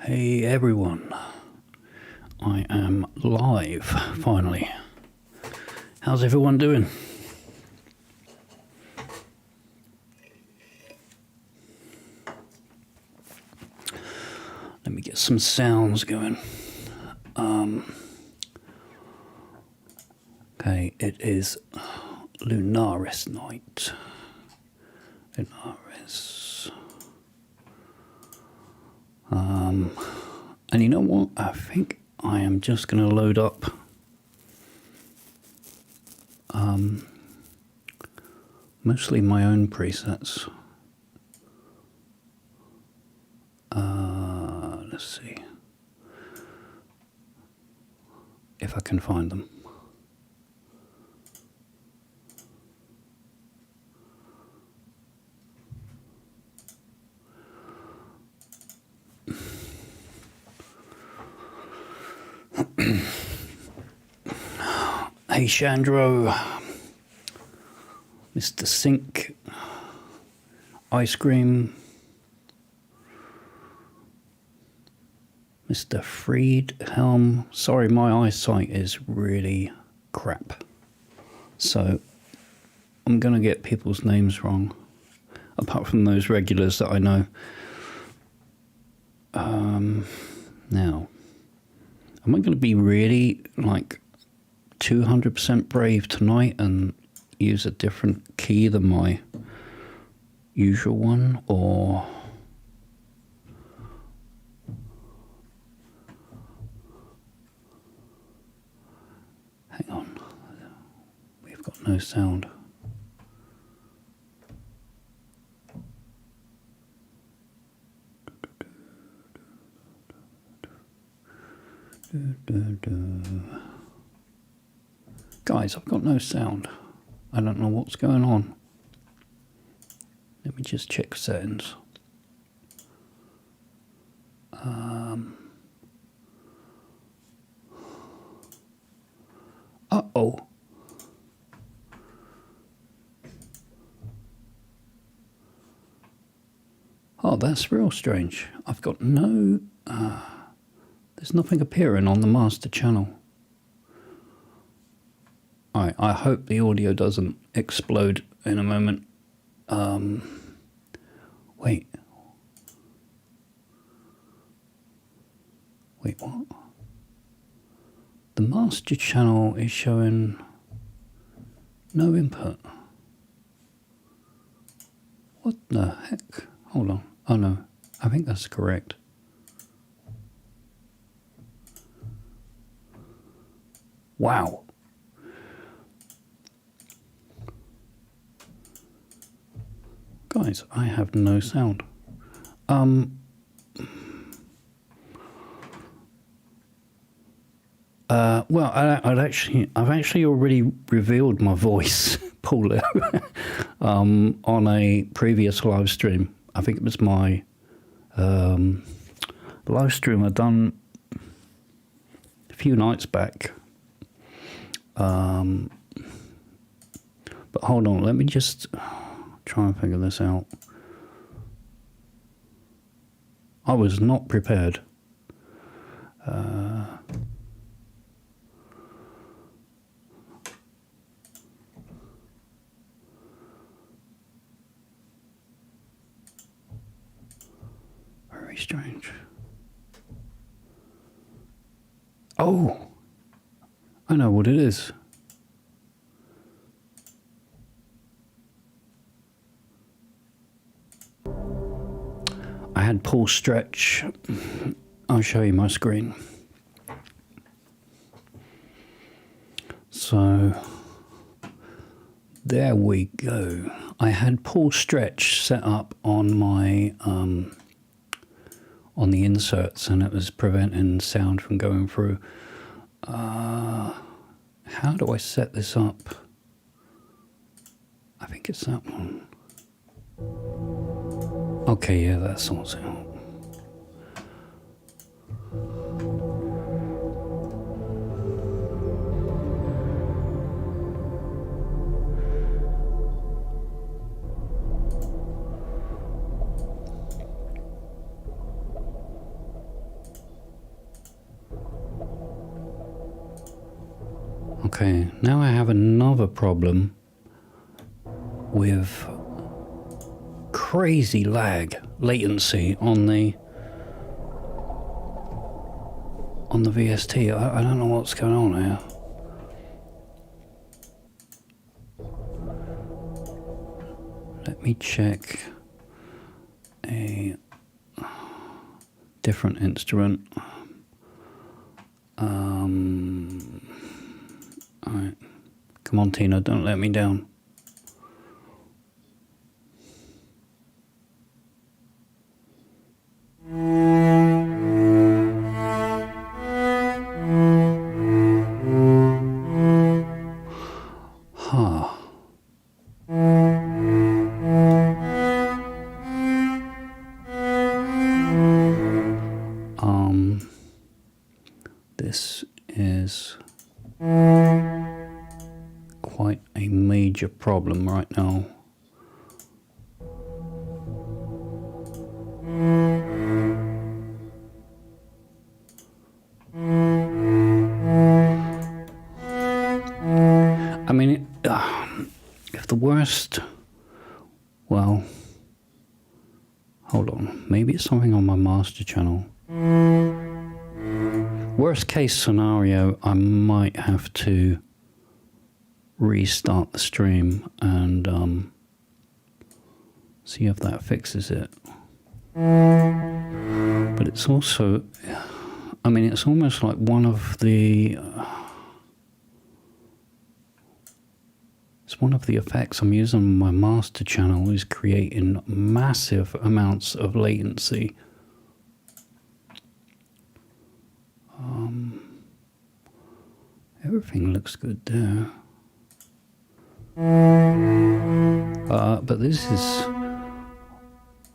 Hey everyone, I am live finally. How's everyone doing? Let me get some sounds going. Okay, it is Lunaris night. Lunaris. And you know what? I think I am just going to load up mostly my own presets. Let's see if I can find them. Hey Chandro, Mr. Sink, Ice Cream, Mr. Friedhelm. Sorry, my eyesight is really crap, so I'm gonna get people's names wrong, apart from those regulars that I know. Now, am I going to be really like 200% brave tonight and use a different key than my usual one, or hang on, we've got no sound. Guys, I've got no sound. I don't know what's going on. Let me just check settings. Uh-oh. Oh, that's real strange. I've got no... there's nothing appearing on the master channel. Alright, I hope the audio doesn't explode in a moment. Wait. Wait, what? The master channel is showing no input. What the heck? Hold on. Oh no, I think that's correct. Wow. Guys, I have no sound. Well, I've actually already revealed my voice, Paulo, on a previous live stream. I think it was my live stream I'd done a few nights back. But hold on, let me just try and figure this out. I was not prepared. Very strange. Oh, I know what it is. I had pull stretch. I'll show you my screen. So there we go. I had pull stretch set up on my on the inserts, and it was preventing sound from going through. How do I set this up? I think it's that one. Okay, yeah, that sorts it out. Okay, now I have another problem with crazy latency on the VST. I don't know what's going on here. Let me check a different instrument. Alright. Come on, Tina, don't let me down. This is quite a major problem right now. I mean, if the worst, well, hold on, maybe it's something on my master channel. Worst case scenario, I might have to restart the stream and see if that fixes it. But it's also, I mean, it's almost like one of the effects I'm using on my master channel is creating massive amounts of latency. Everything looks good there. But this is...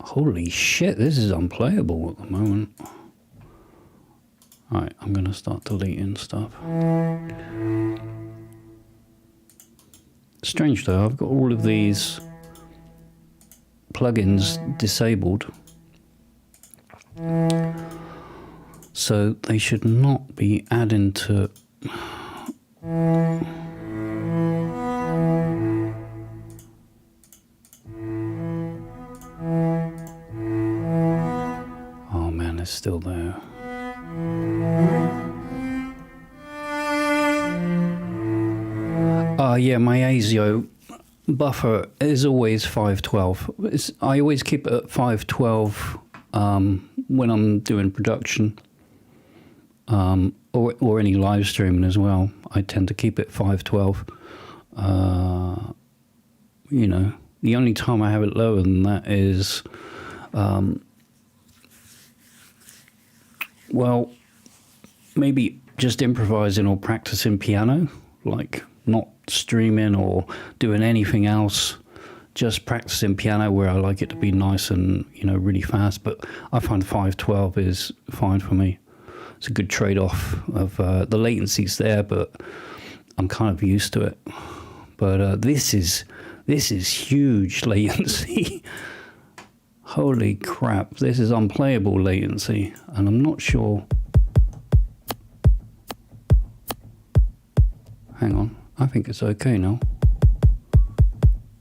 Holy shit, this is unplayable at the moment. Alright, I'm gonna start deleting stuff. Strange though, I've got all of these plugins disabled. So they should not be adding to... Oh man, it's still there. Yeah, my ASIO buffer is always 512. I always keep it at 512 when I'm doing production. Or any live streaming as well. I tend to keep it 512. You know, the only time I have it lower than that is, well, maybe just improvising or practicing piano, like not streaming or doing anything else, just practicing piano where I like it to be nice and, you know, really fast. But I find 512 is fine for me. It's a good trade-off of the latency's there, but I'm kind of used to it. But this is huge latency. Holy crap, this is unplayable latency, and I'm not sure. Hang on, I think it's okay now.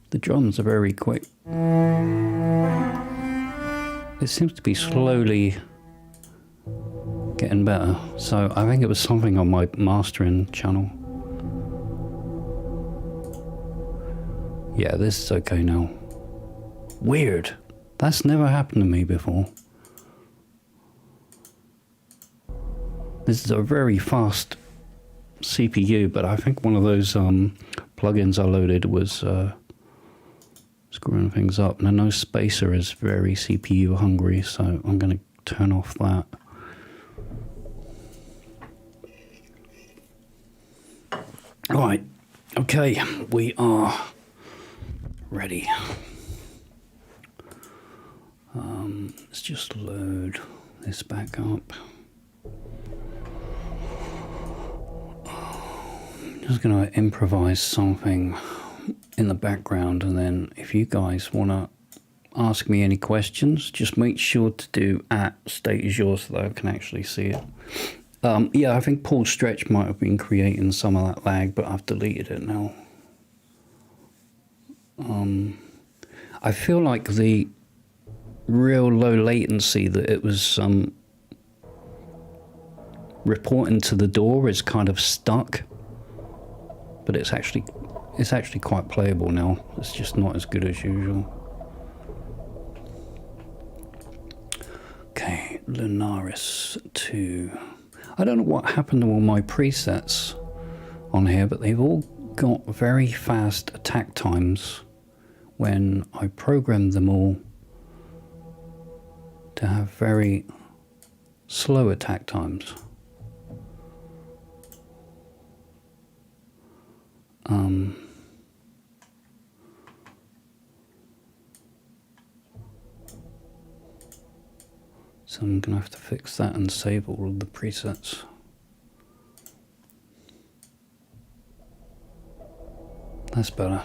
The drums are very quick. It seems to be slowly getting better, so I think it was something on my mastering channel. Yeah, this is okay now. Weird, that's never happened to me before. This is a very fast CPU, but I think one of those plugins I loaded was screwing things up. And I know Spacer is very CPU hungry, so I'm going to turn off that. Right, okay, we are ready. Let's just load this back up. I'm just going to improvise something in the background, and then if you guys want to ask me any questions, just make sure to do @StateAzure so that I can actually see it. Yeah, I think Paul Stretch might have been creating some of that lag, but I've deleted it now. I feel like the real low latency that it was reporting to the door is kind of stuck, but it's actually quite playable now. It's just not as good as usual. Okay, Lunaris 2. I don't know what happened to all my presets on here, but they've all got very fast attack times when I programmed them all to have very slow attack times. So I'm going to have to fix that and save all of the presets. That's better.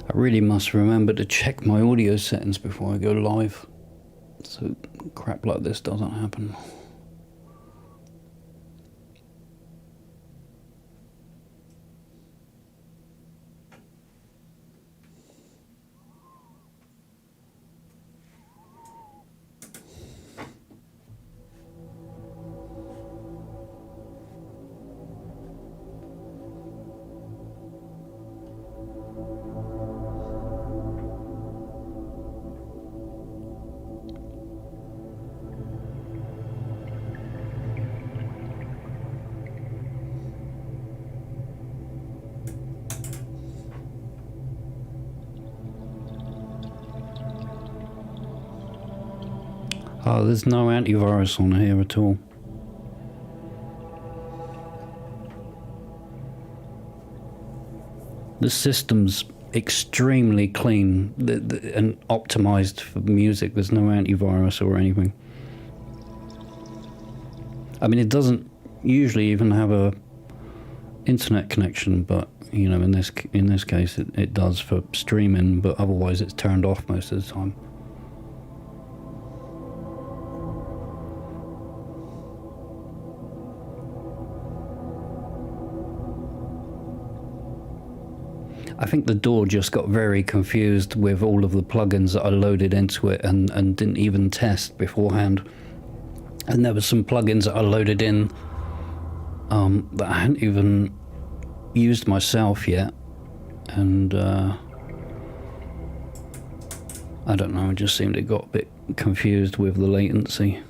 I really must remember to check my audio settings before I go live, so crap like this doesn't happen. Oh, there's no antivirus on here at all. The system's extremely clean and optimized for music. There's no antivirus or anything. I mean, it doesn't usually even have a internet connection, but you know, in this case, it does for streaming. But otherwise, it's turned off most of the time. I think the door just got very confused with all of the plugins that I loaded into it and didn't even test beforehand. And there were some plugins that I loaded in that I hadn't even used myself yet. And I don't know, it just seemed it got a bit confused with the latency.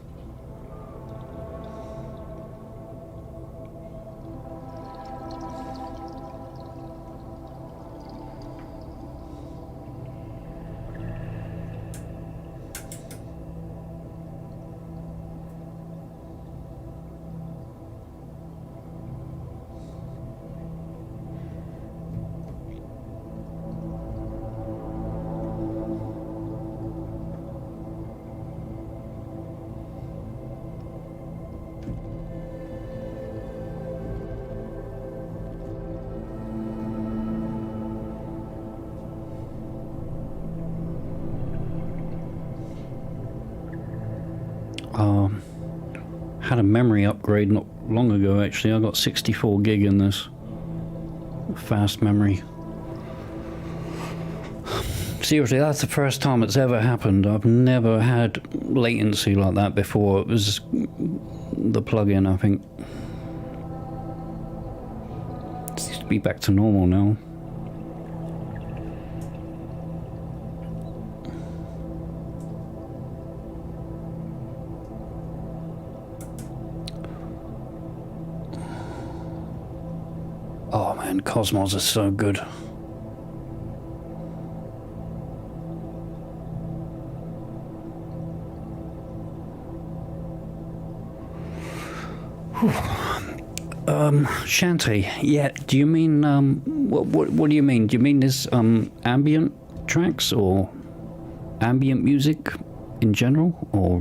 Had a memory upgrade not long ago actually. I got 64 gig in this fast memory. Seriously, that's the first time it's ever happened. I've never had latency like that before. It was the plugin, I think. It seems to be back to normal now. Oh man, Cosmos is so good. Shanty, yeah, do you mean, what do you mean? Do you mean this, ambient tracks, or ambient music in general, or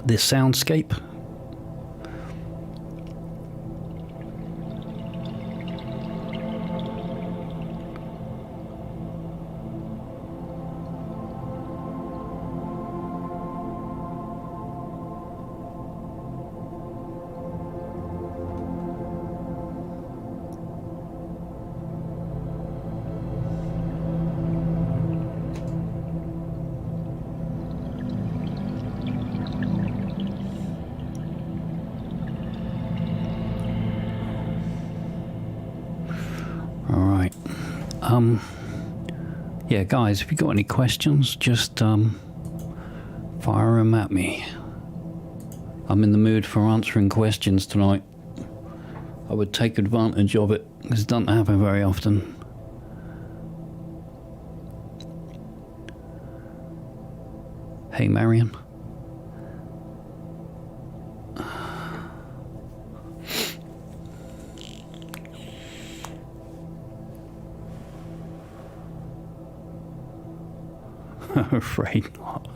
this soundscape. Yeah, guys, if you got any questions, just fire them at me. I'm in the mood for answering questions tonight. I would take advantage of it, because it doesn't happen very often. Hey, Marion. I'm afraid not.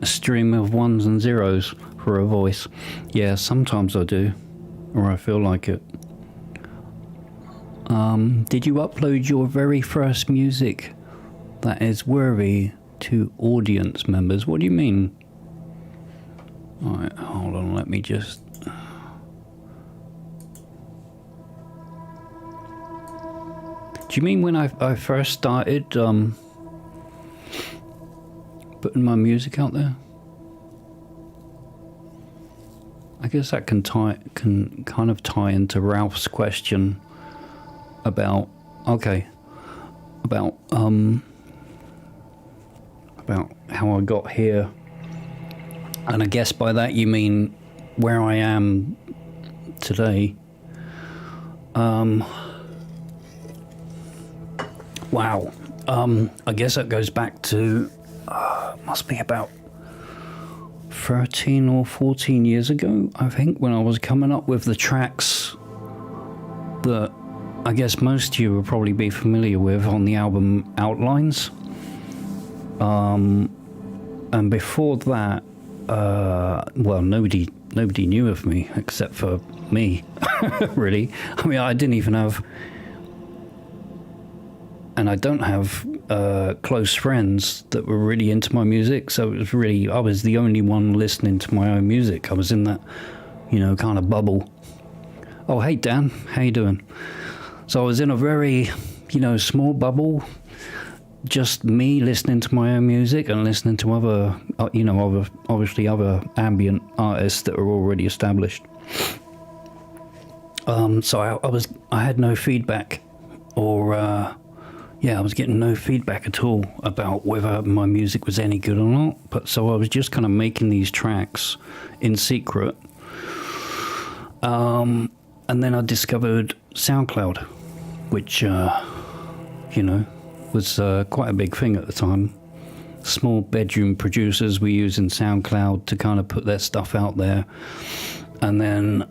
A stream of ones and zeros for a voice. Yeah, sometimes I do, or I feel like it. Did you upload your very first music that is worthy to audience members? What do you mean? Alright, hold on, let me just... Do you mean when I first started putting my music out there? I guess that can kind of tie into Ralph's question about about how I got here, and I guess by that you mean where I am today. Wow. I guess that goes back to must be about 13 or 14 years ago, I think, when I was coming up with the tracks that I guess most of you will probably be familiar with on the album Outlines. And before that, well, nobody knew of me except for me, really. I mean, I didn't even have, and I don't have close friends that were really into my music, so it was really, I was the only one listening to my own music. I was in that, kind of bubble. Oh, hey, Dan, how you doing? So I was in a very, small bubble, just me listening to my own music and listening to other, obviously other ambient artists that were already established. So I had no feedback, or I was getting no feedback at all about whether my music was any good or not. But so I was just kind of making these tracks in secret. And then I discovered SoundCloud, which, was quite a big thing at the time. Small bedroom producers were using SoundCloud to kind of put their stuff out there. And then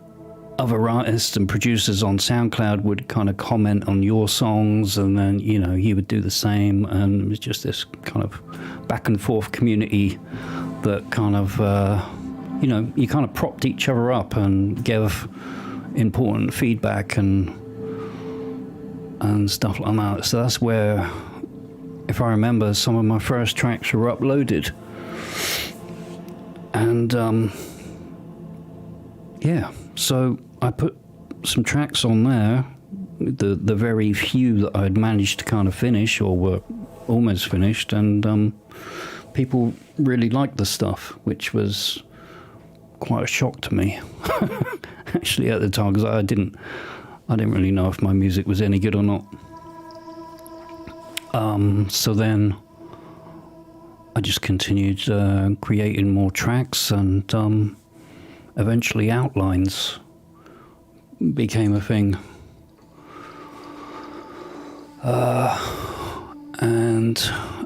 other artists and producers on SoundCloud would kind of comment on your songs, and then, you know, you would do the same, and it was just this kind of back and forth community that kind of, you know, you kind of propped each other up and gave important feedback and stuff like that. So that's where, if I remember, some of my first tracks were uploaded. And yeah, so I put some tracks on there, the very few that I'd managed to kind of finish or were almost finished, and people really liked the stuff, which was quite a shock to me actually at the time, because I didn't really know if my music was any good or not. So then I just continued creating more tracks, and eventually outlines became a thing. And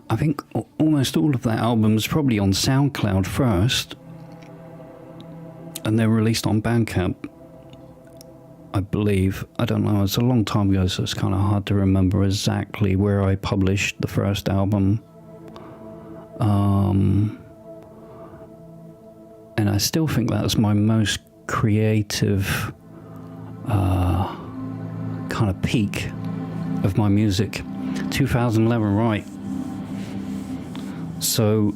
I think almost all of that album was probably on SoundCloud first, and then released on Bandcamp, I believe. I don't know, it's a long time ago, so it's kind of hard to remember exactly where I published the first album. And I still think that's my most creative kind of peak of my music. 2011, right. So,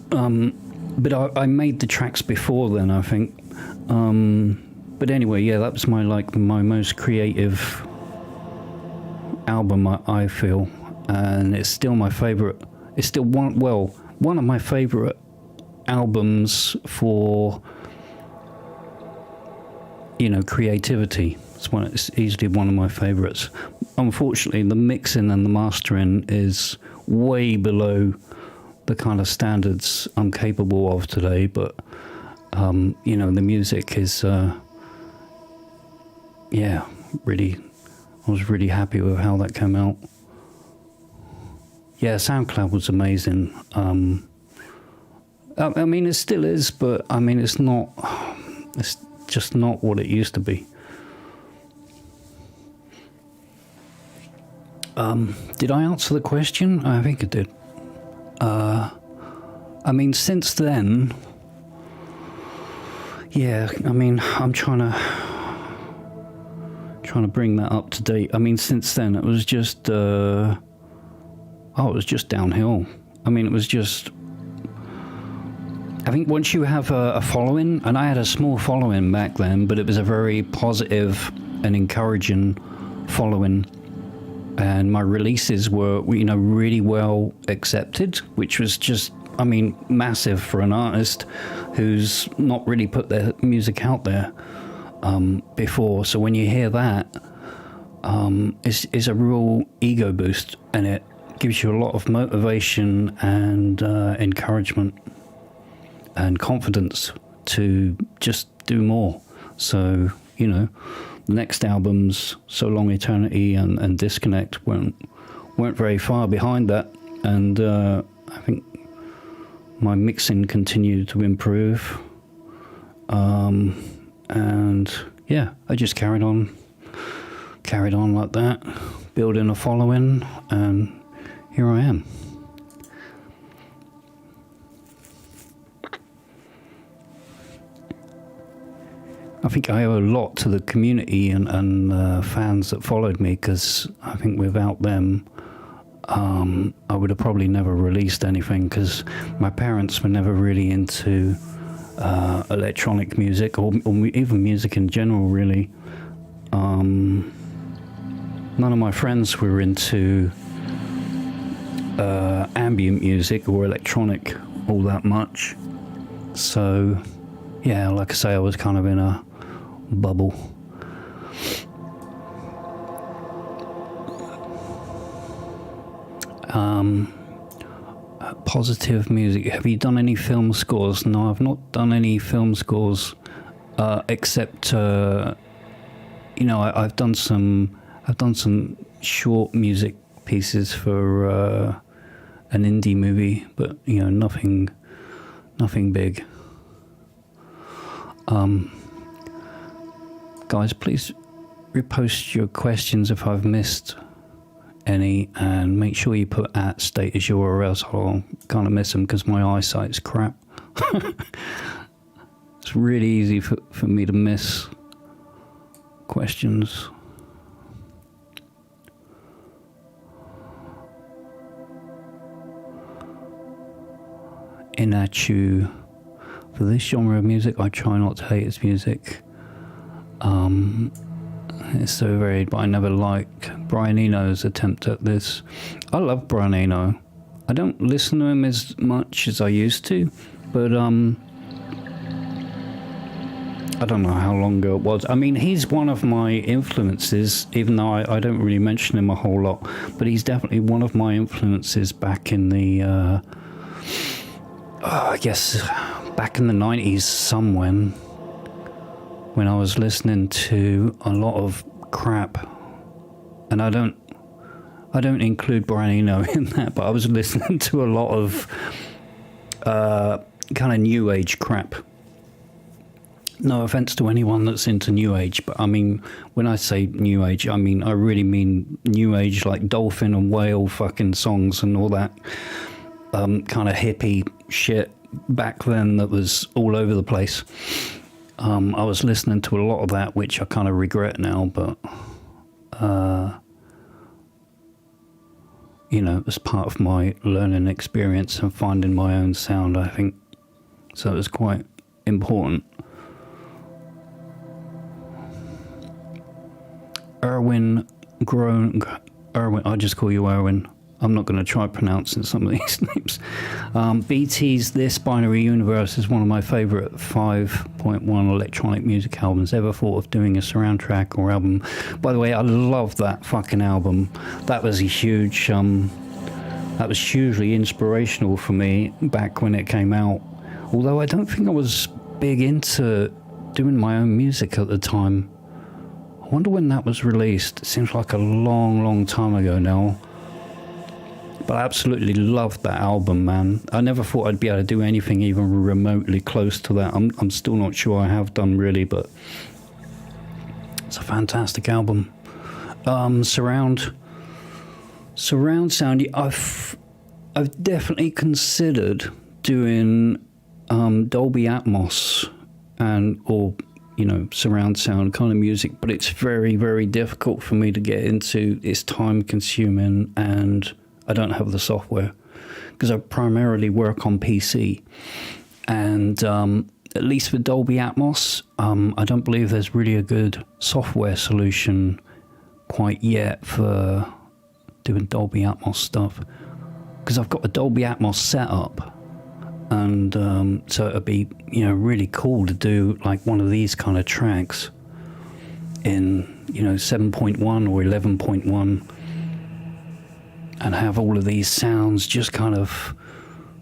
but I made the tracks before then, I think. But anyway, yeah, that was my most creative album, I feel, and it's still my favorite. It's still one of my favorite albums for, you know, creativity. It's easily one of my favorites. Unfortunately, the mixing and the mastering is way below the kind of standards I'm capable of today, but you know, the music is yeah, really, I was really happy with how that came out. Yeah, SoundCloud was amazing. I mean, it still is, but I mean, it's just not what it used to be. Did I answer the question? I think I did. I mean, since then, yeah, I mean, I'm trying to bring that up to date. I mean, since then, it was just, it was just downhill. I mean, it was just, I think once you have a following, and I had a small following back then, but it was a very positive and encouraging following, and my releases were, you know, really well accepted, which was just, I mean, massive for an artist who's not really put their music out there before. So when you hear that, it's a real ego boost, and it gives you a lot of motivation and encouragement and confidence to just do more. So, you know, the next albums, So Long Eternity and Disconnect, weren't very far behind that, and I think my mixing continued to improve, and yeah, I just carried on like that, building a following, and here I am. I think I owe a lot to the community and fans that followed me, because I think without them, I would have probably never released anything, because my parents were never really into electronic music or even music in general, really. None of my friends were into ambient music or electronic all that much. So, yeah, like I say, I was kind of in a bubble. Positive music. Have you done any film scores? No, I've not done any film scores, except you know, I've done some short music pieces for an indie movie, but you know, nothing Guys, please repost your questions if I've missed any, and make sure you put at state Azure, or else I'll kind of miss them because my eyesight's crap. It's really easy for me to miss questions. In at you. For this genre of music, I try not to hate its music. It's so varied, but I never liked Brian Eno's attempt at this. I love Brian Eno. I don't listen to him as much as I used to, but I don't know how long ago it was. I mean, he's one of my influences, even though I don't really mention him a whole lot, but he's definitely one of my influences back in the, I guess, back in the 90s somewhere, when I was listening to a lot of crap, and I don't include Brian Eno in that, but I was listening to a lot of kind of new age crap. No offense to anyone that's into new age, but I mean, when I say new age, I really mean new age, like dolphin and whale fucking songs and all that kind of hippie shit back then that was all over the place. I was listening to a lot of that, which I kind of regret now, but you know, as part of my learning experience and finding my own sound, I think. So it was quite important. Erwin, I'll just call you Erwin. I'm not going to try pronouncing some of these names. BT's This Binary Universe is one of my favourite 5.1 electronic music albums. Ever thought of doing a surround track or album? By the way, I love that fucking album. That was a huge, that was hugely inspirational for me back when it came out. Although I don't think I was big into doing my own music at the time. I wonder when that was released. It seems like a long, long time ago now. But I absolutely loved that album, man. I never thought I'd be able to do anything even remotely close to that. I'm still not sure I have done, really, but it's a fantastic album. Surround sound. I've definitely considered doing Dolby Atmos or you know, surround sound kind of music, but it's very, very difficult for me to get into. It's time consuming, and I don't have the software because I primarily work on PC. And at least for Dolby Atmos, I don't believe there's really a good software solution quite yet for doing Dolby Atmos stuff, because I've got a Dolby Atmos setup. And so it'd be, you know, really cool to do like one of these kind of tracks in, you know, 7.1 or 11.1 and have all of these sounds just kind of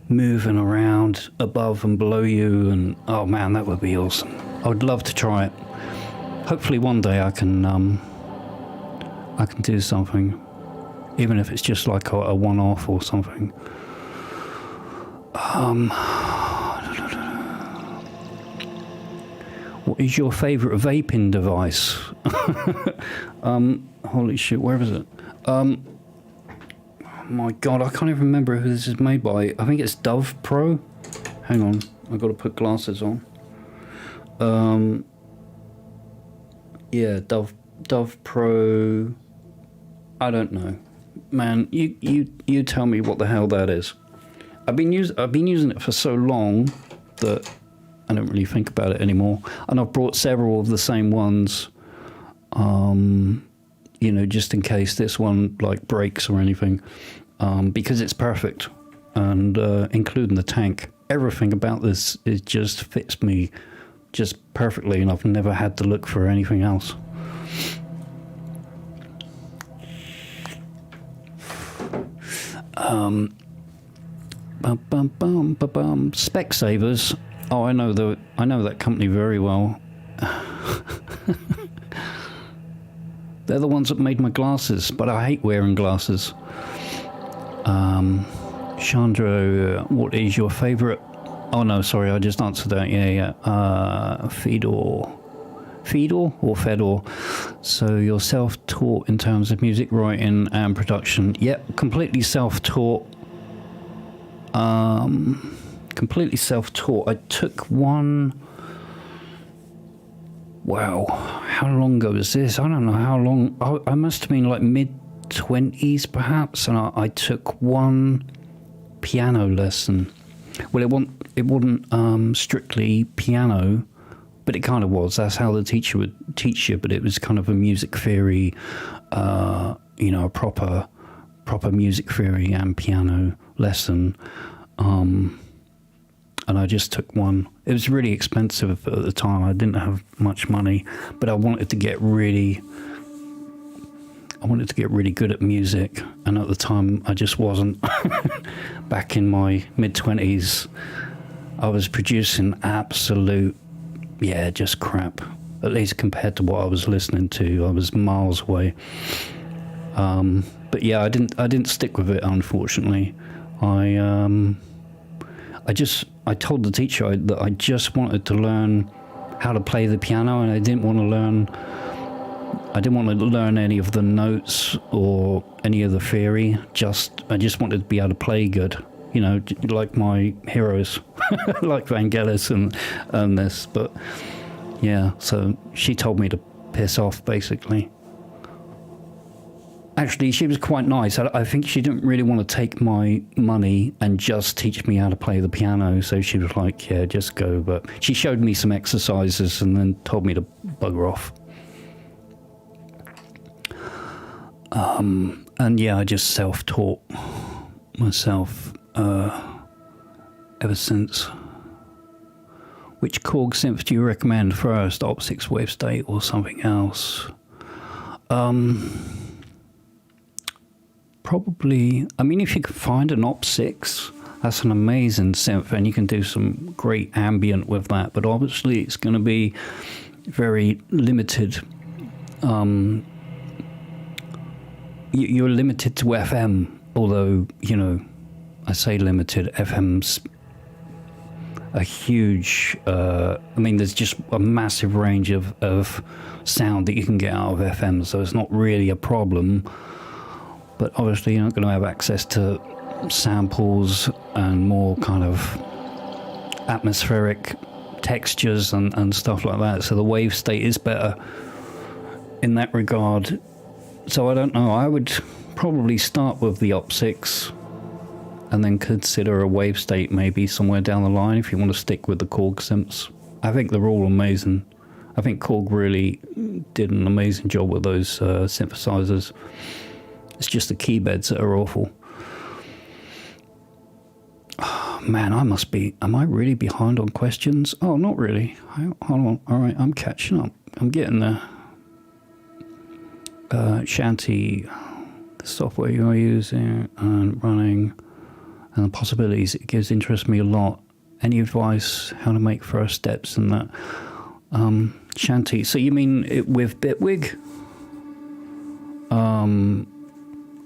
moving around above and below you. And oh man, that would be awesome. I would love to try it. Hopefully one day I can do something, even if it's just like a one-off or something. What is your favorite vaping device? Holy shit, where is it? Oh my god, I can't even remember who this is made by. I think it's Dove Pro. Hang on, I've got to put glasses on. Yeah, Dove Pro. I don't know, man. You tell me what the hell that is. I've been using it for so long that I don't really think about it anymore. And I've brought several of the same ones, you know, just in case this one like breaks or anything, because it's perfect, and including the tank. Everything about this just fits me just perfectly, and I've never had to look for anything else. Specsavers. Oh, I know that company very well. They're the ones that made my glasses, but I hate wearing glasses. Chandra, what is your favorite? Oh no, sorry, I just answered that. Yeah. Fedor or Fedor. So you're self-taught in terms of music writing and production. Yep, completely self-taught. Completely self-taught. I took one. Wow, how long ago was this? I don't know how long. I must have been like mid-20s perhaps, and I took one piano lesson. Well, it wasn't strictly piano, but it kind of was. That's how the teacher would teach you, but it was kind of a music theory, you know, a proper music theory and piano lesson. And I just took one. It was really expensive at the time. I didn't have much money, but I wanted to get really good at music. And at the time, I just wasn't. Back in my mid-20s, I was producing absolute, just crap. At least compared to what I was listening to, I was miles away. But yeah, I didn't stick with it, unfortunately. I told the teacher that I just wanted to learn how to play the piano, and I didn't want to learn any of the notes or any of the theory. I just wanted to be able to play good, you know, like my heroes, like Vangelis and this. But yeah, so she told me to piss off, basically. Actually, she was quite nice. I think she didn't really want to take my money and just teach me how to play the piano. So she was like, yeah, just go. But she showed me some exercises and then told me to bugger off. And yeah, I just self-taught myself ever since. Which Korg synth do you recommend first? Opsix, Wave State, or something else? Probably, I mean, if you can find an Opsix, that's an amazing synth, and you can do some great ambient with that, but obviously it's going to be very limited. You're limited to FM, although, you know, I say limited, FM's a huge, I mean, there's just a massive range of sound that you can get out of FM, so it's not really a problem. But obviously you're not going to have access to samples and more kind of atmospheric textures and stuff like that. So the wave state is better in that regard. So I don't know. I would probably start with the Opsix and then consider a wave state maybe somewhere down the line if you want to stick with the Korg synths. I think they're all amazing. I think Korg really did an amazing job with those synthesizers. It's just the key beds that are awful. Oh, man, am I really behind on questions? Oh, not really. Hold on. All right, I'm catching up. I'm getting there. Shanty, the software you're using and running, and the possibilities it gives interest me a lot. Any advice how to make first steps in that? Shanty, so you mean it with Bitwig?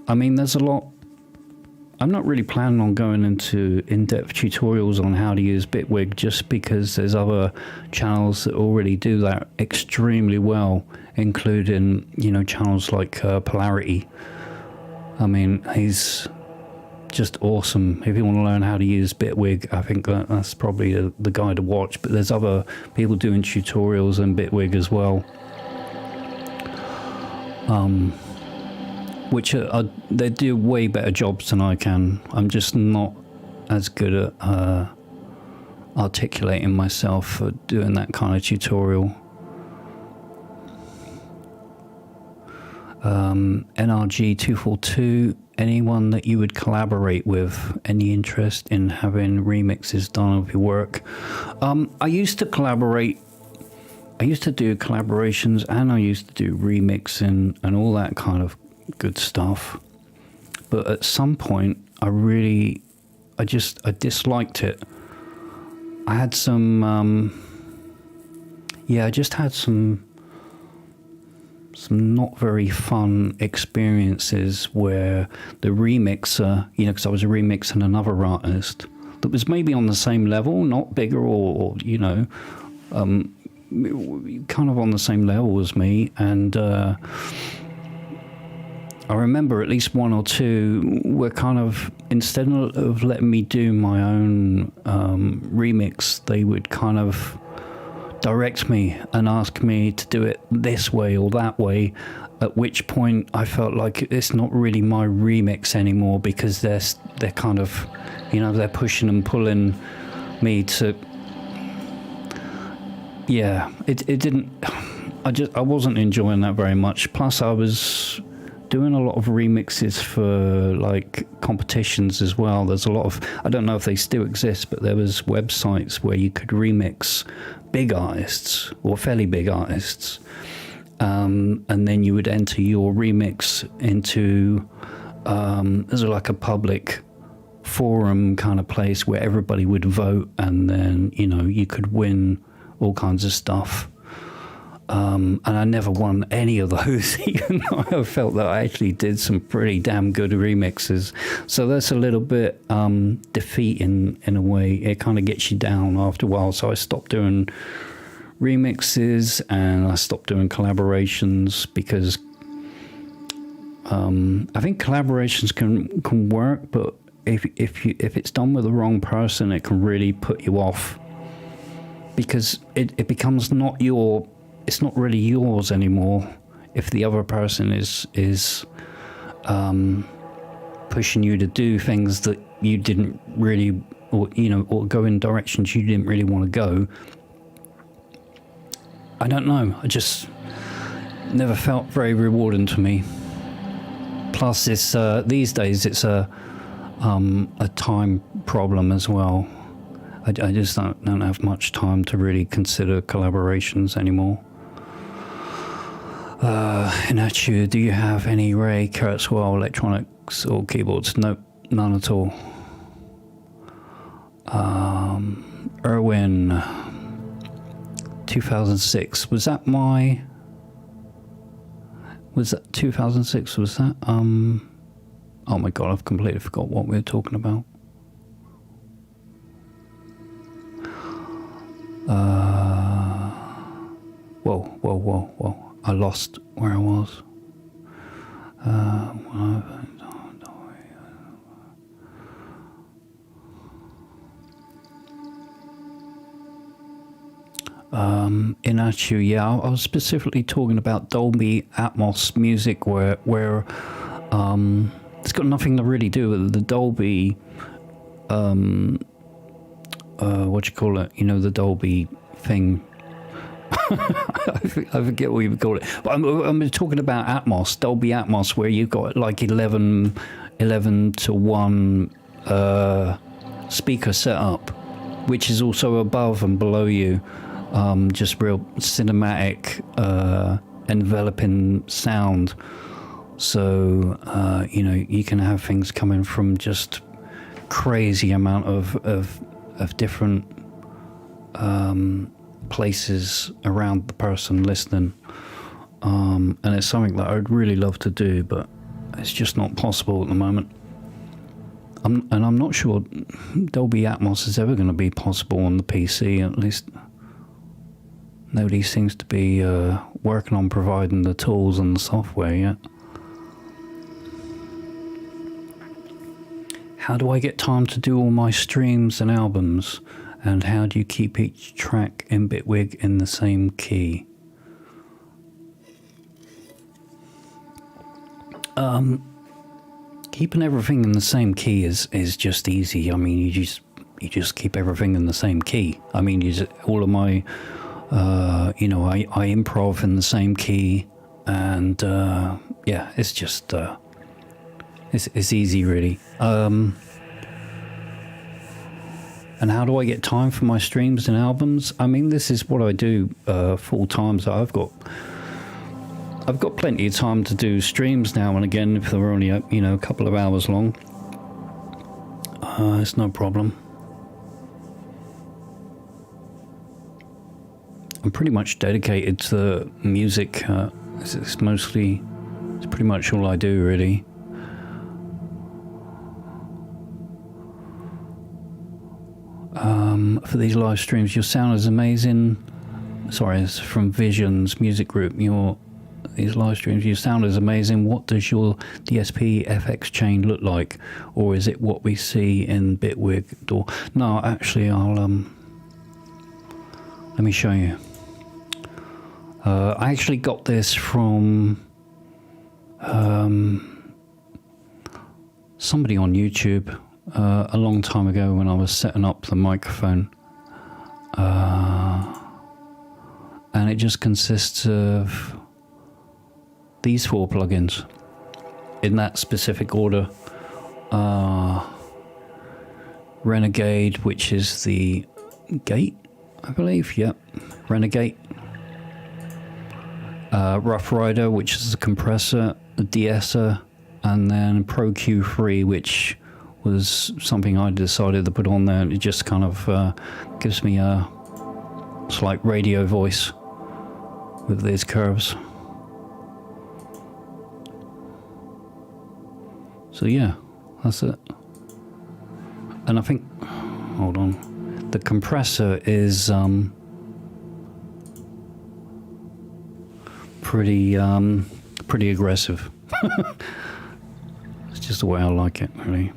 I mean, there's a lot. I'm not really planning on going into in-depth tutorials on how to use Bitwig, just because there's other channels that already do that extremely well, including, you know, channels like Polarity. I mean, he's just awesome. If you want to learn how to use Bitwig, I think that's probably the guy to watch. But there's other people doing tutorials in Bitwig as well. Which they do way better jobs than I can. I'm just not as good at articulating myself for doing that kind of tutorial. NRG 242, anyone that you would collaborate with? Any interest in having remixes done of your work? I used to collaborate. I used to do collaborations, and I used to do remixing and all that kind of good stuff. But at some point, I disliked it. I had some, I just had some not very fun experiences where the remixer, you know, because I was remixing another artist that was maybe on the same level, not bigger or you know, kind of on the same level as me, and I remember at least one or two were kind of, instead of letting me do my own remix, they would kind of direct me and ask me to do it this way or that way, at which point I felt like it's not really my remix anymore, because they're kind of, you know, they're pushing and pulling me to, yeah, it didn't, I wasn't enjoying that very much. Plus I was doing a lot of remixes for like competitions as well. There's a lot of, I don't know if they still exist, but there was websites where you could remix big artists or fairly big artists, and then you would enter your remix into there's like a public forum kind of place where everybody would vote, and then, you know, you could win all kinds of stuff. And I never won any of those, even though I felt that I actually did some pretty damn good remixes. So that's a little bit defeating in a way. It kind of gets you down after a while. So I stopped doing remixes and I stopped doing collaborations, because I think collaborations can work, but if it's done with the wrong person, it can really put you off, because it becomes it's not really yours anymore if the other person is pushing you to do things that you didn't really, or, you know, or go in directions you didn't really want to go. I don't know, I just never felt very rewarding to me. Plus it's these days it's a time problem as well. I just don't have much time to really consider collaborations anymore. In Azure, do you have any Ray Kurzweil electronics or keyboards? Nope, none at all. Erwin, 2006. Was that 2006? Was that oh my god, I've completely forgot what we were talking about. Whoa. I lost where I was. In Azure, yeah, I was specifically talking about Dolby Atmos music, where it's got nothing to really do with the Dolby, what you call it, you know, the Dolby thing. I forget what you would call it, but I'm talking about Atmos, Dolby Atmos, where you've got like 11 to 1 speaker setup, which is also above and below you, just real cinematic, enveloping sound. So you know, you can have things coming from just crazy amount of different places around the person listening, and it's something that I'd really love to do, but it's just not possible at the moment. I'm not sure Dolby Atmos is ever going to be possible on the PC. At least nobody seems to be working on providing the tools and the software yet. How do I get time to do all my streams and albums? And how do you keep each track in Bitwig in the same key? Keeping everything in the same key is just easy. I mean, you just keep everything in the same key. I mean, all of my, you know, I improv in the same key, and yeah, it's just it's easy really. And how do I get time for my streams and albums? I mean, this is what I do full time, so I've got plenty of time to do streams now and again if they're only, you know, a couple of hours long. It's no problem. I'm pretty much dedicated to music. It's pretty much all I do, really. For these live streams, your sound is amazing. sorry, it's from Visions Music Group. These live streams, your sound is amazing. What does your DSP FX chain look like, or is it what we see in Bitwig? Or no, actually, I'll let me show you. I actually got this from somebody on YouTube a long time ago when I was setting up the microphone. And it just consists of these 4 plugins in that specific order. Renegade, which is the gate, I believe. Yep, Renegade. Rough Rider, which is the compressor, the de-esser, and then Pro Q3, which was something I decided to put on there. It just kind of gives me a slight radio voice with these curves. So yeah, that's it. And I think, hold on, the compressor is pretty aggressive. It's just the way I like it, really.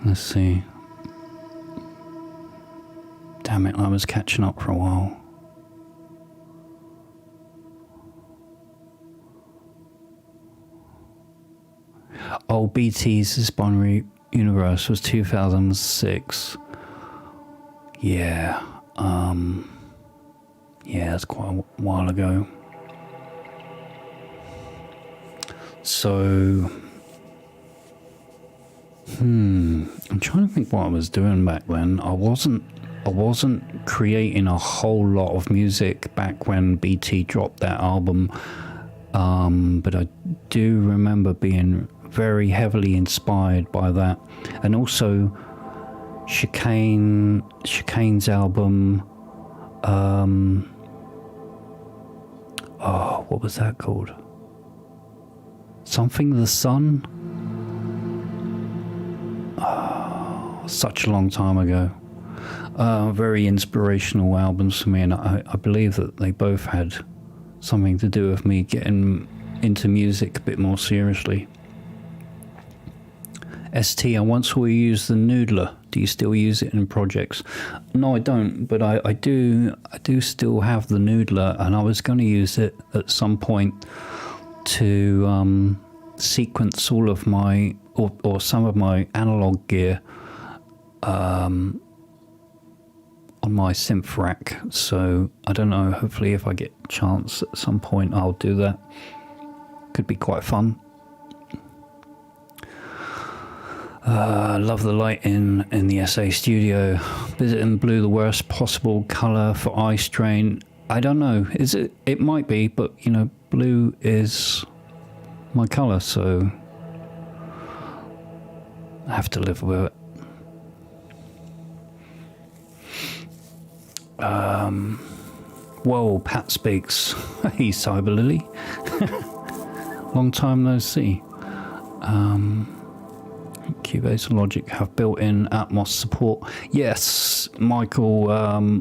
Let's see. Damn it, I was catching up for a while. Oh, BT's This Binary Universe was 2006. Yeah. Yeah, it's quite a while ago. So, I'm trying to think what I was doing back then. I wasn't creating a whole lot of music back when BT dropped that album, but I do remember being very heavily inspired by that, and also Chicane's album. Oh, what was that called? Something the Sun. Oh, such a long time ago. Very inspirational albums for me, and I believe that they both had something to do with me getting into music a bit more seriously. ST, I once saw you use the Noodler. Do you still use it in projects? No, I don't, but I do still have the Noodler, and I was going to use it at some point to sequence all of my or some of my analog gear on my synth rack. So I don't know, hopefully if I get a chance at some point I'll do that. Could be quite fun. Love the light in the SA studio. Visiting blue, the worst possible color for eye strain. I don't know, is it? It might be, but you know, blue is my color, so I have to live with it. Whoa, Pat speaks. Hey, Cyber Lily. Long time no see. Cubase and Logic have built-in Atmos support. Yes, Michael,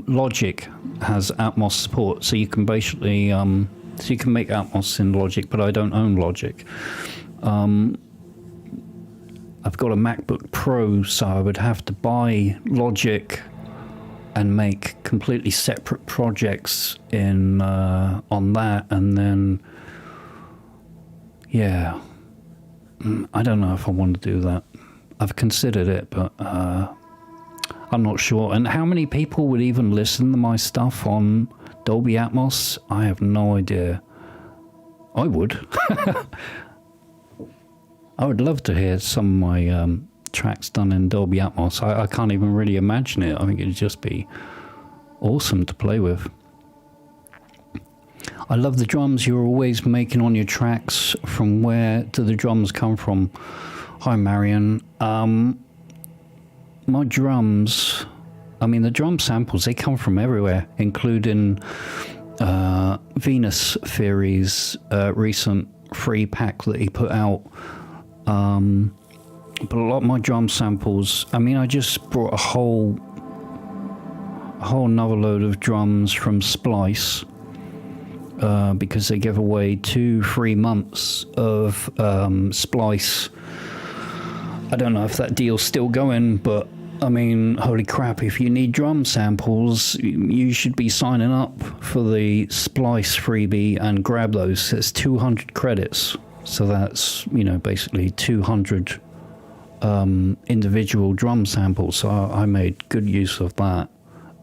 Logic has Atmos support, so you can basically so you can make Atmos in Logic, but I don't own Logic. I've got a MacBook Pro, so I would have to buy Logic and make completely separate projects in on that, and then yeah, I don't know if I want to do that. I've considered it, but I'm not sure. And how many people would even listen to my stuff on Dolby Atmos? I have no idea. I would. I would love to hear some of my tracks done in Dolby Atmos. I can't even really imagine it. I think it'd just be awesome to play with. I love the drums you're always making on your tracks. From where do the drums come from? Hi, Marion. My drums, I mean, the drum samples, they come from everywhere, including Venus Theory's recent free pack that he put out. But a lot of my drum samples, I mean, I just brought a whole another load of drums from Splice, because they give away 2 free months of Splice. I don't know if that deal's still going, but I mean, holy crap, if you need drum samples, you should be signing up for the Splice freebie and grab those. It's 200 credits, so that's, you know, basically 200 individual drum samples. So I made good use of that.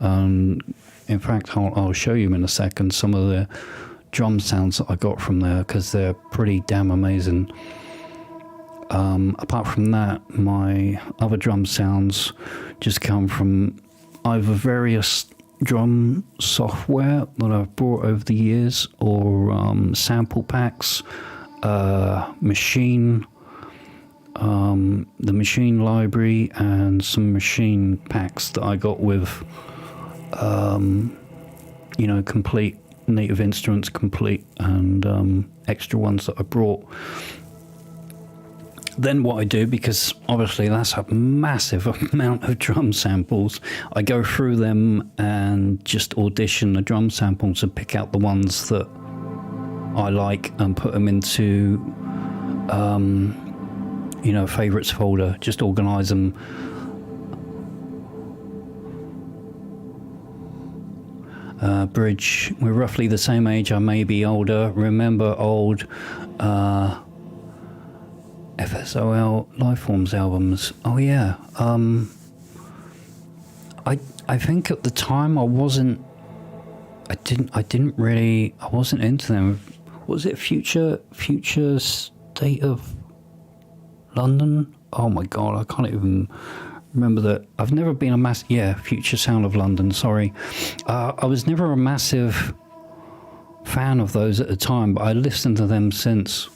In fact, I'll show you in a second some of the drum sounds that I got from there, because they're pretty damn amazing. Apart from that, my other drum sounds just come from either various drum software that I've bought over the years, or sample packs, Machine, the Machine library, and some Machine packs that I got with, you know, complete native instruments, complete, and extra ones that I brought. Then what I do, because obviously that's a massive amount of drum samples, I go through them and just audition the drum samples and pick out the ones that I like and put them into, you know, favorites folder, just organize them. Bridge, we're roughly the same age, I may be older. Remember old FSOL Lifeforms albums? Oh yeah. I think at the time I wasn't into them. Was it Future State of London? Oh my god, I can't even remember that. I've never been a Future Sound of London, sorry. I was never a massive fan of those at the time, but I listened to them since.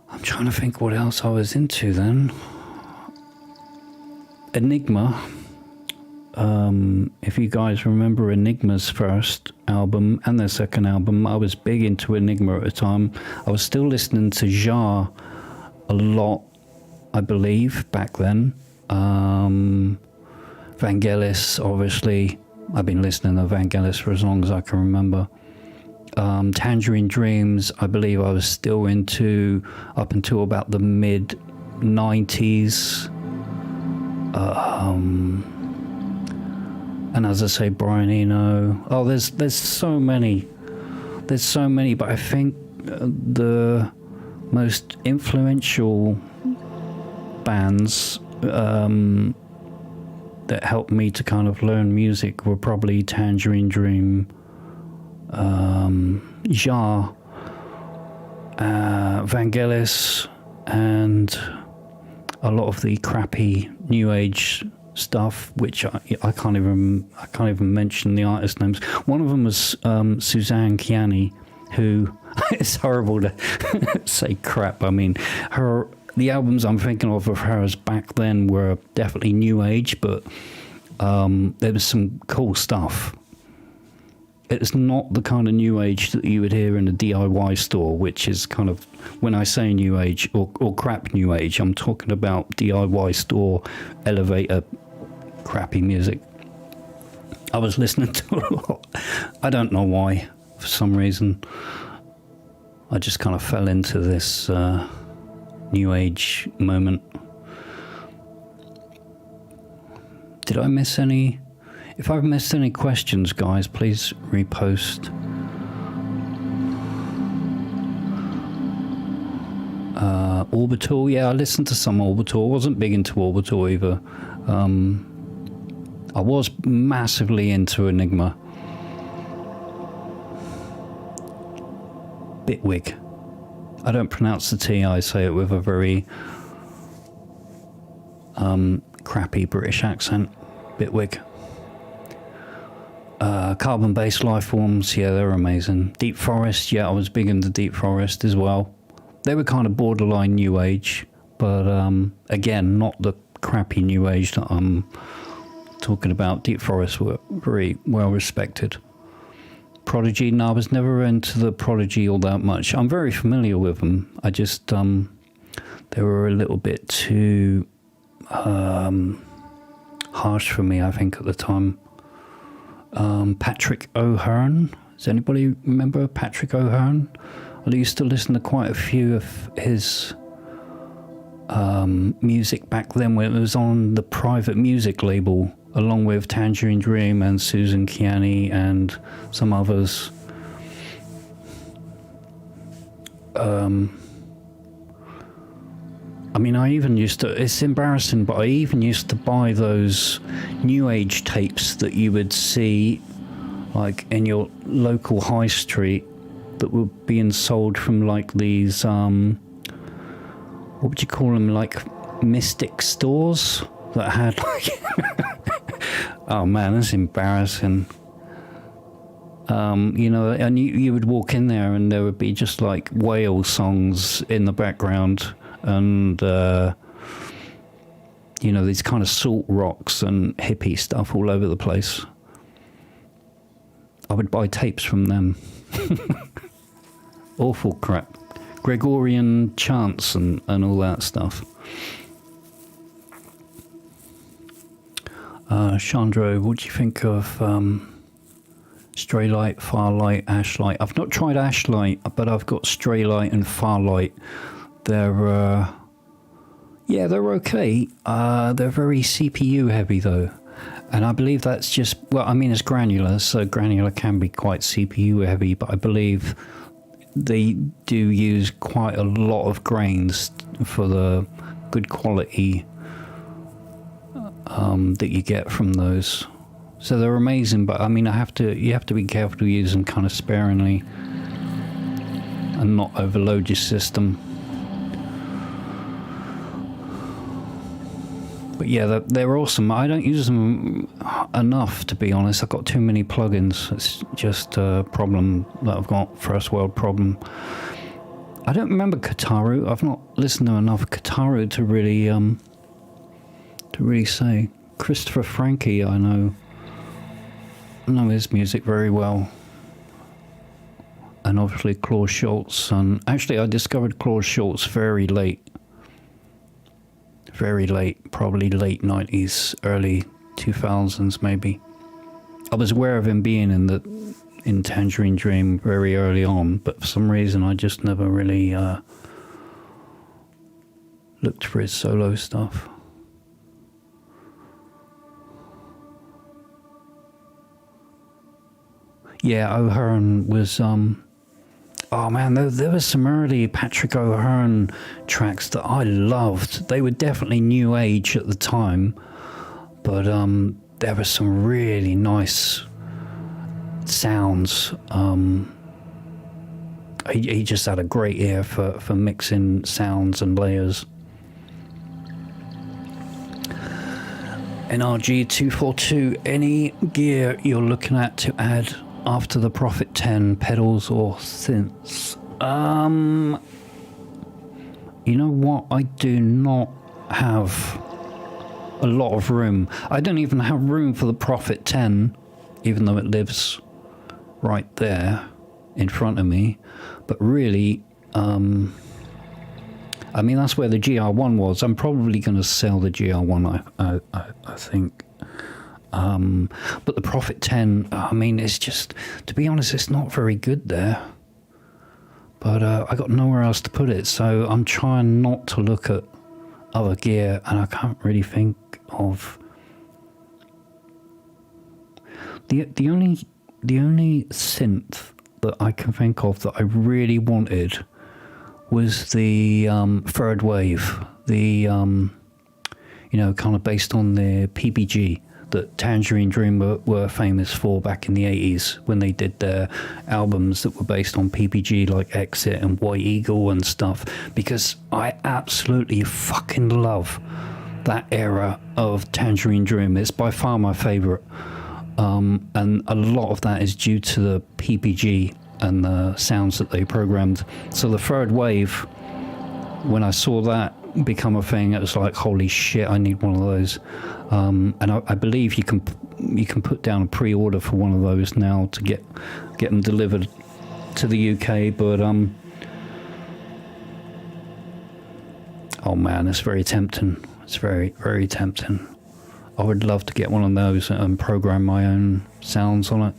I'm trying to think what else I was into then. Enigma. If you guys remember Enigma's first album and their second album, I was big into Enigma at the time. I was still listening to Jar a lot, I believe, back then. Vangelis, obviously. I've been listening to Vangelis for as long as I can remember. Tangerine Dreams, I believe I was still into up until about the mid-90s. And as I say, Brian Eno. Oh, there's so many. There's so many, but I think the most influential bands that helped me to kind of learn music were probably Tangerine Dream, Jar, Vangelis, and a lot of the crappy new age stuff, which I can't even mention the artist names. One of them was Suzanne Kiani, who it's horrible to say crap. I mean, the albums I'm thinking of hers back then were definitely new age, but there was some cool stuff. It's not the kind of new age that you would hear in a DIY store, which is kind of, when I say new age or crap new age, I'm talking about DIY store, elevator, crappy music. I was listening to a lot. I don't know why, for some reason. I just kind of fell into this new age moment. Did I miss any? If I've missed any questions, guys, please repost. Orbital, yeah, I listened to some Orbital. I wasn't big into Orbital either. I was massively into Enigma. Bitwig. I don't pronounce the T, I say it with a very crappy British accent. Bitwig. Carbon-based Lifeforms, yeah, they're amazing. Deep Forest, yeah, I was big into Deep Forest as well. They were kind of borderline new age, but again, not the crappy new age that I'm talking about. Deep Forest were very well respected. Prodigy, no, I was never into the Prodigy all that much. I'm very familiar with them. I just, they were a little bit too harsh for me, I think, at the time. Patrick O'Hearn. Does anybody remember Patrick O'Hearn? I used to listen to quite a few of his music back then when it was on the Private Music label, along with Tangerine Dream and Susan Kiani and some others. I mean, I even used to, it's embarrassing, but I even used to buy those New Age tapes that you would see like in your local high street that were being sold from like these, what would you call them, like mystic stores that had like, oh man, that's embarrassing. You know, and you would walk in there and there would be just like whale songs in the background and, you know, these kind of salt rocks and hippie stuff all over the place. I would buy tapes from them. Awful crap. Gregorian chants and all that stuff. Chandro, what do you think of Straylight, Farlight, Ashlight? I've not tried Ashlight, but I've got Straylight and Farlight. They're, yeah, they're okay. They're very CPU heavy though. And I believe that's just, well, I mean, it's granular, so granular can be quite CPU heavy, but I believe they do use quite a lot of grains for the good quality that you get from those. So they're amazing, but I mean, you have to be careful to use them kind of sparingly and not overload your system. But yeah, they're awesome. I don't use them enough, to be honest. I've got too many plugins. It's just a problem that I've got, first world problem. I don't remember Kataru. I've not listened to enough Kataru to really say. Christopher Franke, I know his music very well. And obviously Klaus Schultz. And actually, I discovered Klaus Schultz very late. Very late, probably late 90s, early 2000s maybe. I was aware of him being in Tangerine Dream very early on, but for some reason I just never really looked for his solo stuff. Yeah, O'Hearn was oh man, there was some early Patrick O'Hearn tracks that I loved. They were definitely new age at the time, but there were some really nice sounds. He just had a great ear for mixing sounds and layers. NRG242, any gear you're looking at to add after the Prophet 10, pedals or synths? You know what? I do not have a lot of room. I don't even have room for the Prophet 10, even though it lives right there in front of me. But really, I mean, that's where the GR1 was. I'm probably going to sell the GR1, I think. But the Prophet 10, I mean, it's just, to be honest, it's not very good there. But I got nowhere else to put it, so I'm trying not to look at other gear, and I can't really think of the only synth that I can think of that I really wanted was the third wave, the you know, kind of based on the PPG that Tangerine Dream were famous for back in the 80s when they did their albums that were based on PPG, like Exit and White Eagle and stuff, because I absolutely fucking love that era of Tangerine Dream. It's by far my favorite, and a lot of that is due to the PPG and the sounds that they programmed. So the third wave, when I saw that become a thing. It was like, holy shit, I need one of those. And I believe you can put down a pre-order for one of those now to get them delivered to the UK. But oh man, it's very tempting. It's very, very tempting. I would love to get one of those and program my own sounds on it.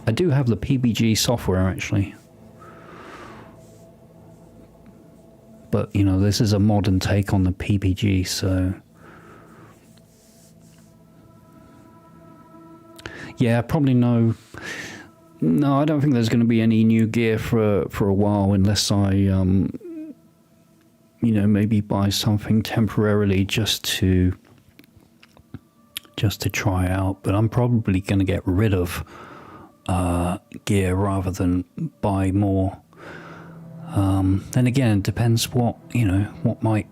I do have the PBG software actually. But, you know, this is a modern take on the PBG, so... Yeah, probably no... No, I don't think there's going to be any new gear for a while unless I, you know, maybe buy something temporarily just to try out. But I'm probably going to get rid of gear rather than buy more. Then again, it depends what, you know, what might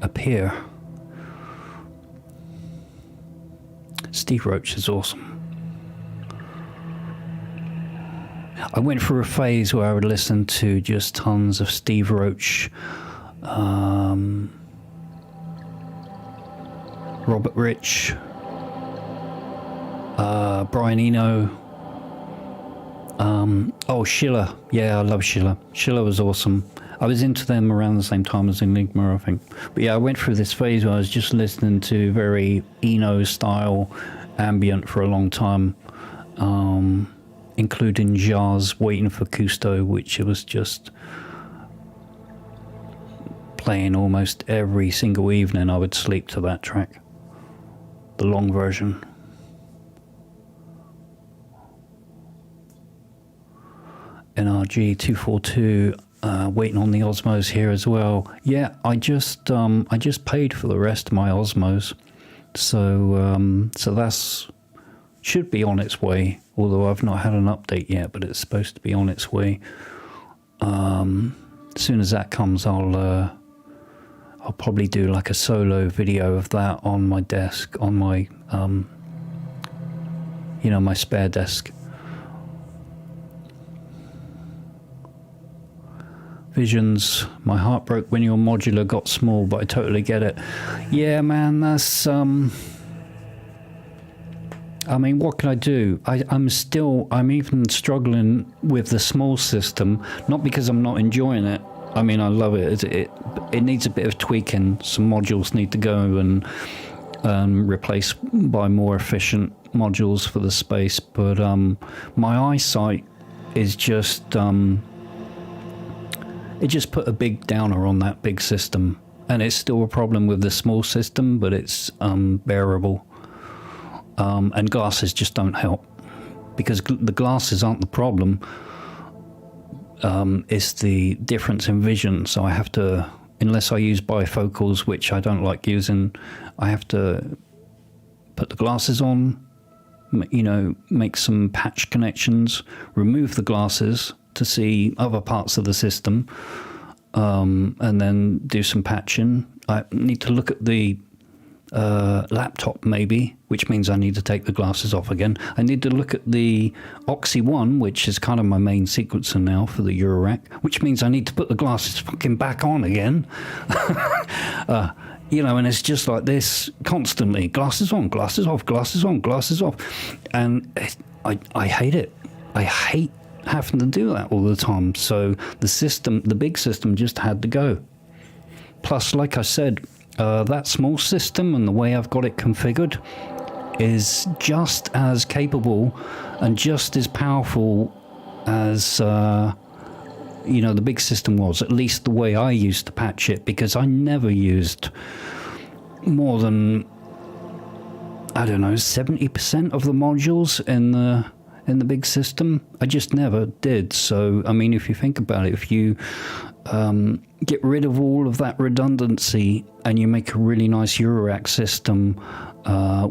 appear. Steve Roach is awesome. I went through a phase where I would listen to just tons of Steve Roach, Robert Rich, Brian Eno. Oh, Schiller. Yeah, I love Schiller. Schiller was awesome. I was into them around the same time as Enigma, I think. But yeah, I went through this phase where I was just listening to very Eno-style ambient for a long time, including Jazz Waiting for Cousteau, which it was just playing almost every single evening. I would sleep to that track, the long version. NRG 242, waiting on the Osmos here as well. Yeah, I just paid for the rest of my Osmos, so that's should be on its way. Although I've not had an update yet, but it's supposed to be on its way. As soon as that comes, I'll probably do like a solo video of that on my desk, on my you know, my spare desk. Visions, my heart broke when your modular got small, but I totally get it. Yeah, man, that's I mean, what can I do? I'm even struggling with the small system, not because I'm not enjoying it. I mean, I love it. It needs a bit of tweaking. Some modules need to go and replaced by more efficient modules for the space. But my eyesight is just it just put a big downer on that big system, and it's still a problem with the small system, but it's bearable. And glasses just don't help, because the glasses aren't the problem. It's the difference in vision. So I have to, unless I use bifocals, which I don't like using, I have to put the glasses on, you know, make some patch connections, remove the glasses to see other parts of the system, and then do some patching. I need to look at the laptop maybe, which means I need to take the glasses off again. I need to look at the Oxy One, which is kind of my main sequencer now for the Eurorack, which means I need to put the glasses fucking back on again. You know, and it's just like this constantly. Glasses on, glasses off, glasses on, glasses off. And I hate it. I hate having to do that all the time. So the big system just had to go. Plus, like I said, that small system and the way I've got it configured is just as capable and just as powerful as you know, the big system was, at least the way I used to patch it, because I never used more than, I don't know, 70% of the modules in the big system. I just never did. So I mean, if you think about it, if you get rid of all of that redundancy and you make a really nice Eurorack system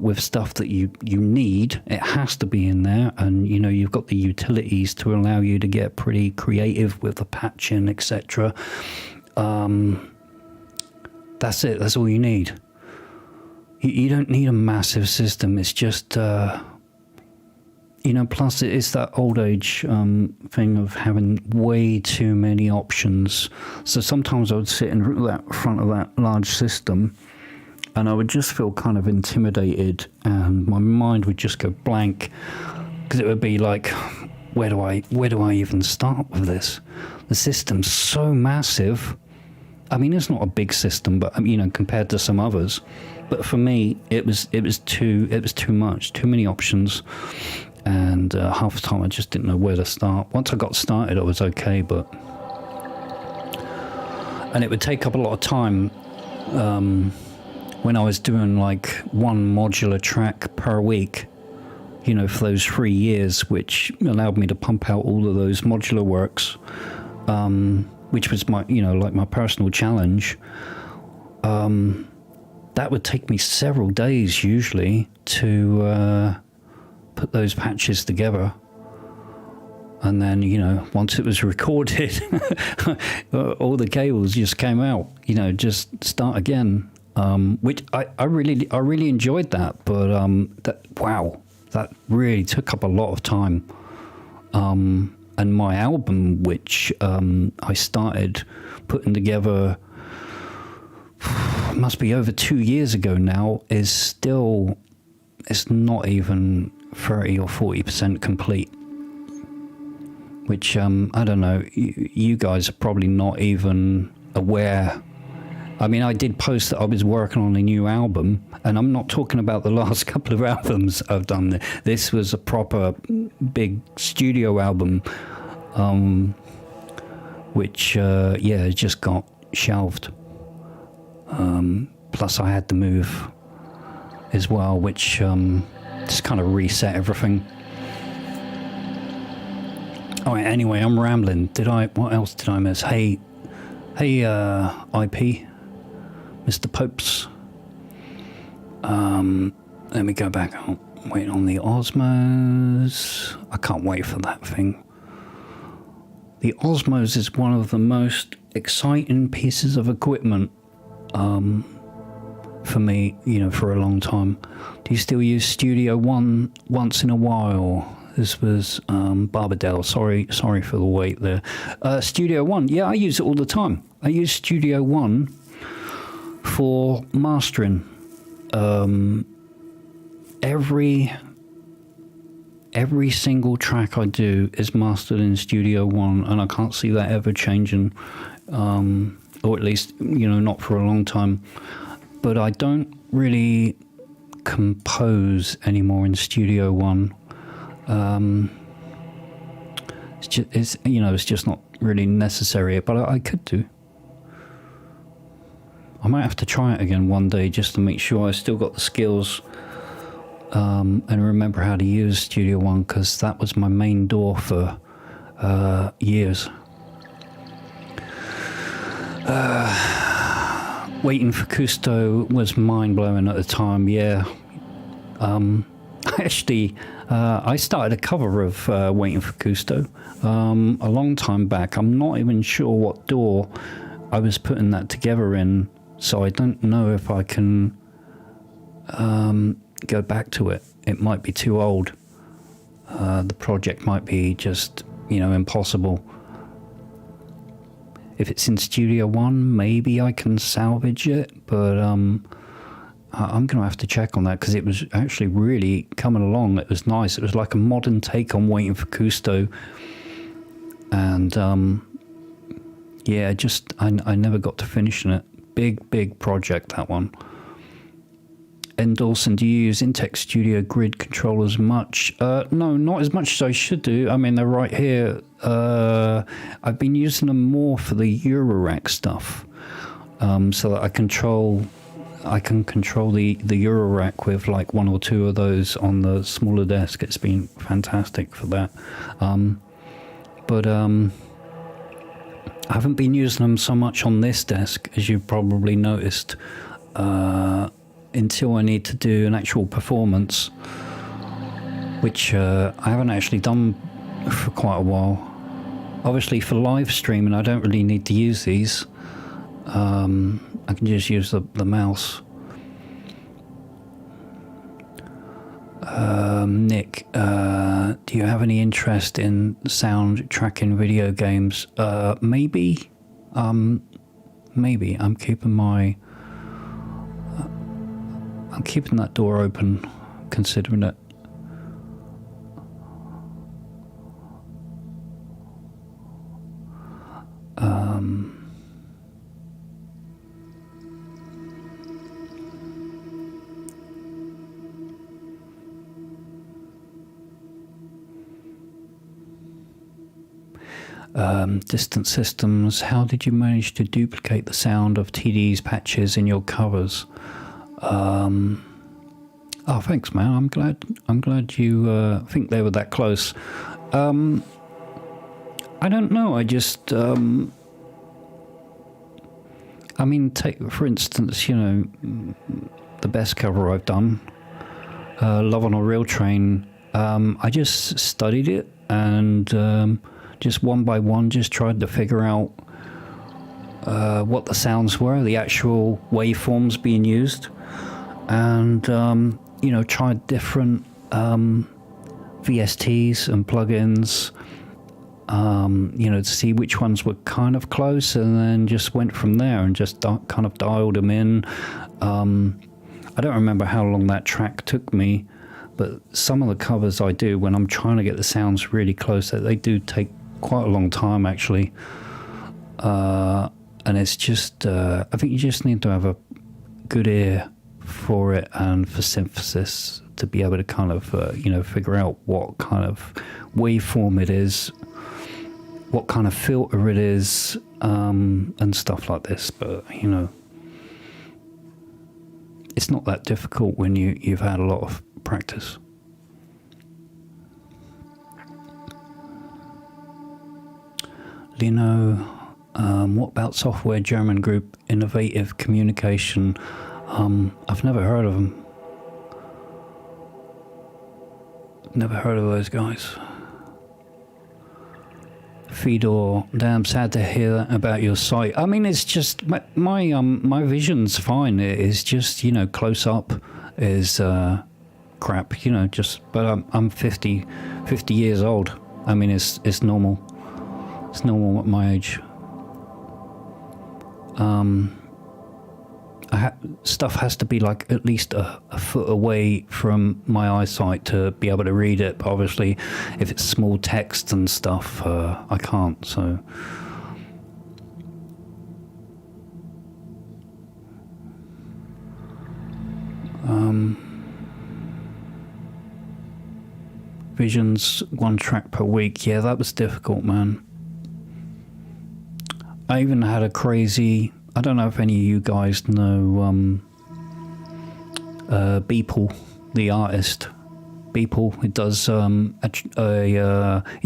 with stuff that you need, it has to be in there, and you know, you've got the utilities to allow you to get pretty creative with the patching, etc. That's it. That's all you need. You don't need a massive system. It's just you know, plus it is that old age thing of having way too many options. So sometimes I would sit in front of that large system and I would just feel kind of intimidated and my mind would just go blank because it would be like, where do I even start with this? The system's so massive. I mean, it's not a big system, but you know, compared to some others. But for me, it was too much, too many options, and half the time I just didn't know where to start. Once I got started, I was okay, and it would take up a lot of time when I was doing like one modular track per week, you know, for those 3 years, which allowed me to pump out all of those modular works, which was my, you know, like my personal challenge. That would take me several days usually to put those patches together. And then, you know, once it was recorded, all the cables just came out, you know, just start again. Which I really enjoyed that, but that really took up a lot of time. And my album, which I started putting together, must be over 2 years ago now, it's not even 30 or 40% complete. Which, I don't know, you guys are probably not even aware. I mean, I did post that I was working on a new album, and I'm not talking about the last couple of albums I've done. This was a proper big studio album, which, just got shelved. Plus I had to move as well, which just kind of reset everything. All right, anyway, I'm rambling. What else did I miss? Hey, IP, Mr. Popes. Let me go back. I'll wait on the Osmos. I can't wait for that thing. The Osmos is one of the most exciting pieces of equipment for me, you know, for a long time. Do you still use Studio One once in a while? This was Barbadell. Sorry for the wait there. Studio One, yeah, I use it all the time. I use Studio One for mastering. Every single track I do is mastered in Studio One, and I can't see that ever changing, or at least, you know, not for a long time. But I don't really compose anymore in Studio One. It's just not really necessary, but I could do. I might have to try it again one day just to make sure I still got the skills, and remember how to use Studio One, because that was my main door for years. Waiting for Cousteau was mind-blowing at the time, yeah. Actually, I started a cover of Waiting for Cousteau a long time back. I'm not even sure what door I was putting that together in, so I don't know if I can go back to it. It might be too old. The project might be just, you know, impossible. If it's in Studio One, maybe I can salvage it, but I'm going to have to check on that, because it was actually really coming along. It was nice. It was like a modern take on Waiting for Cousteau. And, I never got to finishing it. Big project, that one. And Dawson, do you use Intex Studio Grid controllers much? No, not as much as I should do. I mean, they're right here. I've been using them more for the Eurorack stuff, so that I can control the Eurorack with like one or two of those on the smaller desk. It's been fantastic for that. But I haven't been using them so much on this desk, as you've probably noticed, until I need to do an actual performance, which I haven't actually done for quite a while. Obviously for live streaming I don't really need to use these. I can just use the mouse. Nick, Do you have any interest in sound tracking video games? Maybe. Maybe. I'm keeping that door open, considering it. Distant systems. How did you manage to duplicate the sound of TD's patches in your covers? Oh, thanks, man. I'm glad you think they were that close. I don't know. I just, I mean, take for instance, you know, the best cover I've done, "Love on a Rail Train." I just studied it and just one by one, just tried to figure out what the sounds were, the actual waveforms being used, and you know, tried different VSTs and plugins, you know, to see which ones were kind of close, and then just went from there and just kind of dialed them in. I don't remember how long that track took me, but some of the covers I do, when I'm trying to get the sounds really close, they do take quite a long time, actually. And it's just, I think you just need to have a good ear for it and for synthesis to be able to kind of, you know, figure out what kind of waveform it is, what kind of filter it is, and stuff like this. But, you know, it's not that difficult when you've had a lot of practice. Lino, what about software German group Innovative Communication? I've never heard of them. Never heard of those guys. Fedor, damn sad to hear that about your site. I mean, it's just my vision's fine. It is just, you know, close up is crap, you know. Just, but I'm 50 years old. I mean, it's normal. It's normal at my age. Stuff has to be like at least a foot away from my eyesight to be able to read it. But obviously, if it's small text and stuff, I can't. So, Visions, 1 track per week. Yeah, that was difficult, man. I even had a crazy, I don't know if any of you guys know Beeple, the artist. Beeple, he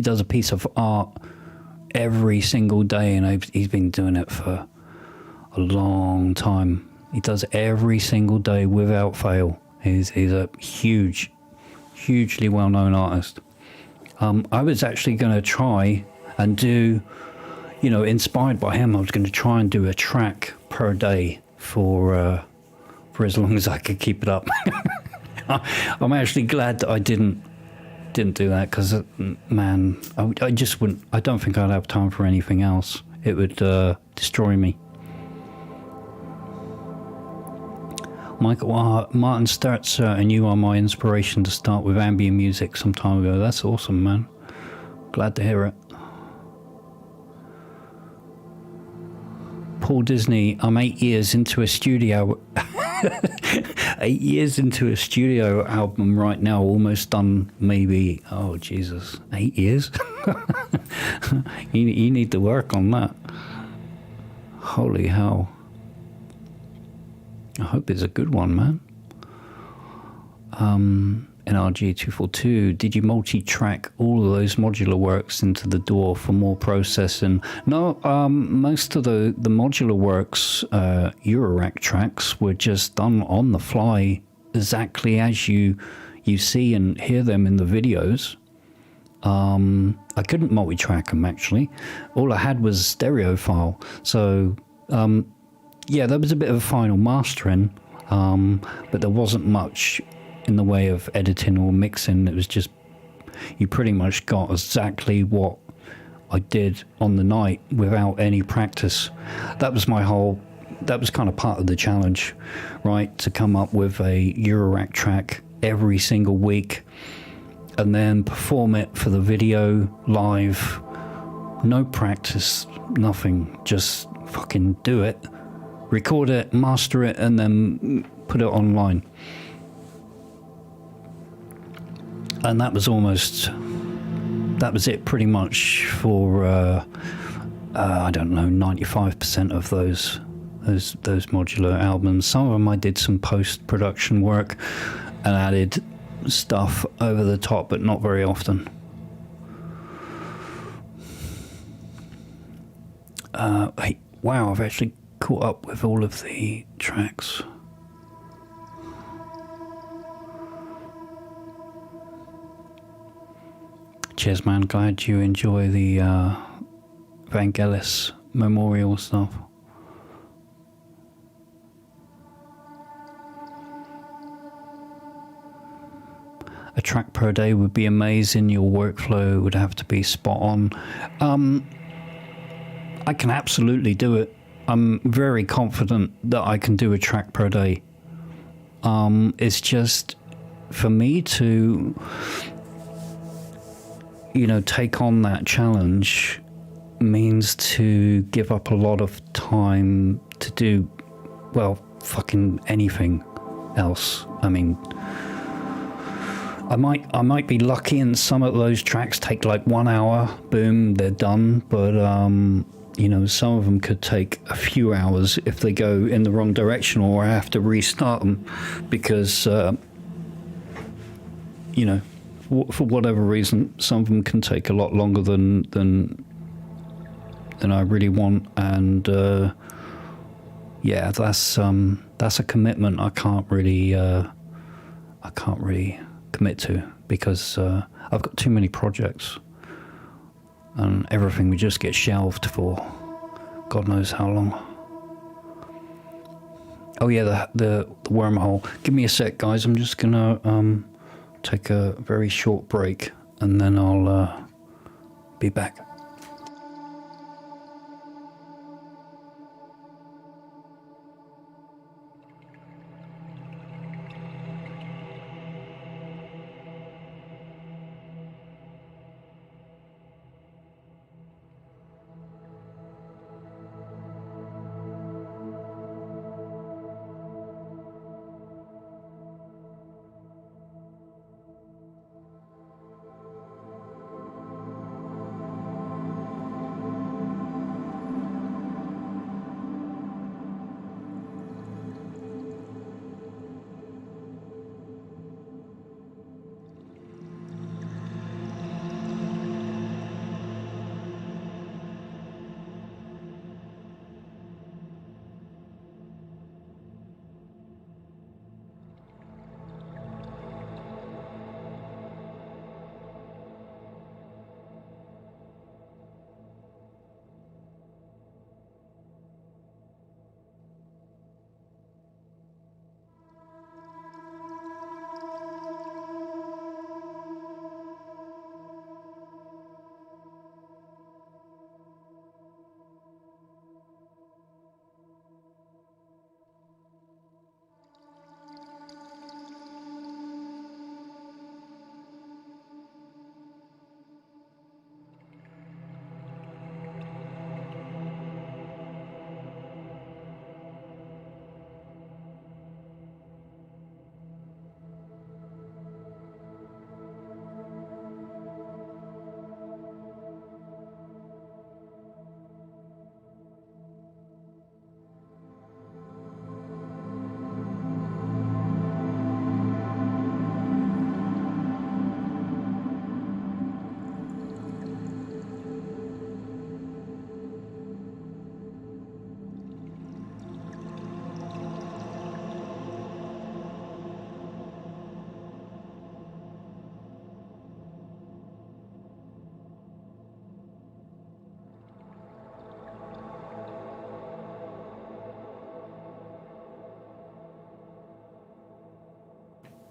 does a piece of art every single day, and he's been doing it for a long time. He does it every single day without fail. He's a hugely well-known artist. I was actually going to try and do, you know, inspired by him, I was going to try and do a track per day for as long as I could keep it up. I'm actually glad that I didn't do that, because, man, I just wouldn't. I don't think I'd have time for anything else. It would destroy me. Michael Martin Sturzer, and you are my inspiration to start with ambient music some time ago. That's awesome, man. Glad to hear it. Paul Disney, I'm 8 years into a studio 8 years into a studio album right now, almost done. Maybe, oh Jesus, 8 years. you need to work on that. Holy hell. I hope it's a good one, man. NRG242, did you multi-track all of those modular works into the DAW for more processing? No, most of the modular works, Eurorack tracks, were just done on the fly, exactly as you see and hear them in the videos. I couldn't multi-track them, actually. All I had was a stereo file. So, yeah, there was a bit of a final mastering, but there wasn't much in the way of editing or mixing. It was just you pretty much got exactly what I did on the night without any practice. That was kind of part of the challenge, right? To come up with a Eurorack track every single week and then perform it for the video live. No practice, nothing, just fucking do it, record it, master it, and then put it online. And that was it pretty much for, I don't know, 95% of those modular albums. Some of them I did some post-production work and added stuff over the top, but not very often. Hey, wow, I've actually caught up with all of the tracks. Cheers, man. Glad you enjoy the Vangelis memorial stuff. A track per day would be amazing. Your workflow would have to be spot on. I can absolutely do it. I'm very confident that I can do a track per day. It's just for me to, take on that challenge means to give up a lot of time to do, well, fucking anything else. I mean, I might be lucky and some of those tracks take like 1 hour, boom, they're done. But, some of them could take a few hours if they go in the wrong direction, or I have to restart them because, for whatever reason, some of them can take a lot longer than I really want. And, that's a commitment I can't really commit to because I've got too many projects and everything would just get shelved for God knows how long. Oh yeah, the wormhole. Give me a sec, guys. I'm just gonna take a very short break and then I'll be back.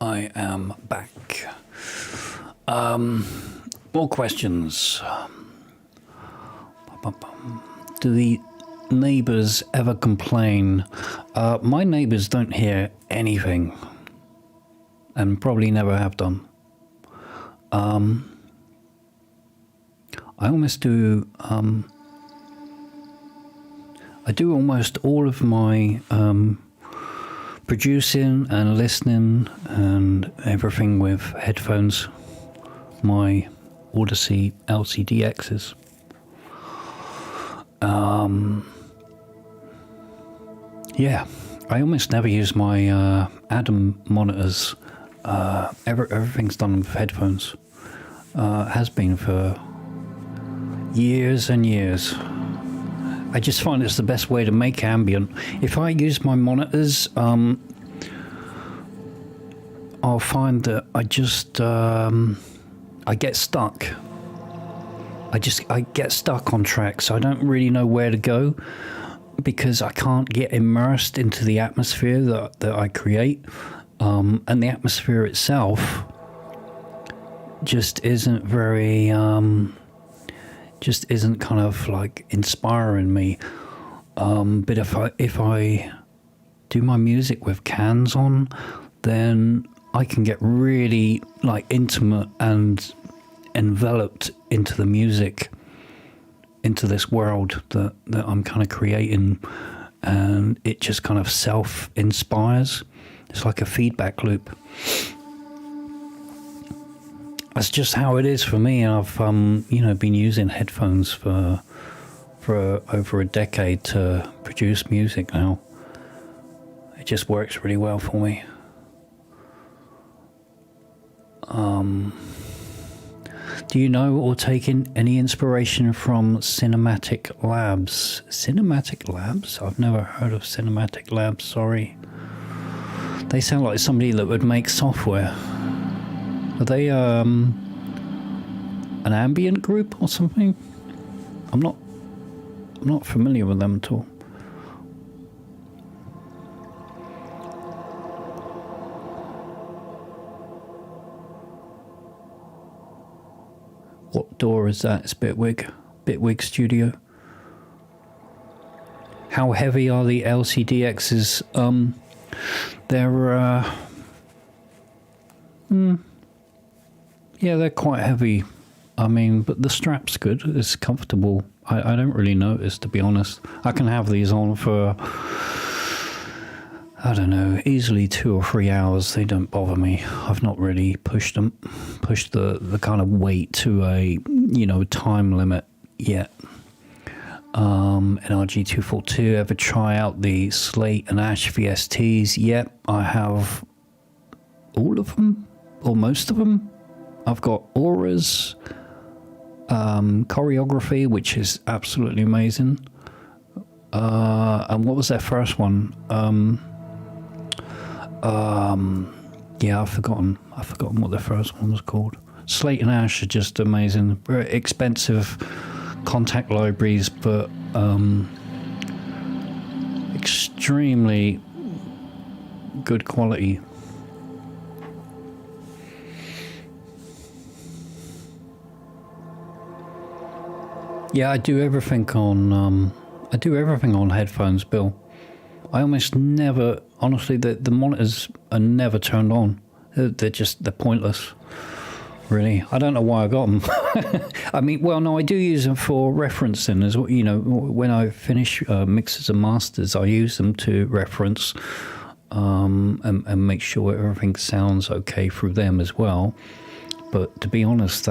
I am back. More questions. Do the neighbors ever complain? My neighbors don't hear anything, and probably never have done. I almost do. I do almost all of my producing and listening and everything with headphones. My Odyssey LCDXs. Yeah, I almost never use my Adam monitors. Everything's done with headphones. Has been for years and years. I just find it's the best way to make ambient. If I use my monitors, I'll find that I just I get stuck. I get stuck on tracks. I don't really know where to go because I can't get immersed into the atmosphere that I create, and the atmosphere itself just isn't very just isn't kind of like inspiring me. But if I do my music with cans on, then I can get really like intimate and enveloped into the music, into this world that I'm kind of creating, and it just kind of self-inspires. It's like a feedback loop. That's just how it is for me. I've been using headphones for over a decade to produce music now. It just works really well for me. Do you know or take any inspiration from Cinematic Labs? Cinematic Labs? I've never heard of Cinematic Labs, sorry. They sound like somebody that would make software. Are they an ambient group or something? I'm not familiar with them at all. What door is that? It's Bitwig Studio. How heavy are the LCDXs? Yeah, they're quite heavy. I mean, but the strap's good. It's comfortable. I don't really notice, to be honest. I can have these on for, I don't know, easily 2 or 3 hours. They don't bother me. I've not really pushed the kind of weight to a, time limit yet. NRG242, ever try out the Slate and Ash VSTs? Yep, I have all of them, or most of them. I've got Auras, Choreography, which is absolutely amazing. And what was their first one? Yeah, I've forgotten what their first one was called. Slate and Ash are just amazing. Very expensive contact libraries, but extremely good quality. Yeah, I do everything on headphones, Bill. I almost never, honestly, the monitors are never turned on. They're pointless, really. I don't know why I got them. I mean, well, no, I do use them for referencing as well. When I finish mixes and masters, I use them to reference and make sure everything sounds okay through them as well. But to be honest,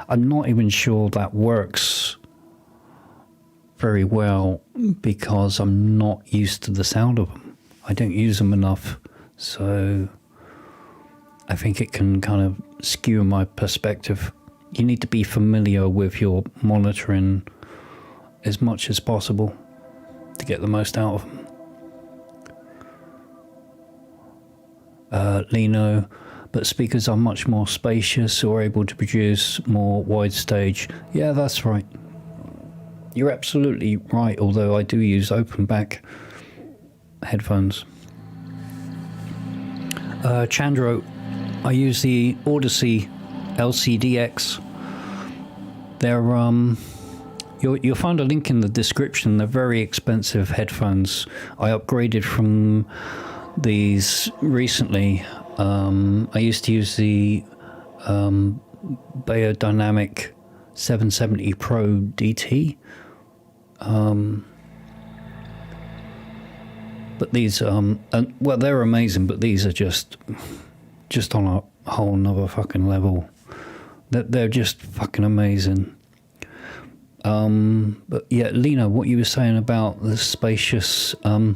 I'm not even sure that works very well because I'm not used to the sound of them. I don't use them enough, so I think it can kind of skew my perspective. You need to be familiar with your monitoring as much as possible to get the most out of them. Lino, but speakers are much more spacious or able to produce more wide stage. Yeah, that's right. You're absolutely right, although I do use open back headphones. Chandro, I use the Odyssey LCDX. They're you'll find a link in the description. They're very expensive headphones. I upgraded from these recently. I used to use the Biodynamic 770 Pro DT. But these, well, they're amazing, but these are just on a whole nother fucking level. They're just fucking amazing. But yeah, Lena, what you were saying about the spacious, I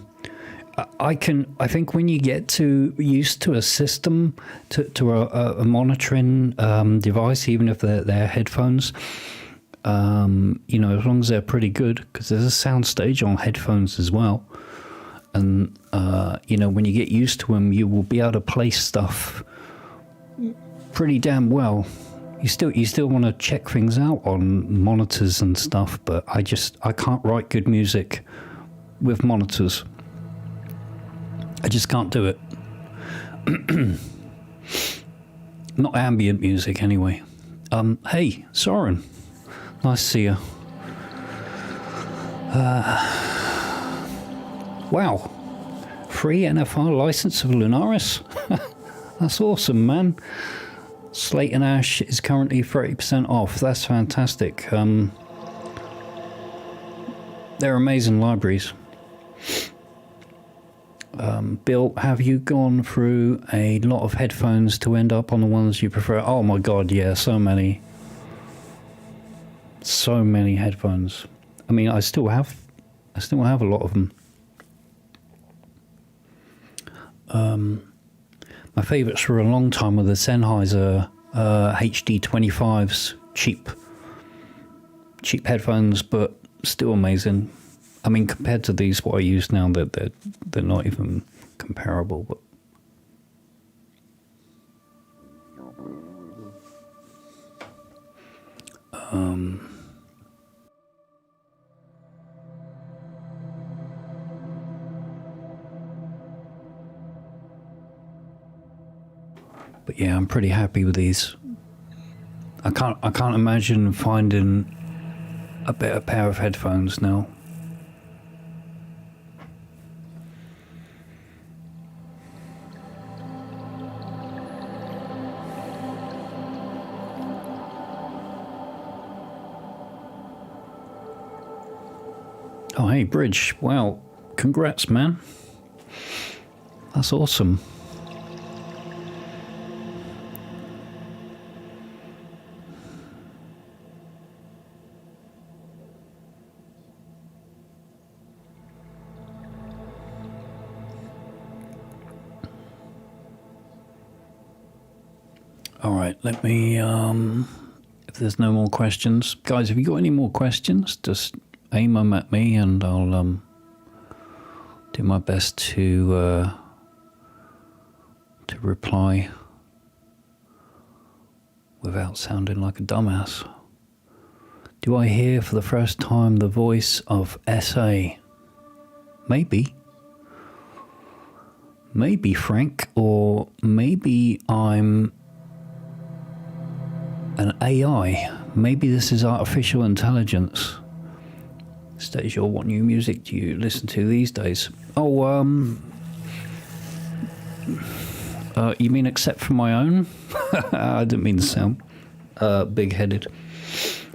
think when you get used to a system, to a monitoring device, even if they're headphones, you know, as long as they're pretty good, because there's a sound stage on headphones as well. And, you know, when you get used to them, you will be able to play stuff pretty damn well. You still want to check things out on monitors and stuff, but I can't write good music with monitors. I just can't do it. Not ambient music, anyway. Hey, Soren. Nice to see you. Wow. Free NFR license of Lunaris? That's awesome, man. Slate and Ash is currently 30% off. That's fantastic. They're amazing libraries. Bill, have you gone through a lot of headphones to end up on the ones you prefer? Oh my god, yeah, so many. So many headphones. I mean, I still have a lot of them. My favourites for a long time were the Sennheiser HD25s, cheap headphones, but still amazing. I mean, compared to these, what I use now, they're not even comparable. But yeah, I'm pretty happy with these. I can't imagine finding a better pair of headphones now. Oh, hey, Bridge. Wow, congrats, man. That's awesome. All right, let me, if there's no more questions. Guys, have you got any more questions? Just aim them at me and I'll do my best to reply without sounding like a dumbass. Do I hear for the first time the voice of SA? Maybe. Maybe Frank, or maybe I'm an AI. Maybe this is artificial intelligence. Stasia, what new music do you listen to these days? Oh, you mean except for my own? I didn't mean to sound big-headed.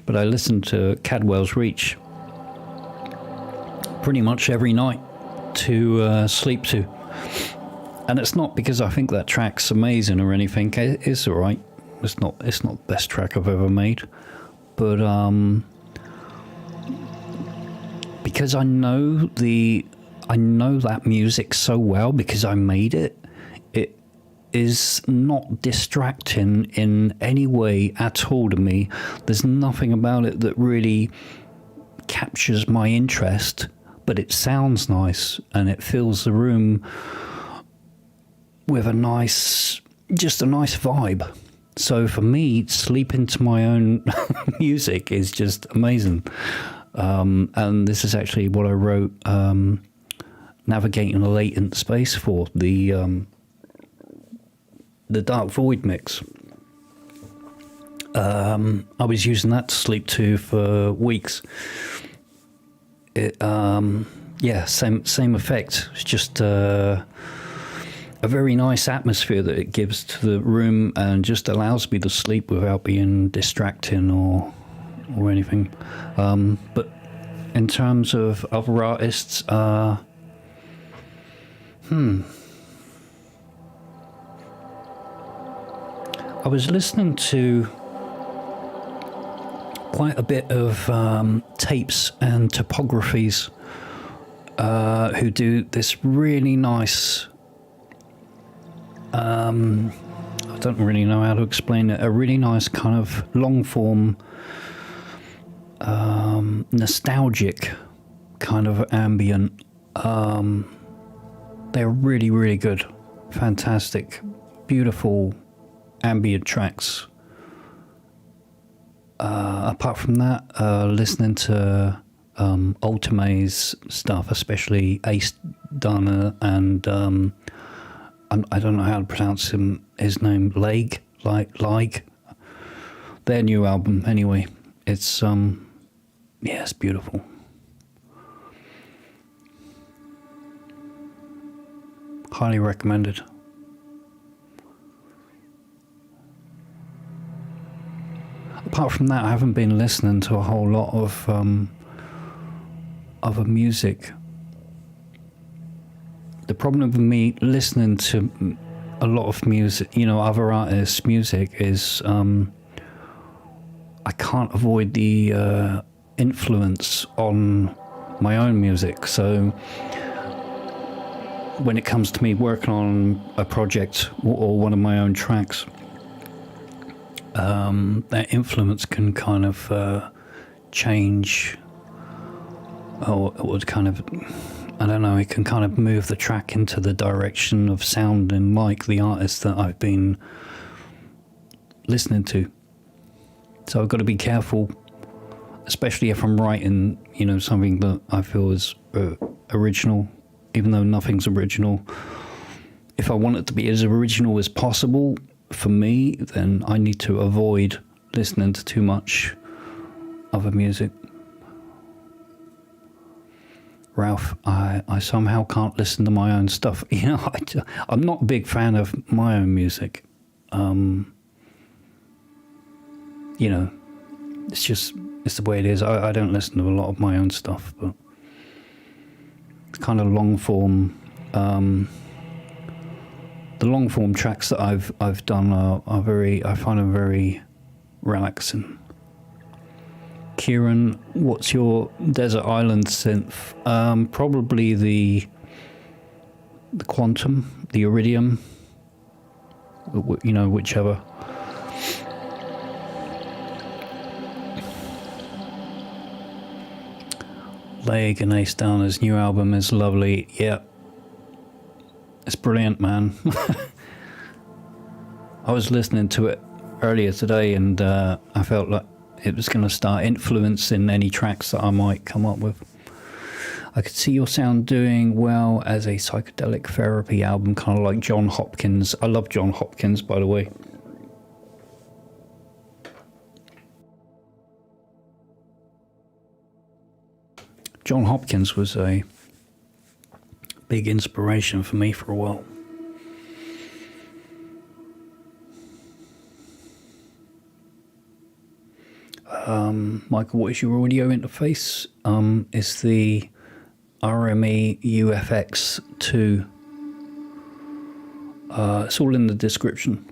But I listen to Cadwell's Reach pretty much every night to sleep to. And it's not because I think that track's amazing or anything. It's all right. It's not the best track I've ever made, but because I know that music so well because I made it. It is not distracting in any way at all to me. There's nothing about it that really captures my interest, but it sounds nice and it fills the room with just a nice vibe. So for me, sleeping to my own music is just amazing. And this is actually what I wrote Navigating a Latent Space for, the Dark Void mix. I was using that to sleep to for weeks. It, yeah, same effect. It's just a very nice atmosphere that it gives to the room, and just allows me to sleep without being distracting or anything. But in terms of other artists, I was listening to quite a bit of tapes and topographies who do this really nice, I don't really know how to explain it, a really nice kind of long form, nostalgic kind of ambient. They're really, really good, fantastic, beautiful ambient tracks. Apart from that, listening to Ultimate's stuff, especially Ace Dana and I don't know how to pronounce his name, Like. Their new album, anyway. It's yeah, it's beautiful. Highly recommended. Apart from that, I haven't been listening to a whole lot of other music. The problem with me listening to a lot of music, other artists' music, is I can't avoid the influence on my own music. So when it comes to me working on a project or one of my own tracks, that influence can kind of change, or it would kind of, I don't know, it can kind of move the track into the direction of sounding like the artist that I've been listening to. So I've got to be careful, especially if I'm writing, something that I feel is original, even though nothing's original. If I want it to be as original as possible for me, then I need to avoid listening to too much other music. Ralph, I somehow can't listen to my own stuff. I'm not a big fan of my own music. It's the way it is. I don't listen to a lot of my own stuff, but it's kind of long form. The long form tracks that I've done are very, I find them very relaxing. Kieran, what's your desert island synth? Probably the Quantum, the Iridium, whichever. Leg and Ace Downer's new album is lovely. Yeah, it's brilliant, man. I was listening to it earlier today, and I felt like it was going to start influencing any tracks that I might come up with. I could see your sound doing well as a psychedelic therapy album, kind of like John Hopkins. I love John Hopkins, by the way. John Hopkins was a big inspiration for me for a while. Michael, what is your audio interface? It's the RME UFX2. It's all in the description.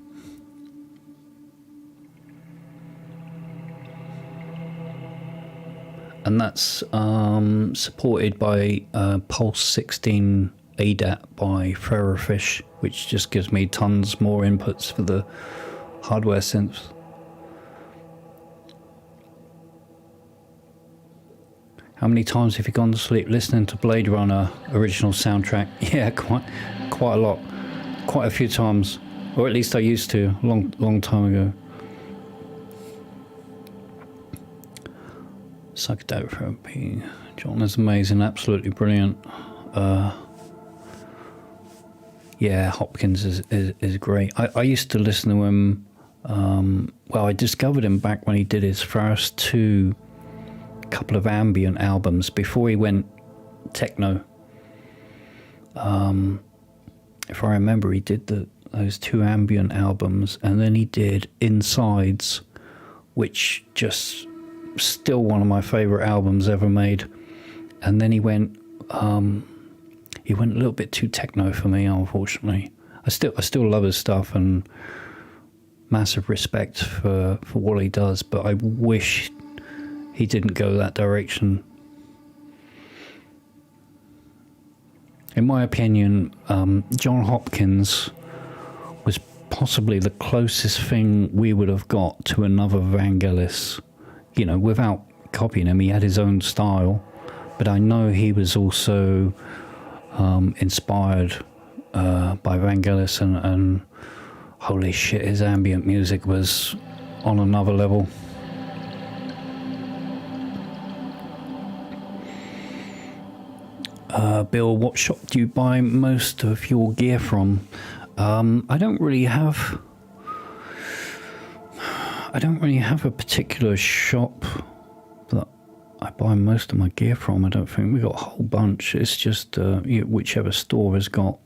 And that's supported by Pulse 16 ADAT by Ferrofish, which just gives me tons more inputs for the hardware synths. How many times have you gone to sleep listening to Blade Runner original soundtrack? Yeah, quite a lot, quite a few times, or at least I used to, long time ago. Psychedelic therapy. John is amazing, absolutely brilliant. Yeah, Hopkins is great. I used to listen to him Well, I discovered him back when he did his first couple of ambient albums before he went techno. If I remember, he did those 2 ambient albums, and then he did Insides, which just still one of my favorite albums ever made. And then he went a little bit too techno for me, unfortunately. I still love his stuff and massive respect for what he does, but I wish he didn't go that direction. In my opinion, John Hopkins was possibly the closest thing we would have got to another Vangelis. You know, without copying him, he had his own style, but I know he was also inspired by Vangelis, and holy shit, his ambient music was on another level. Bill, what shop do you buy most of your gear from? I don't really have a particular shop that I buy most of my gear from. I don't think we got a whole bunch. It's just whichever store has got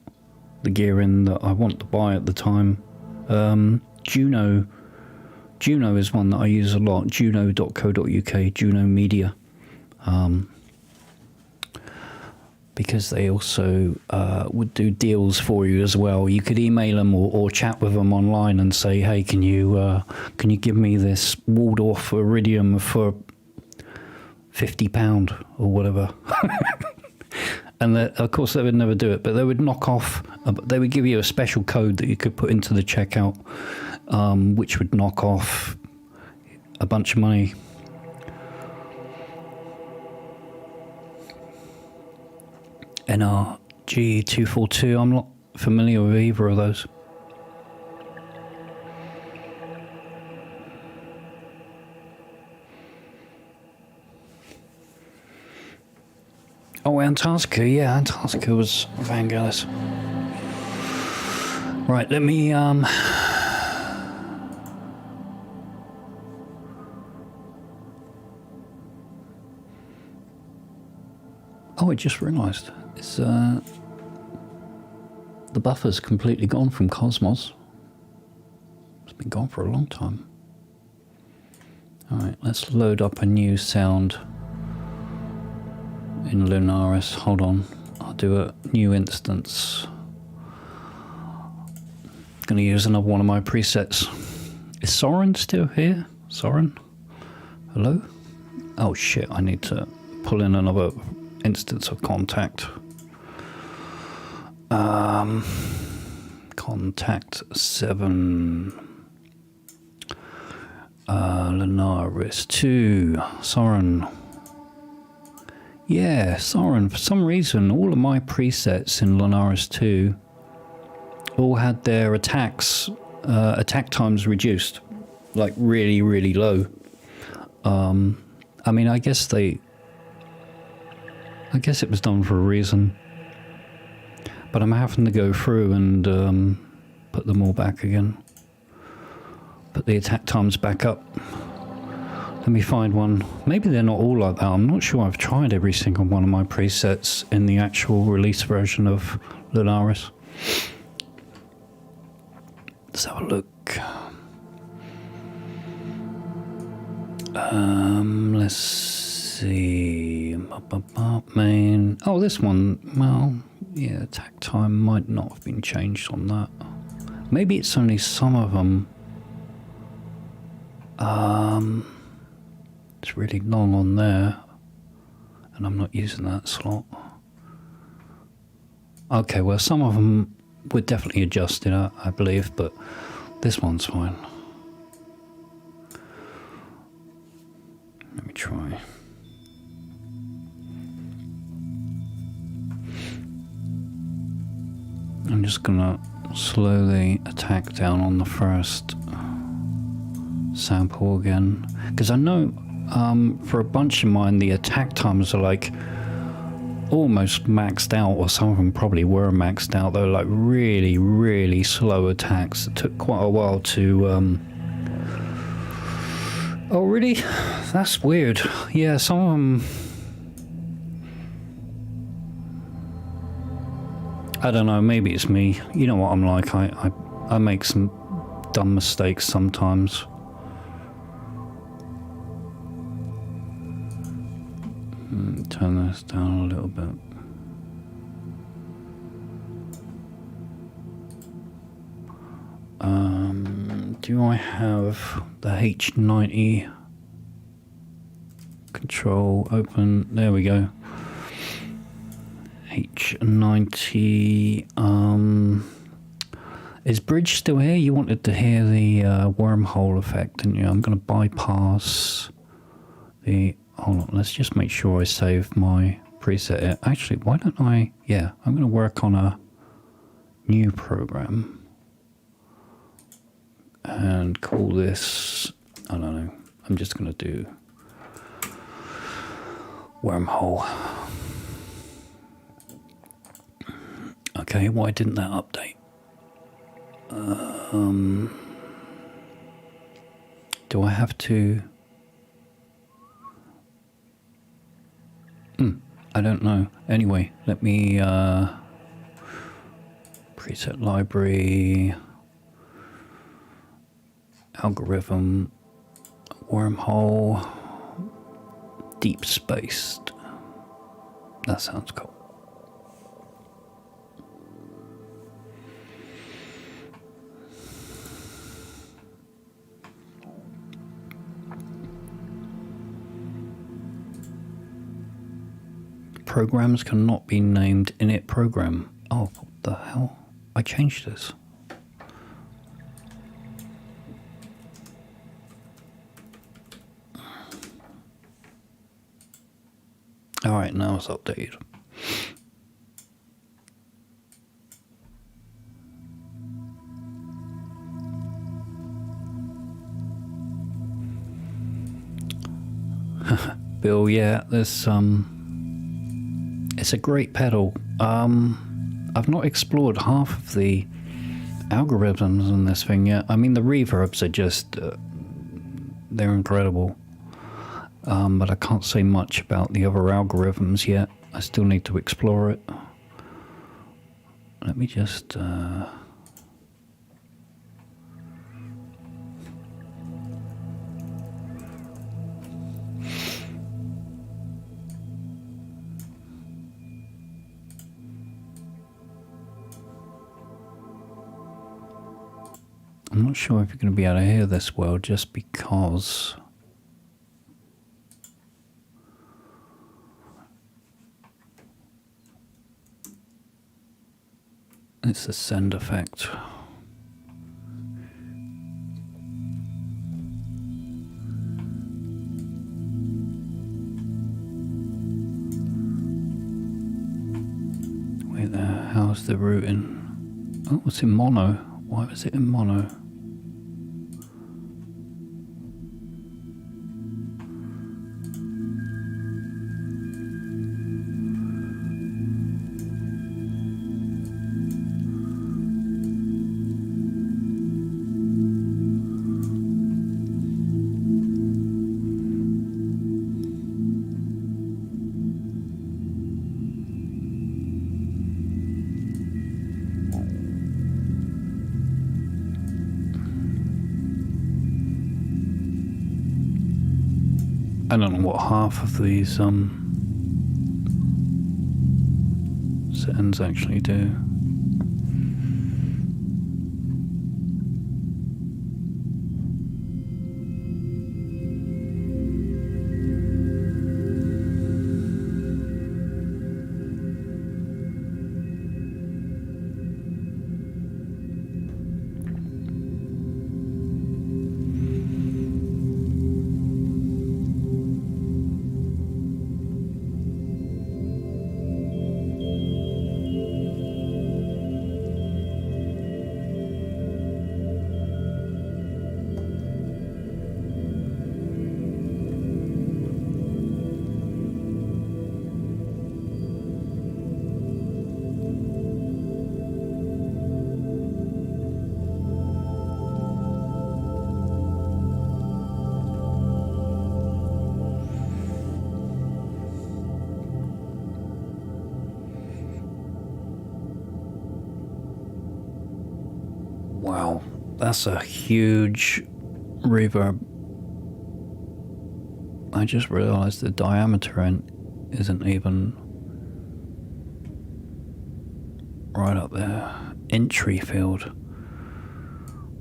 the gear in that I want to buy at the time. Juno is one that I use a lot. Juno.co.uk, Juno Media. Because they also would do deals for you as well. You could email them or chat with them online and say, hey, can you give me this Waldorf Iridium for £50 or whatever? And of course they would never do it, but they would knock off, they would give you a special code that you could put into the checkout, which would knock off a bunch of money. NRG242, I'm not familiar with either of those. Oh, Antarctica, yeah, Antarctica was Vangelis. Right, let me oh, I just realised it's the buffer's completely gone from Cosmos. It's been gone for a long time. Alright, let's load up a new sound in Lunaris. Hold on, I'll do a new instance. Gonna use another one of my presets. Is Soren still here? Soren? Hello? Oh shit, I need to pull in another instance of Contact. Contact 7. Lunaris 2. Soren. Yeah, Soren. For some reason, all of my presets in Lunaris 2 all had their attack times reduced, like really, really low. I mean, I guess it was done for a reason, but I'm having to go through and put them all back again. Put the attack times back up. Let me find one. Maybe they're not all like that. I'm not sure. I've tried every single one of my presets in the actual release version of Lunaris. Let's have a look. Let's see. Main. Oh, this one. Well, yeah, attack time might not have been changed on that. Maybe it's only some of them. It's really long on there, and I'm not using that slot. Okay, well, some of them were definitely adjusted, I believe, but this one's fine. Let me try. I'm just gonna slow the attack down on the first sample again, because I know for a bunch of mine the attack times are like almost maxed out, or some of them probably were maxed out. They were like really, really slow attacks. It took quite a while to Oh, really? That's weird. Yeah, some of them... I don't know, maybe it's me. You know what I'm like, I make some dumb mistakes sometimes. Turn this down a little bit. Do I have the H90 control open? There we go. H90. Is Bridge still here? You wanted to hear the wormhole effect, didn't you? I'm going to bypass the... Hold on, let's just make sure I save my preset. Actually, why don't I... Yeah, I'm going to work on a new program. And call this... I don't know. I'm just going to do... wormhole. Okay, why didn't that update? Do I have to... I don't know. Anyway, let me... preset library... algorithm... wormhole... deep spaced. That sounds cool. Programs cannot be named init program. Oh, what the hell? I changed this. Alright, now it's updated. Bill, yeah, there's it's a great pedal. I've not explored half of the algorithms in this thing yet. I mean, the reverbs are just they're incredible. But I can't say much about the other algorithms yet. I still need to explore it. Let me just... I'm not sure if you're going to be able to hear this well just because... It's the send effect. Wait there, how's the routing? Oh, it's in mono. Why was it in mono? I don't know what half of these settings actually do. That's a huge reverb. I just realized the diameter isn't even right up there. Entry field.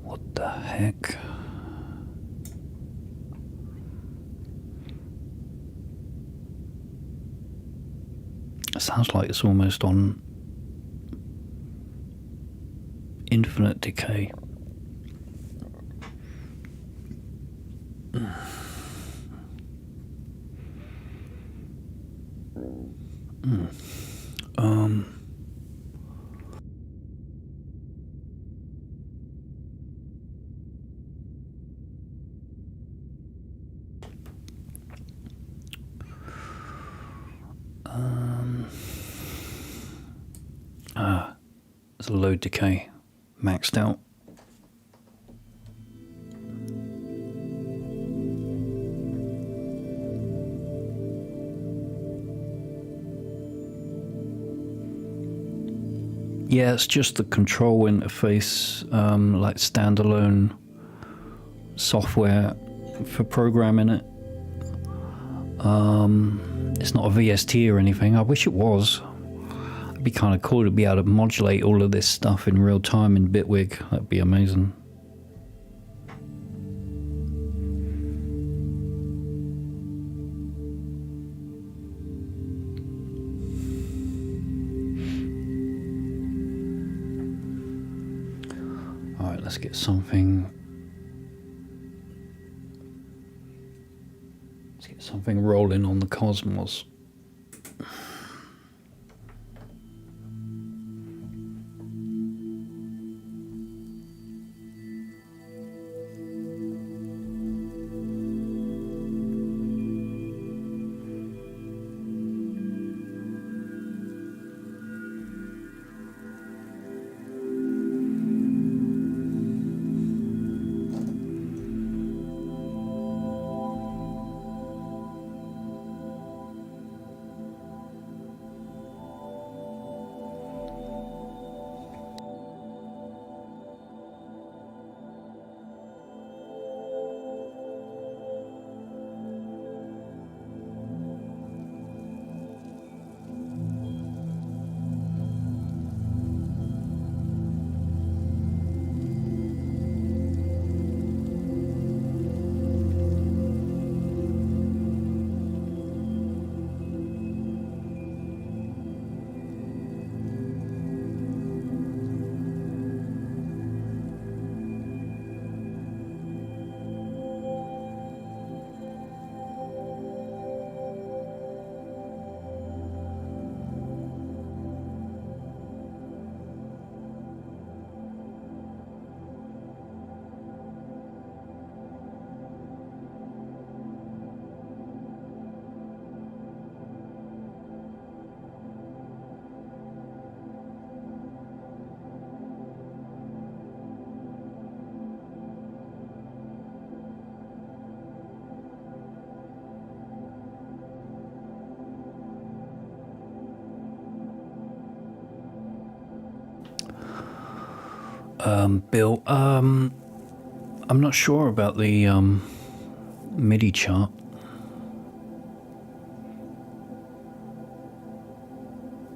What the heck? It sounds like it's almost on infinite decay. There's a low decay maxed out. Yeah, it's just the control interface, like standalone software for programming it. It's not a VST or anything. I wish it was. It'd be kind of cool to be able to modulate all of this stuff in real time in Bitwig. That'd be amazing. All right, let's get something. Let's get something rolling on the Cosmos. Bill, I'm not sure about the MIDI chart.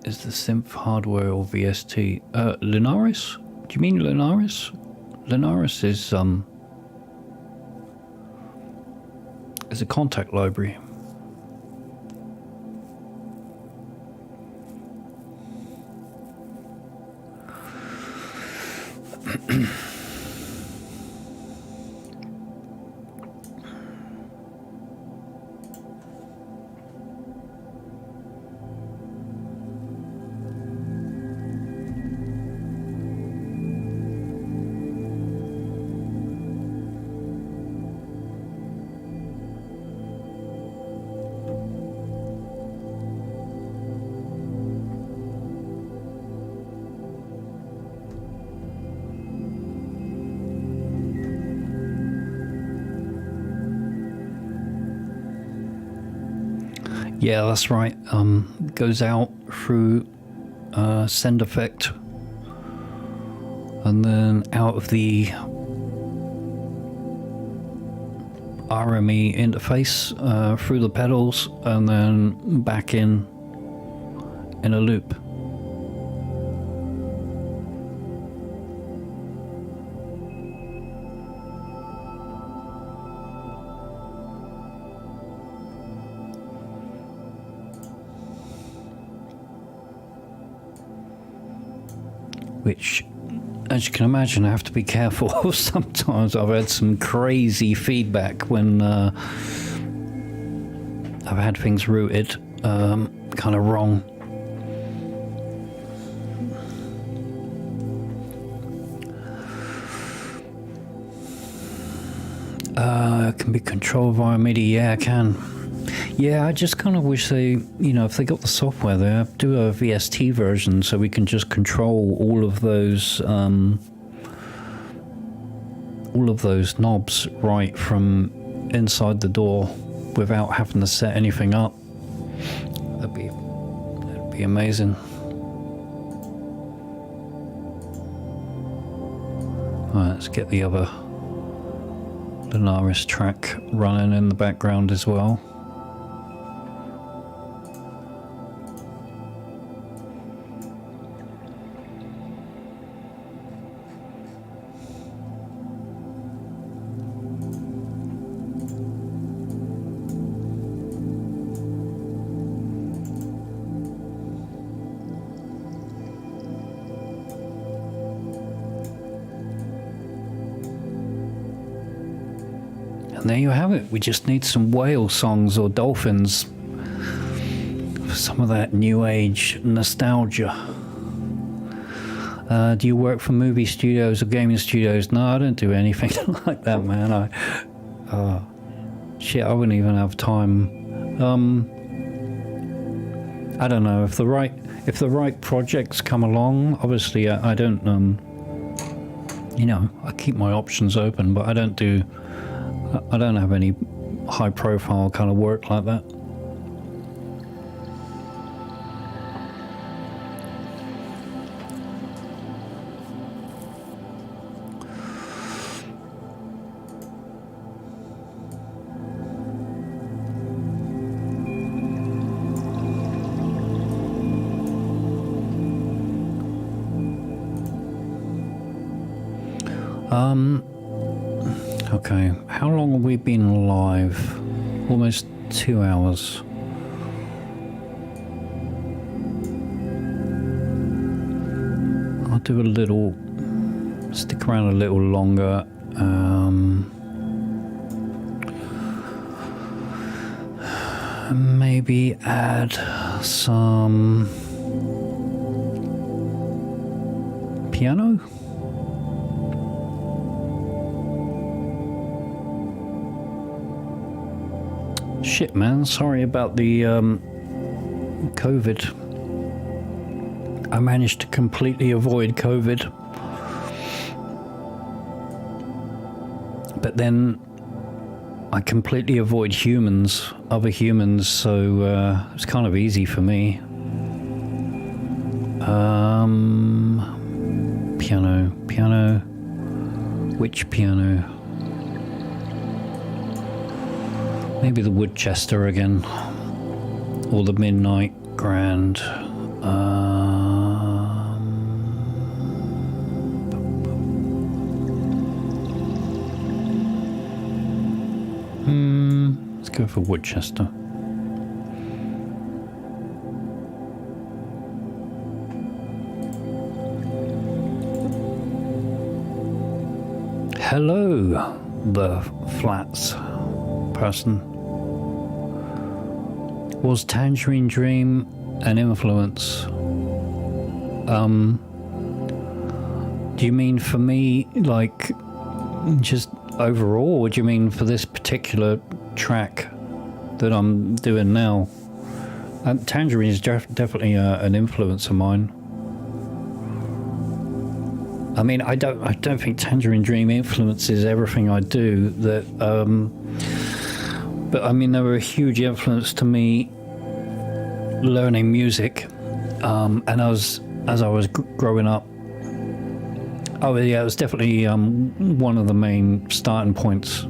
Is the synth hardware or VST? Lunaris? Do you mean Lunaris? Lunaris is a contact library. Yeah, that's right. Goes out through send effect, and then out of the RME interface through the pedals and then back in a loop. Which, as you can imagine, I have to be careful of. Sometimes I've had some crazy feedback when I've had things routed kind of wrong. It can be controlled via MIDI. Yeah, I can. Yeah, I just kind of wish they, you know, if they got the software, they do a VST version so we can just control all of those knobs right from inside the door without having to set anything up. That'd be amazing. All right, let's get the other Lunaris track running in the background as well. And there you have it. We just need some whale songs or dolphins for some of that new age nostalgia. Do you work for movie studios or gaming studios? No, I don't do anything like that, man. Shit, I wouldn't even have time. I don't know, if the right projects come along, obviously I don't you know, I keep my options open, but I don't have any high profile kind of work like that. Okay, how long have we been live? Almost 2 hours. I'll do a little, stick around a little longer. Maybe add some piano. Shit, man, sorry about the COVID. I managed to completely avoid COVID, but then I completely avoid other humans, so it's kind of easy for me. Piano, which piano? Maybe the Woodchester again, or the Midnight Grand. Let's go for Woodchester. Hello, the Flats person. Was Tangerine Dream an influence? Do you mean for me, like, just overall, or do you mean for this particular track that I'm doing now? Tangerine is definitely an influence of mine. I mean, I don't think Tangerine Dream influences everything I do. But I mean, they were a huge influence to me learning music, and as I was growing up. Oh yeah, it was definitely one of the main starting points.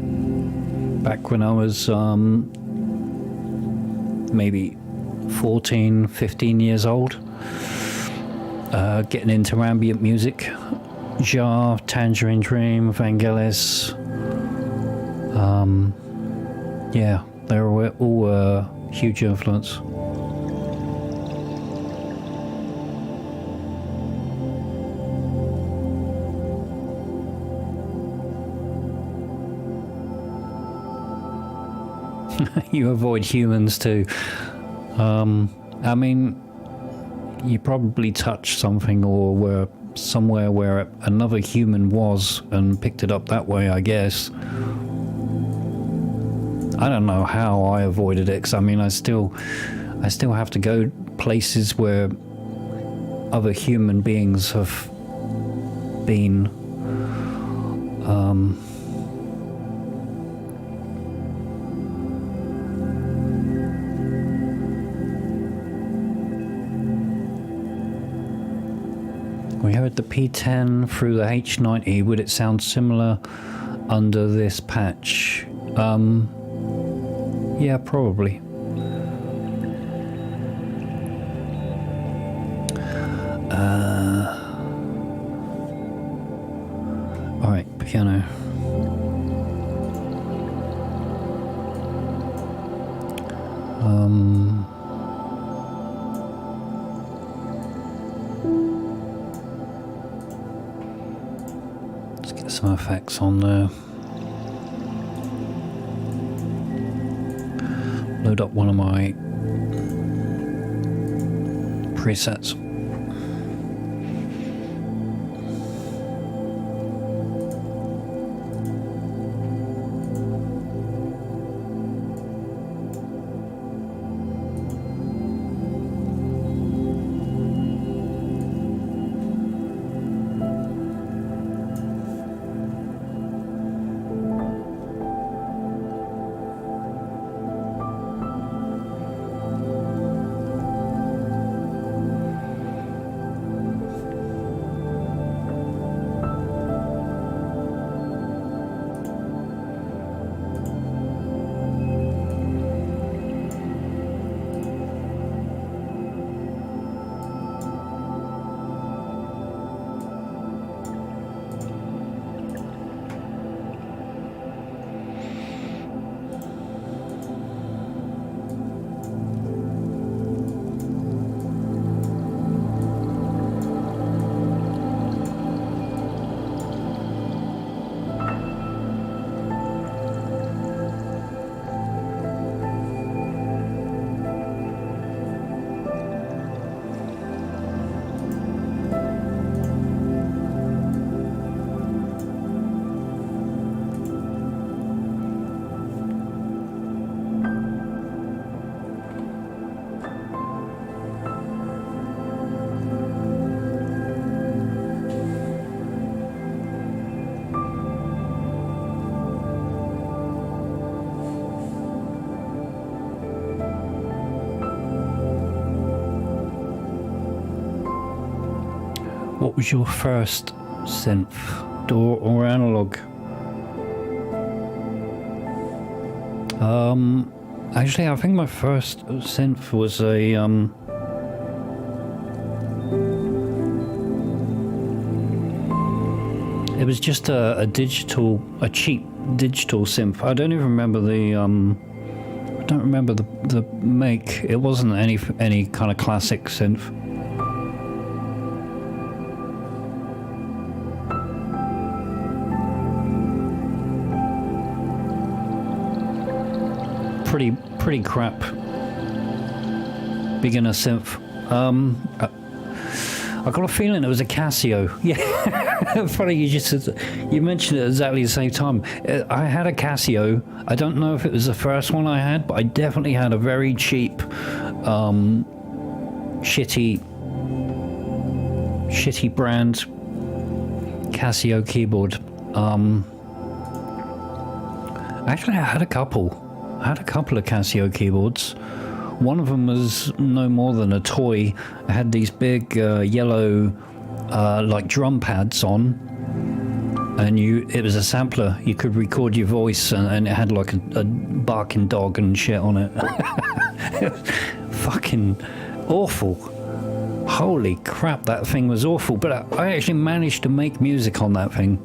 back when I was maybe 14, 15 years old, getting into ambient music. Jar, Tangerine Dream, Vangelis. Yeah, they were all huge influence. You avoid humans too. I mean, you probably touched something or were somewhere where another human was and picked it up that way, I guess. I don't know how I avoided it, 'cause I mean, I still have to go places where other human beings have been. We heard the P10 through the H90. Would it sound similar under this patch? Yeah, probably. All right, piano. Let's get some effects on there. Load up one of my presets. What was your first synth, DAW or analog? Actually, I think my first synth was a it was just a cheap digital synth. I don't even remember the I don't remember the make. It wasn't any kind of classic synth. Pretty crap beginner synth. I got a feeling it was a Casio. Yeah, funny you mentioned it exactly the same time. I had a Casio. I don't know if it was the first one I had, but I definitely had a very cheap, shitty brand Casio keyboard. Actually, I had a couple. I had a couple of Casio keyboards. One of them was no more than a toy. I had these big yellow like drum pads on, and it was a sampler. You could record your voice, and it had like a barking dog and shit on it. Fucking awful. Holy crap, that thing was awful. But I actually managed to make music on that thing.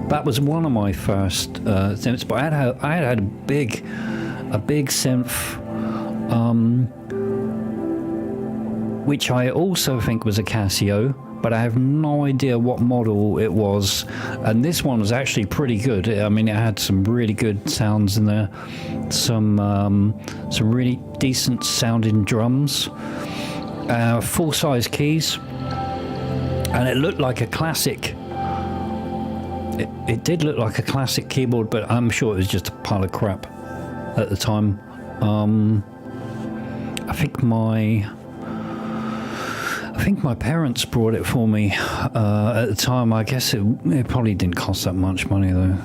That was one of my first synths, but I had a big synth, which I also think was a Casio, but I have no idea what model it was. And this one was actually pretty good. I mean, it had some really good sounds in there, some really decent sounding drums, full-size keys, and it looked like a classic. It did look like a classic keyboard, but I'm sure it was just a pile of crap at the time. I think my parents brought it for me at the time. I guess it probably didn't cost that much money though.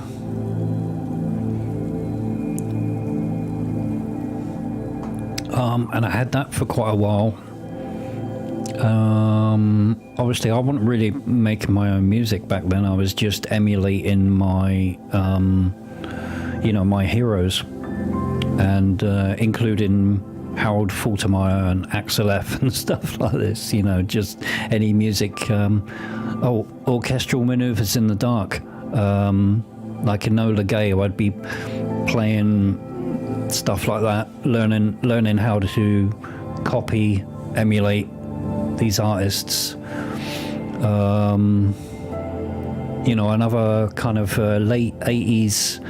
And I had that for quite a while. Obviously I wasn't really making my own music back then. I was just emulating my my heroes, and including Harold Faltermeyer and Axel F and stuff like this, just any music, orchestral maneuvers in the dark, like Enola Gay. I'd be playing stuff like that, learning how to copy, emulate these artists. Another kind of late 80s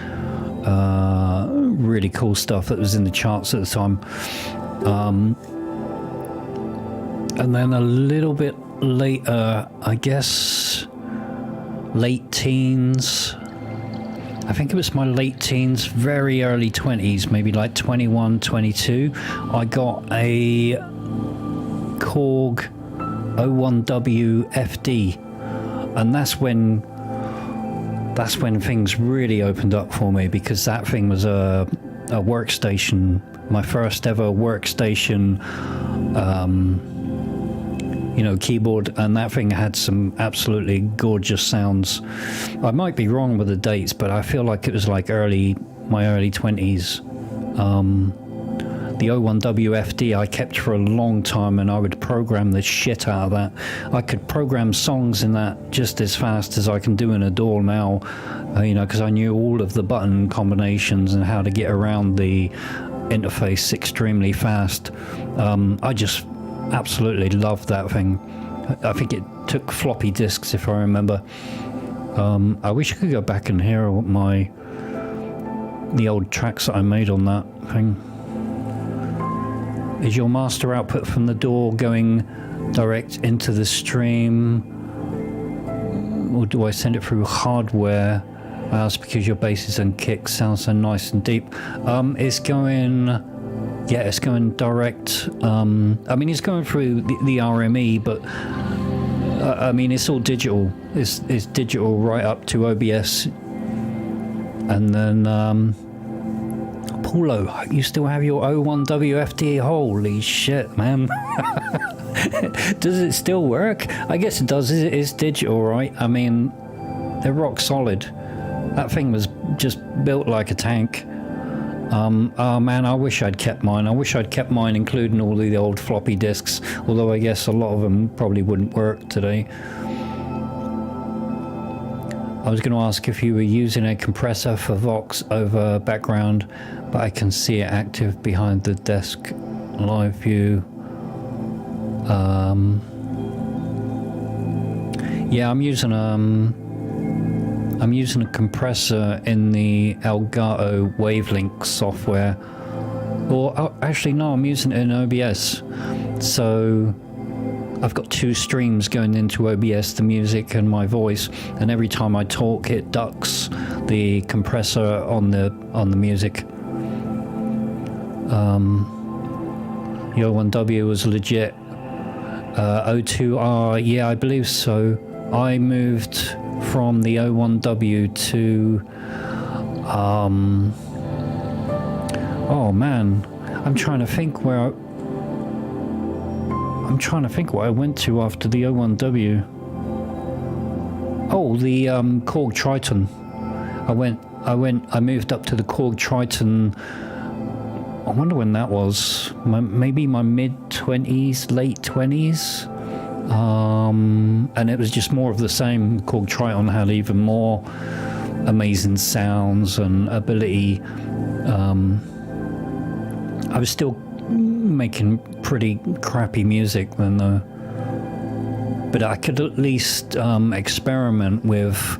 really cool stuff that was in the charts at the time. And then a little bit later, I guess late teens, I think it was my late teens, very early 20s, maybe like 21, 22, I got a Korg 01W FD, and that's when things really opened up for me, because that thing was a workstation, my first ever workstation, keyboard, and that thing had some absolutely gorgeous sounds. I might be wrong with the dates, but I feel like it was like my early 20s. The 01W FD I kept for a long time, and I would program the shit out of that. I could program songs in that just as fast as I can do in a DAW now, because I knew all of the button combinations and how to get around the interface extremely fast. I just absolutely loved that thing. I think it took floppy disks, if I remember. I wish I could go back and hear the old tracks that I made on that thing. Is your master output from the DAW going direct into the stream, or do I send it through hardware? That's because your basses and kicks sound so nice and deep. It's going direct. It's going through the RME, but it's all digital. It's digital right up to OBS, and then Paulo, you still have your 01W FD? Holy shit, man. Does it still work? I guess it does. It's digital, right? I mean, they're rock solid. That thing was just built like a tank. Oh man, I wish I'd kept mine. I wish I'd kept mine, including all the old floppy disks, although I guess a lot of them probably wouldn't work today. I was going to ask if you were using a compressor for Vox over background, but I can see it active behind the desk live view. Yeah, I'm using a compressor in the Elgato Wavelink software. Or actually no, I'm using it in OBS. So I've got two streams going into OBS, the music and my voice, and every time I talk it ducks the compressor on the music. The 01W was legit. O2R, yeah, I believe so. I moved from the 01W to oh man, I'm trying to think what I went to after the 01W. Oh, the Korg Triton. I moved up to the Korg Triton. I wonder when that was. Maybe my mid-20s, late 20s. And it was just more of the same. Korg Triton had even more amazing sounds and ability. I was still making pretty crappy music then, though. But I could at least experiment with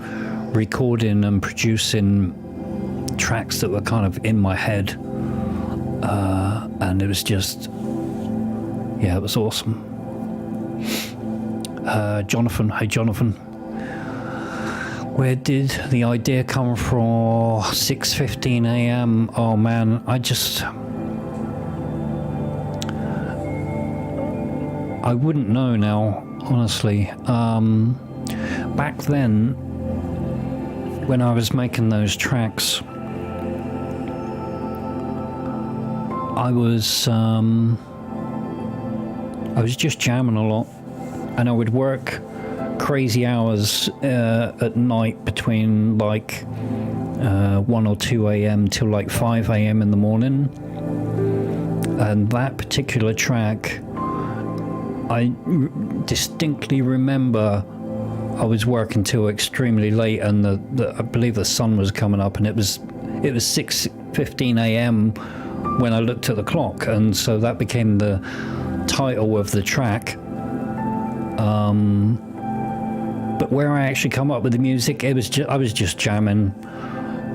recording and producing tracks that were kind of in my head. And it was just, yeah, it was awesome. Jonathan, hey Jonathan. Where did the idea come from? 6:15 a.m. Oh man, I wouldn't know now, honestly. Back then, when I was making those tracks, I was just jamming a lot, and I would work crazy hours at night between like 1 or 2 a.m. till like 5 a.m. in the morning. And that particular track, I distinctly remember I was working till extremely late, and I believe the sun was coming up, and it was 6:15 a.m. when I looked at the clock, and so that became the title of the track. But where I actually come up with the music, I was just jamming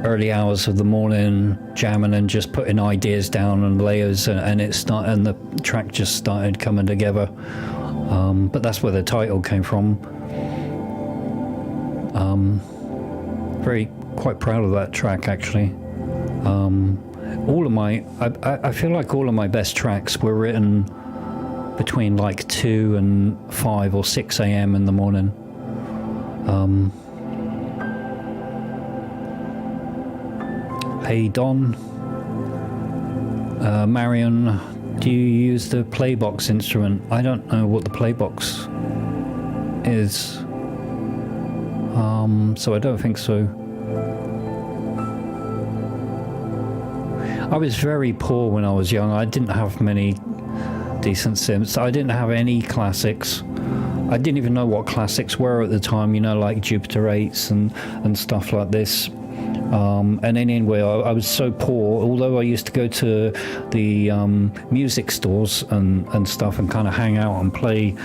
early hours of the morning, jamming and just putting ideas down and layers, and the track just started coming together. But that's where the title came from. Quite proud of that track, actually. I feel like all of my best tracks were written between like 2 and 5 or 6 a.m. in the morning. Hey Don, Marion, do you use the playbox instrument? I don't know what the playbox is, so I don't think so. I was very poor when I was young. I didn't have many decent synths. I didn't have any classics. I didn't even know what classics were at the time, you know, like Jupiter 8s and stuff like this. And anyway, I was so poor, although I used to go to the music stores and stuff and kind of hang out and play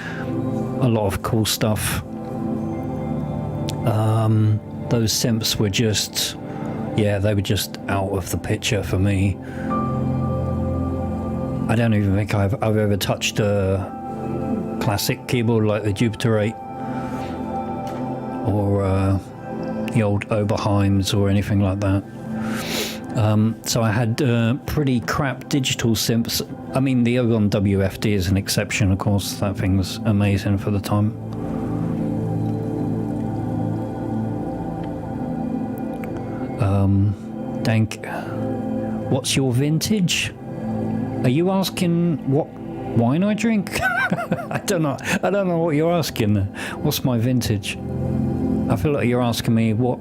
a lot of cool stuff. Those synths were just, yeah, they were just out of the picture for me. I don't even think I've ever touched a classic keyboard like the Jupiter 8 or the old Oberheims or anything like that. So I had pretty crap digital synths. I mean, the Ogon WFD is an exception, of course. That thing was amazing for the time. Dank, what's your vintage? Are you asking what wine I drink? I don't know what you're asking. What's my vintage? I feel like you're asking me what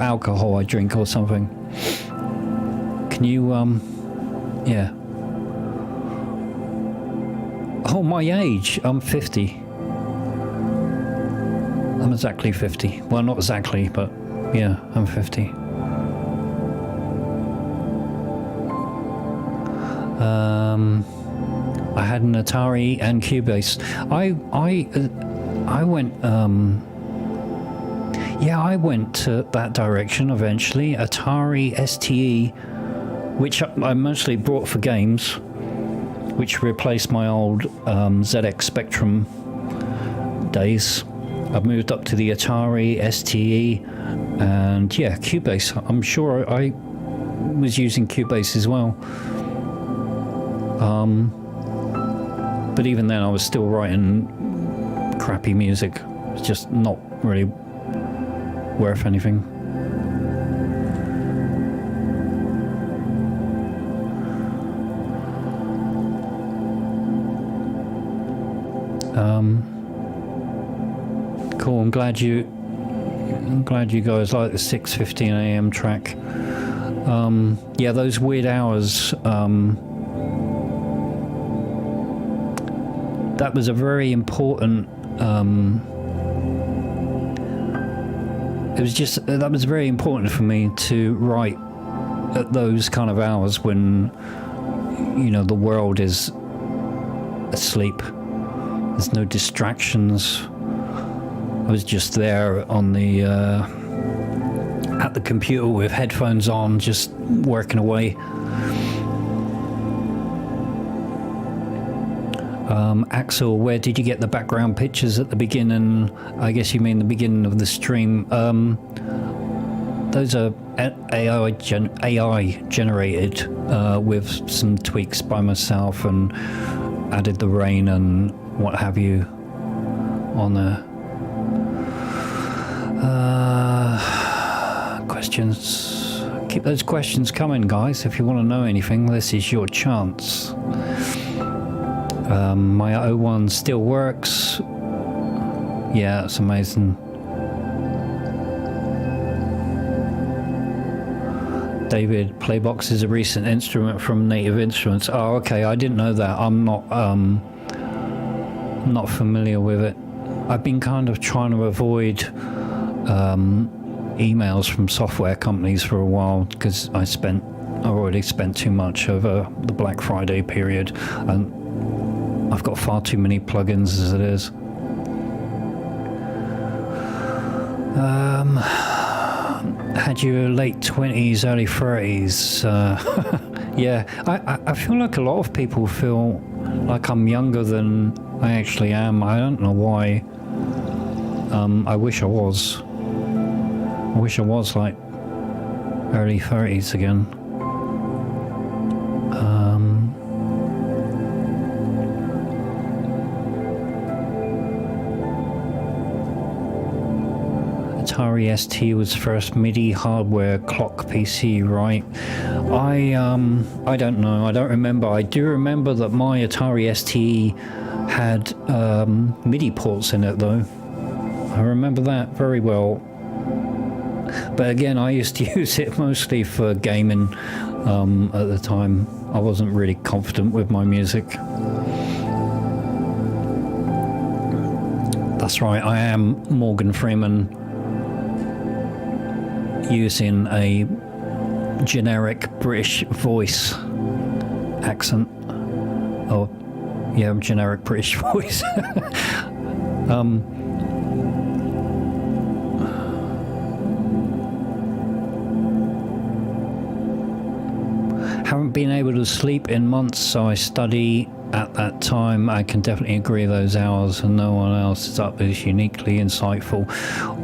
alcohol I drink or something. Can you yeah. Oh, my age. I'm 50. I'm exactly 50. Well, not exactly, but yeah, I'm 50. I had an Atari and Cubase. I went I went to that direction eventually. Atari STE, which I mostly brought for games, which replaced my old ZX Spectrum days. I've moved up to the Atari STE, and yeah, Cubase. I'm sure I was using Cubase as well. But even then I was still writing crappy music. It's just not really worth anything. Cool, I'm glad you I'm glad you guys like the 6:15 a.m. track. Yeah, those weird hours. That was a very important. That was very important for me to write at those kind of hours when, you know, the world is asleep. There's no distractions. I was just there on the at the computer with headphones on, just working away. Axel, where did you get the background pictures at the beginning? I guess you mean the beginning of the stream. Those are AI generated with some tweaks by myself, and added the rain and what have you on there. Questions. Keep those questions coming, guys. If you want to know anything, this is your chance. My O1 still works. Yeah, it's amazing. David, Playbox is a recent instrument from Native Instruments. Oh, okay, I didn't know that. I'm not familiar with it. I've been kind of trying to avoid emails from software companies for a while because I already spent too much over the Black Friday period, and I've got far too many plugins as it is. Had your late 20s, early 30s. Yeah, I feel like a lot of people feel like I'm younger than I actually am. I don't know why. I wish I was. I wish I was like early 30s again. Atari ST was first MIDI hardware clock PC, right? I don't know. I don't remember. I do remember that my Atari ST had MIDI ports in it, though. I remember that very well. But again, I used to use it mostly for gaming at the time. I wasn't really confident with my music. That's right, I am Morgan Freeman, using a generic British voice accent. Oh, yeah, generic British voice. Haven't been able to sleep in months, so I study at that time. I can definitely agree those hours and no one else is up is uniquely insightful.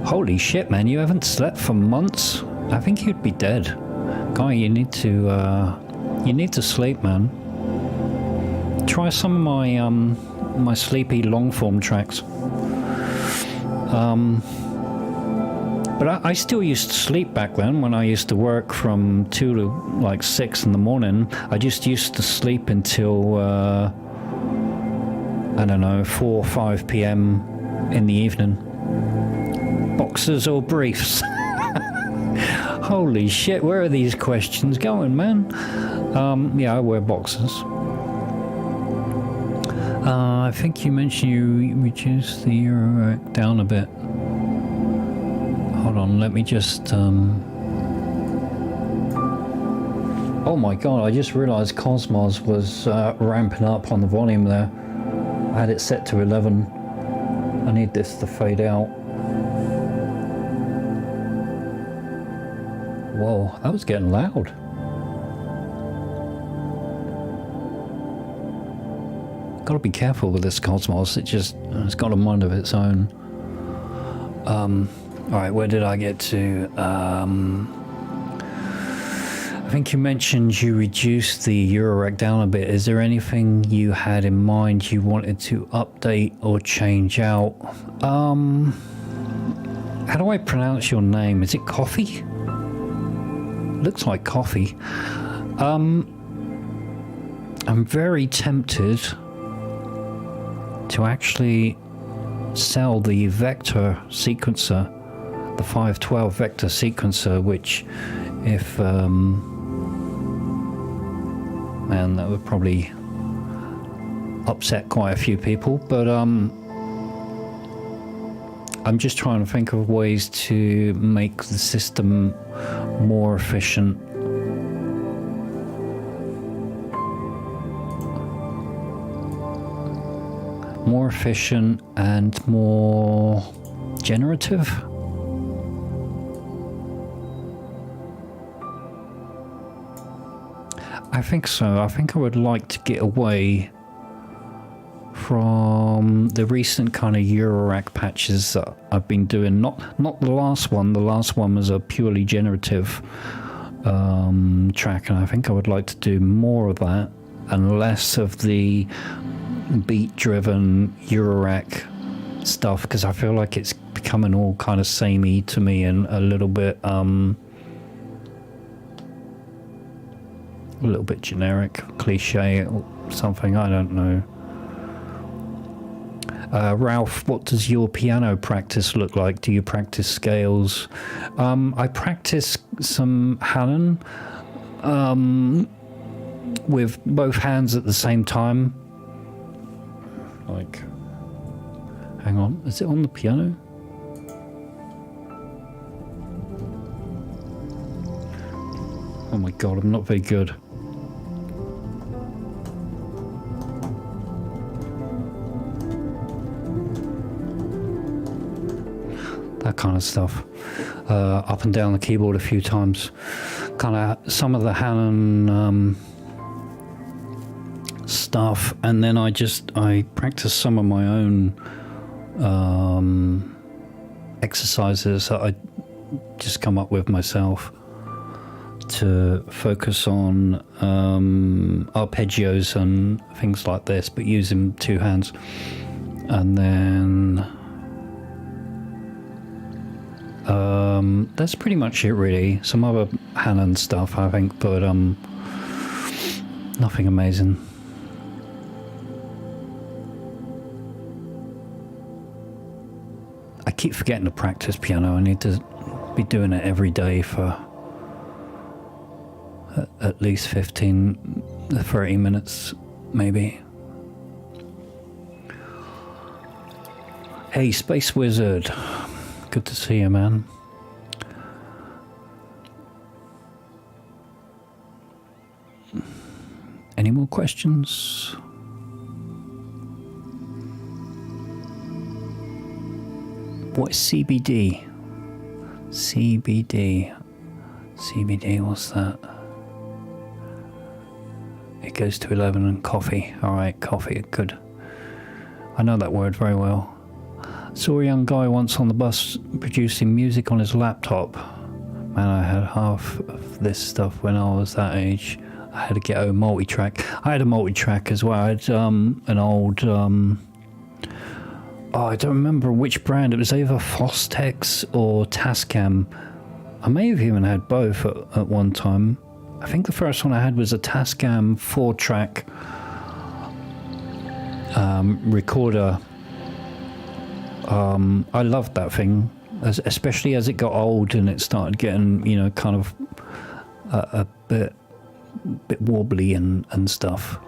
Holy shit, man, you haven't slept for months? I think you'd be dead. Guy, you need to sleep, man. Try some of my my sleepy long-form tracks. But I still used to sleep back then when I used to work from 2 to like 6 in the morning. I just used to sleep until, I don't know, 4 or 5 p.m. in the evening. Boxers or briefs? Holy shit, where are these questions going, man? Yeah, I wear boxers. I think you mentioned you reduced the Euro down a bit. Hold on, let me just... Oh my god, I just realised Cosmos was ramping up on the volume there. I had it set to 11. I need this to fade out. Whoa, that was getting loud. Gotta be careful with this Cosmos, it's got a mind of its own. Alright, where did I get to? I think you mentioned you reduced the Eurorack down a bit. Is there anything you had in mind you wanted to update or change out? How do I pronounce your name? Is it Coffee? Looks like Coffee. I'm very tempted to actually sell the Vector sequencer the 512 vector sequencer, which if man, that would probably upset quite a few people, but I'm just trying to think of ways to make the system more efficient. More efficient and more generative. I think so. I think I would like to get away from the recent kind of Eurorack patches that I've been doing. Not the last one. The last one was a purely generative track, and I think I would like to do more of that and less of the beat-driven Eurorack stuff, because I feel like it's becoming all kind of samey to me and a little bit generic, cliche or something. I don't know. Ralph, what does your piano practice look like? Do you practice scales? I practice some Hanon with both hands at the same time. Like, hang on, is it on the piano? Oh my god, I'm not very good. That kind of stuff. Up and down the keyboard a few times. Kind of some of the Hanon stuff, and then I practice some of my own exercises that I just come up with myself to focus on arpeggios and things like this, but using two hands. And then that's pretty much it, really. Some other Hanon stuff, I think, but nothing amazing. I keep forgetting to practice piano. I need to be doing it every day for at least 30 minutes, maybe. Hey, Space Wizard. Good to see you, man. Any more questions? What is CBD? CBD, what's that? It goes to 11 and coffee. Alright, coffee, good. I know that word very well. Saw a young guy once on the bus producing music on his laptop. Man, I had half of this stuff when I was that age. I had to get a multi-track. I had a multi-track as well. I had an old... I don't remember which brand. It was either Fostex or Tascam. I may have even had both at one time. I think the first one I had was a Tascam 4-track recorder. I loved that thing, especially as it got old and it started getting, you know, kind of a bit wobbly and stuff.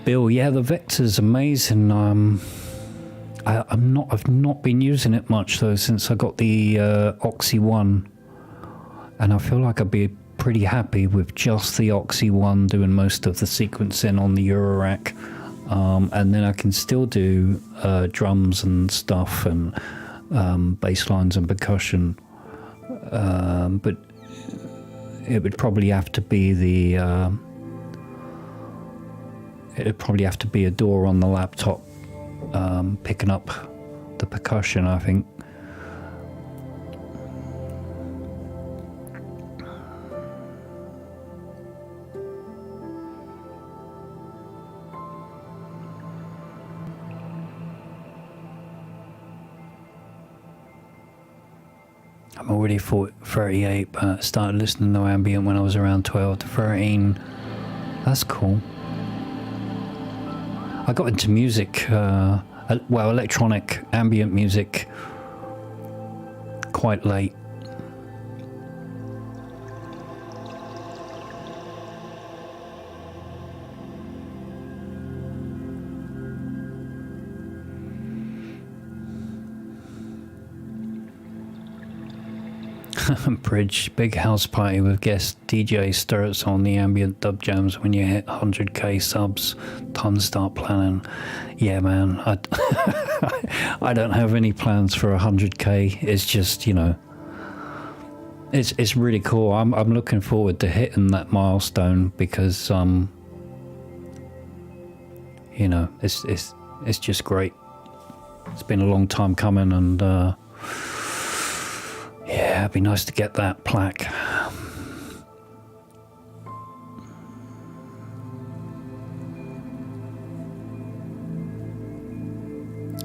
Bill, yeah, the Vector's amazing. I've not been using it much though since I got the Oxy One, and I feel like I'd be pretty happy with just the Oxy One doing most of the sequencing on the Eurorack, and then I can still do drums and stuff and bass lines and percussion, but it would probably have to be the it'd probably have to be a DAW on the laptop picking up the percussion, I think. I'm already 38, but started listening to ambient when I was around 12 to 13. That's cool. I got into music, well, electronic ambient music quite late. Bridge, big house party with guest DJ Sturts on the ambient dub jams. When you hit 100k subs, tons start planning. Yeah, man, I don't have any plans for 100k. It's just, you know, it's really cool. I'm looking forward to hitting that milestone because you know, it's just great. It's been a long time coming, and yeah, it'd be nice to get that plaque.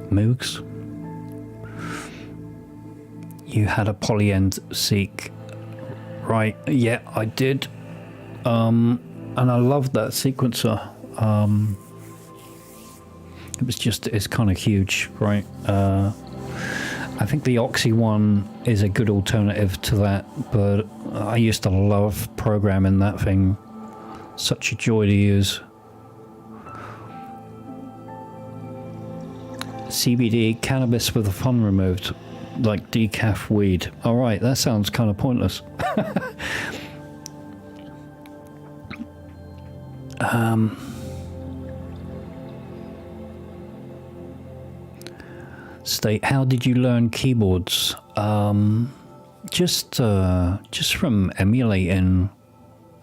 Moogs. You had a polyend seek, right? Yeah, I did. And I loved that sequencer. It was just, it's kind of huge, right? I think the Oxy one is a good alternative to that, but I used to love programming that thing. Such a joy to use. CBD, cannabis with the fun removed, like decaf weed. All right, that sounds kind of pointless. State, how did you learn keyboards? Just from emulating,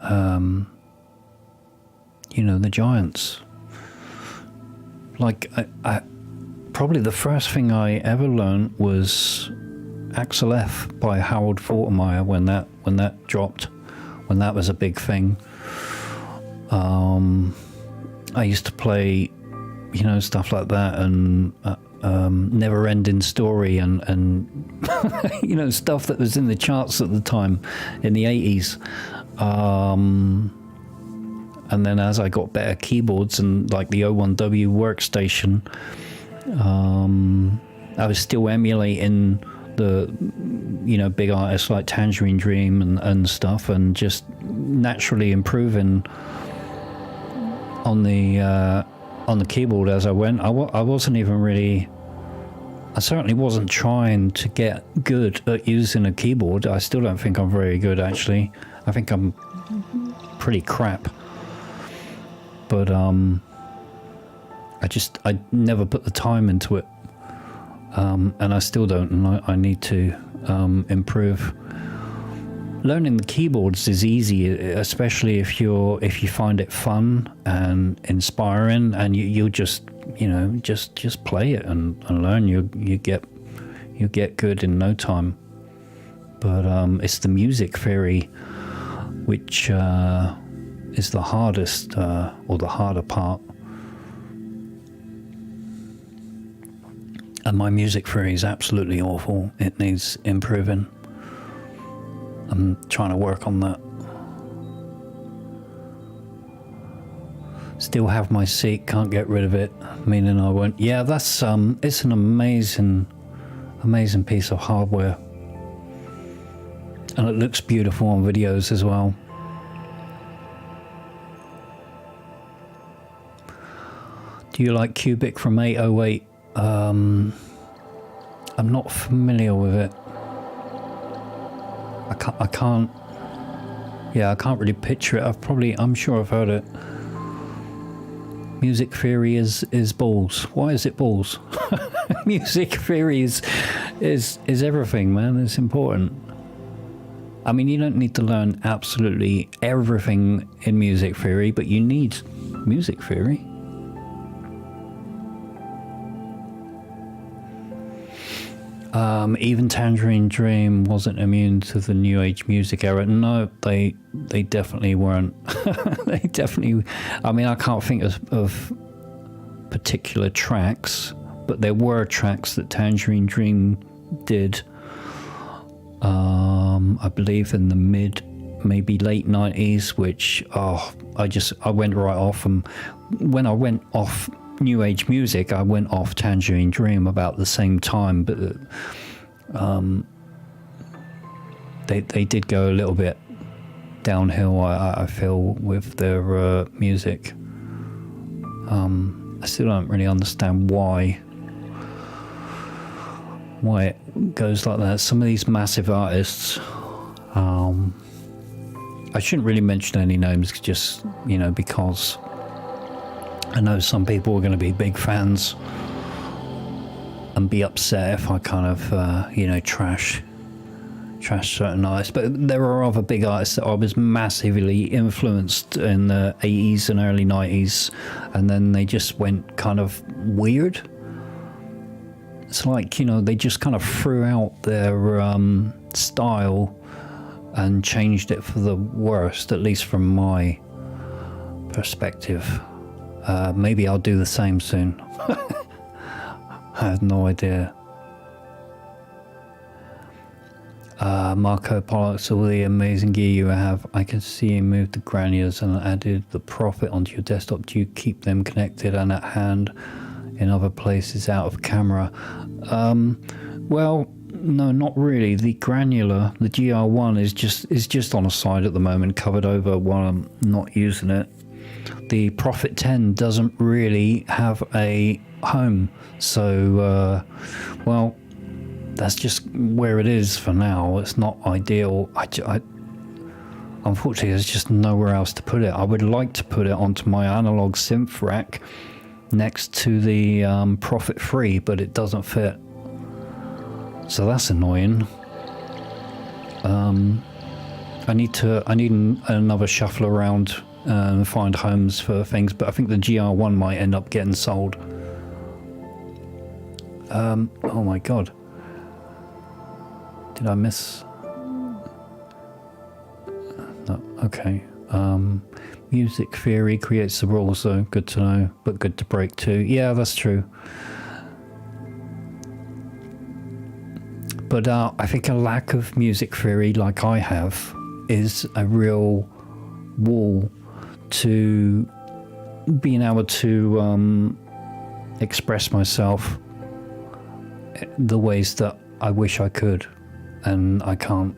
you know, the giants. Like, I probably the first thing I ever learned was Axel F by Harold Faltermeyer when that dropped, when that was a big thing. I used to play, you know, stuff like that, and Never Ending Story, and you know, stuff that was in the charts at the time in the 80s. And then as I got better keyboards and like the O1W workstation, I was still emulating the, you know, big artists like Tangerine Dream and stuff, and just naturally improving on the keyboard as I went. I wasn't even really, I certainly wasn't trying to get good at using a keyboard. I still don't think I'm very good, actually. I think I'm pretty crap. But I never put the time into it, and I still don't, and I need to improve. Learning the keyboards is easy, especially if you find it fun and inspiring, and you just, you know, just play it and learn. You get good in no time. But it's the music theory which is the hardest, or the harder part. And my music theory is absolutely awful. It needs improving. I'm trying to work on that. Still have my seat, can't get rid of it, meaning I won't. Yeah, that's it's an amazing piece of hardware, and it looks beautiful on videos as well. Do you like Cubic from 808? I'm not familiar with it. I can't really picture it. I'm sure I've heard it. Music theory is balls. Why is it balls? Music theory is everything, man. It's important. I mean, you don't need to learn absolutely everything in music theory, but you need music theory. Even Tangerine Dream wasn't immune to the new age music era. No, they definitely weren't. They definitely. I mean, I can't think of particular tracks, but there were tracks that Tangerine Dream did I believe in the maybe late 90s, which I went right off. And when I went off New Age music, I went off Tangerine Dream about the same time, but they did go a little bit downhill, I feel, with their music. I still don't really understand why it goes like that. Some of these massive artists, I shouldn't really mention any names, just, you know, because I know some people are going to be big fans and be upset if I kind of, you know, trash certain artists. But there are other big artists that I was massively influenced in the 80s and early 90s, and then they just went kind of weird. It's like, you know, they just kind of threw out their style and changed it for the worst, at least from my perspective. Maybe I'll do the same soon. I have no idea. Marco Pollux, all the amazing gear you have. I can see you moved the granulars and added the Prophet onto your desktop. Do you keep them connected and at hand in other places out of camera? Well, no, not really. The granular, the GR1 is just on a side at the moment, covered over while I'm not using it. The Prophet 10 doesn't really have a home, so well, that's just where it is for now. It's not ideal. I unfortunately, there's just nowhere else to put it. I would like to put it onto my analog synth rack next to the Prophet 3, but it doesn't fit. So that's annoying. I need another shuffle around and find homes for things, but I think the GR1 might end up getting sold. Oh my god. Did I miss? No, okay. Music theory creates the rules, though. Good to know, but good to break too. Yeah, that's true. But I think a lack of music theory, like I have, is a real wall to being able to express myself the ways that I wish I could, and I can't.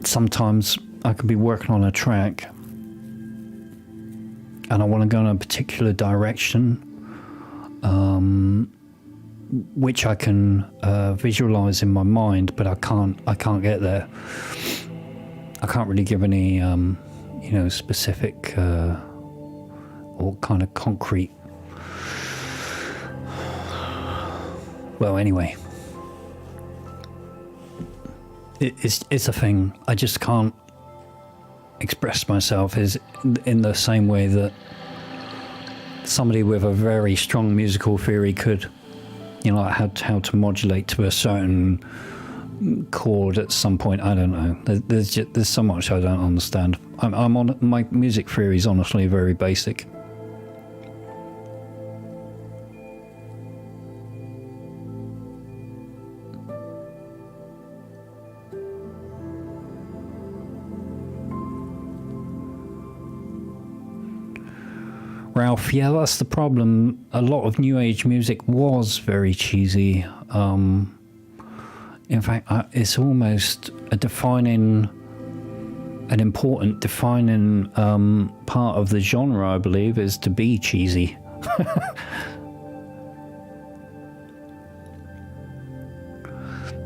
Sometimes I could be working on a track and I want to go in a particular direction, which I can visualize in my mind, but I can't get there. I can't really give any you know, specific or kind of concrete. Well, anyway, it's a thing. I just can't express myself is in the same way that somebody with a very strong musical theory could. You know, like how to modulate to a certain chord at some point. I don't know. There's so much I don't understand. I'm on my music theory is honestly very basic. Ralph, yeah, that's the problem. A lot of new age music was very cheesy. In fact, it's almost an important defining part of the genre, I believe, is to be cheesy.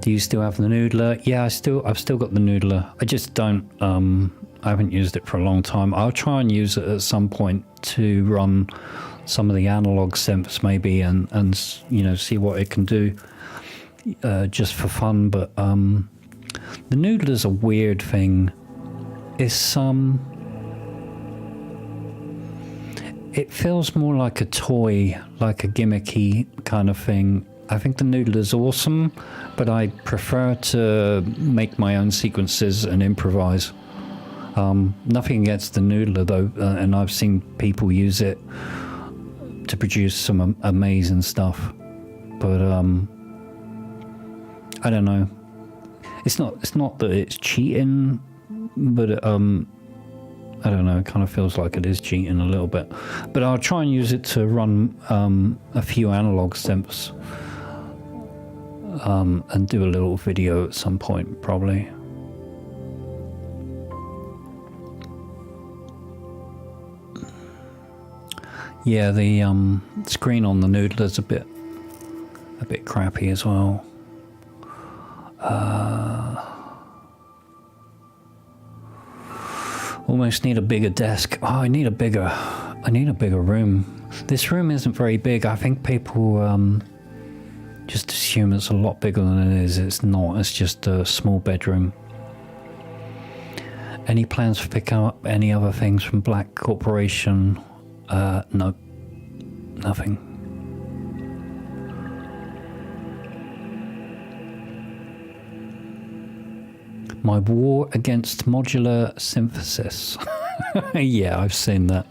Do you still have the Noodler? Yeah, I've still got the Noodler. I just don't. I haven't used it for a long time. I'll try and use it at some point to run some of the analog synths maybe and you know, see what it can do just for fun. But the Noodler's a weird thing. It's it feels more like a toy, like a gimmicky kind of thing. I think the Noodler's awesome, but I prefer to make my own sequences and improvise. Nothing against the Noodler though, and I've seen people use it to produce some amazing stuff. But I don't know. It's not that it's cheating, but I don't know. It kind of feels like it is cheating a little bit. But I'll try and use it to run a few analog synths and do a little video at some point, probably. Yeah, the screen on the Noodler's a bit crappy as well. Almost need a bigger desk. Oh, I need a bigger room. This room isn't very big. I think people just assume it's a lot bigger than it is. It's not. It's just a small bedroom. Any plans for picking up any other things from Black Corporation? No, nothing. My war against modular synthesis. Yeah, I've seen that.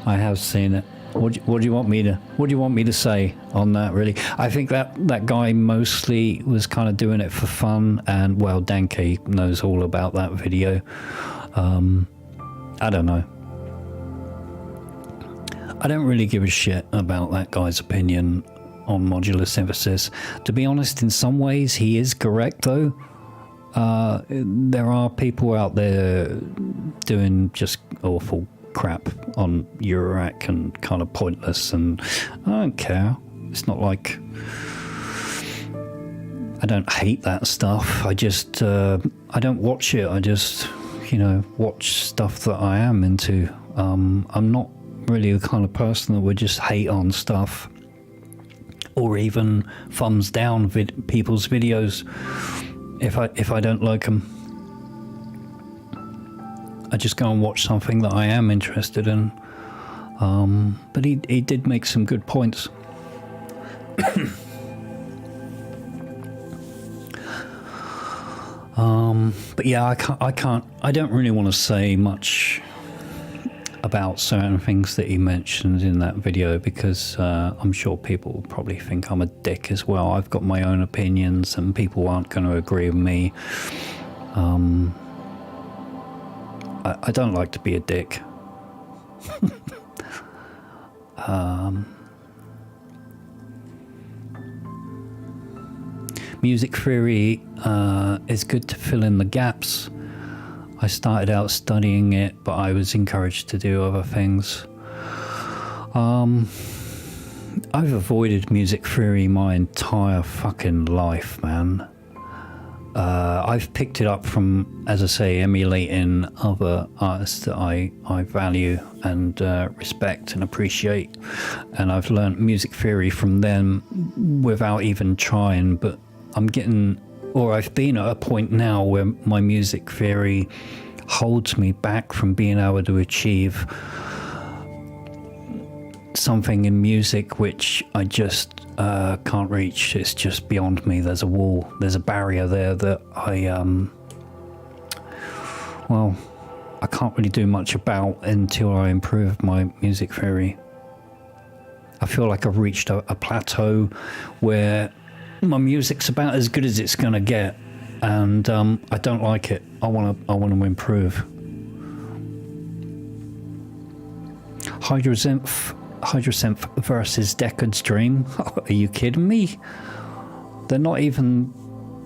I have seen it. What do you want me to say on that? Really, I think that guy mostly was kind of doing it for fun, and well, Danke knows all about that video. I don't know. I don't really give a shit about that guy's opinion on modular synthesis. To be honest, in some ways he is correct, though. There are people out there doing just awful crap on Eurorack and kind of pointless, and I don't care. It's not like I don't hate that stuff. I just I don't watch it. I just, you know, watch stuff that I am into. I'm not really the kind of person that would just hate on stuff or even thumbs down people's videos if I don't like them. I just go and watch something that I am interested in. But he did make some good points. But yeah, I don't really want to say much about certain things that he mentioned in that video, because I'm sure people will probably think I'm a dick as well. I've got my own opinions and people aren't going to agree with me. I don't like to be a dick. Music theory is good to fill in the gaps. I started out studying it, but I was encouraged to do other things. I've avoided music theory my entire fucking life, man. I've picked it up from, as I say, emulating other artists that I value and respect and appreciate. And I've learned music theory from them without even trying, but I've been at a point now where my music theory holds me back from being able to achieve something in music which I just can't reach. It's just beyond me. There's a wall, there's a barrier there that I can't really do much about until I improve my music theory. I feel like I've reached a plateau where my music's about as good as it's gonna get, and I don't like it. I want to improve. Hydrosynth versus Decad's Dream. Are you kidding me? They're not even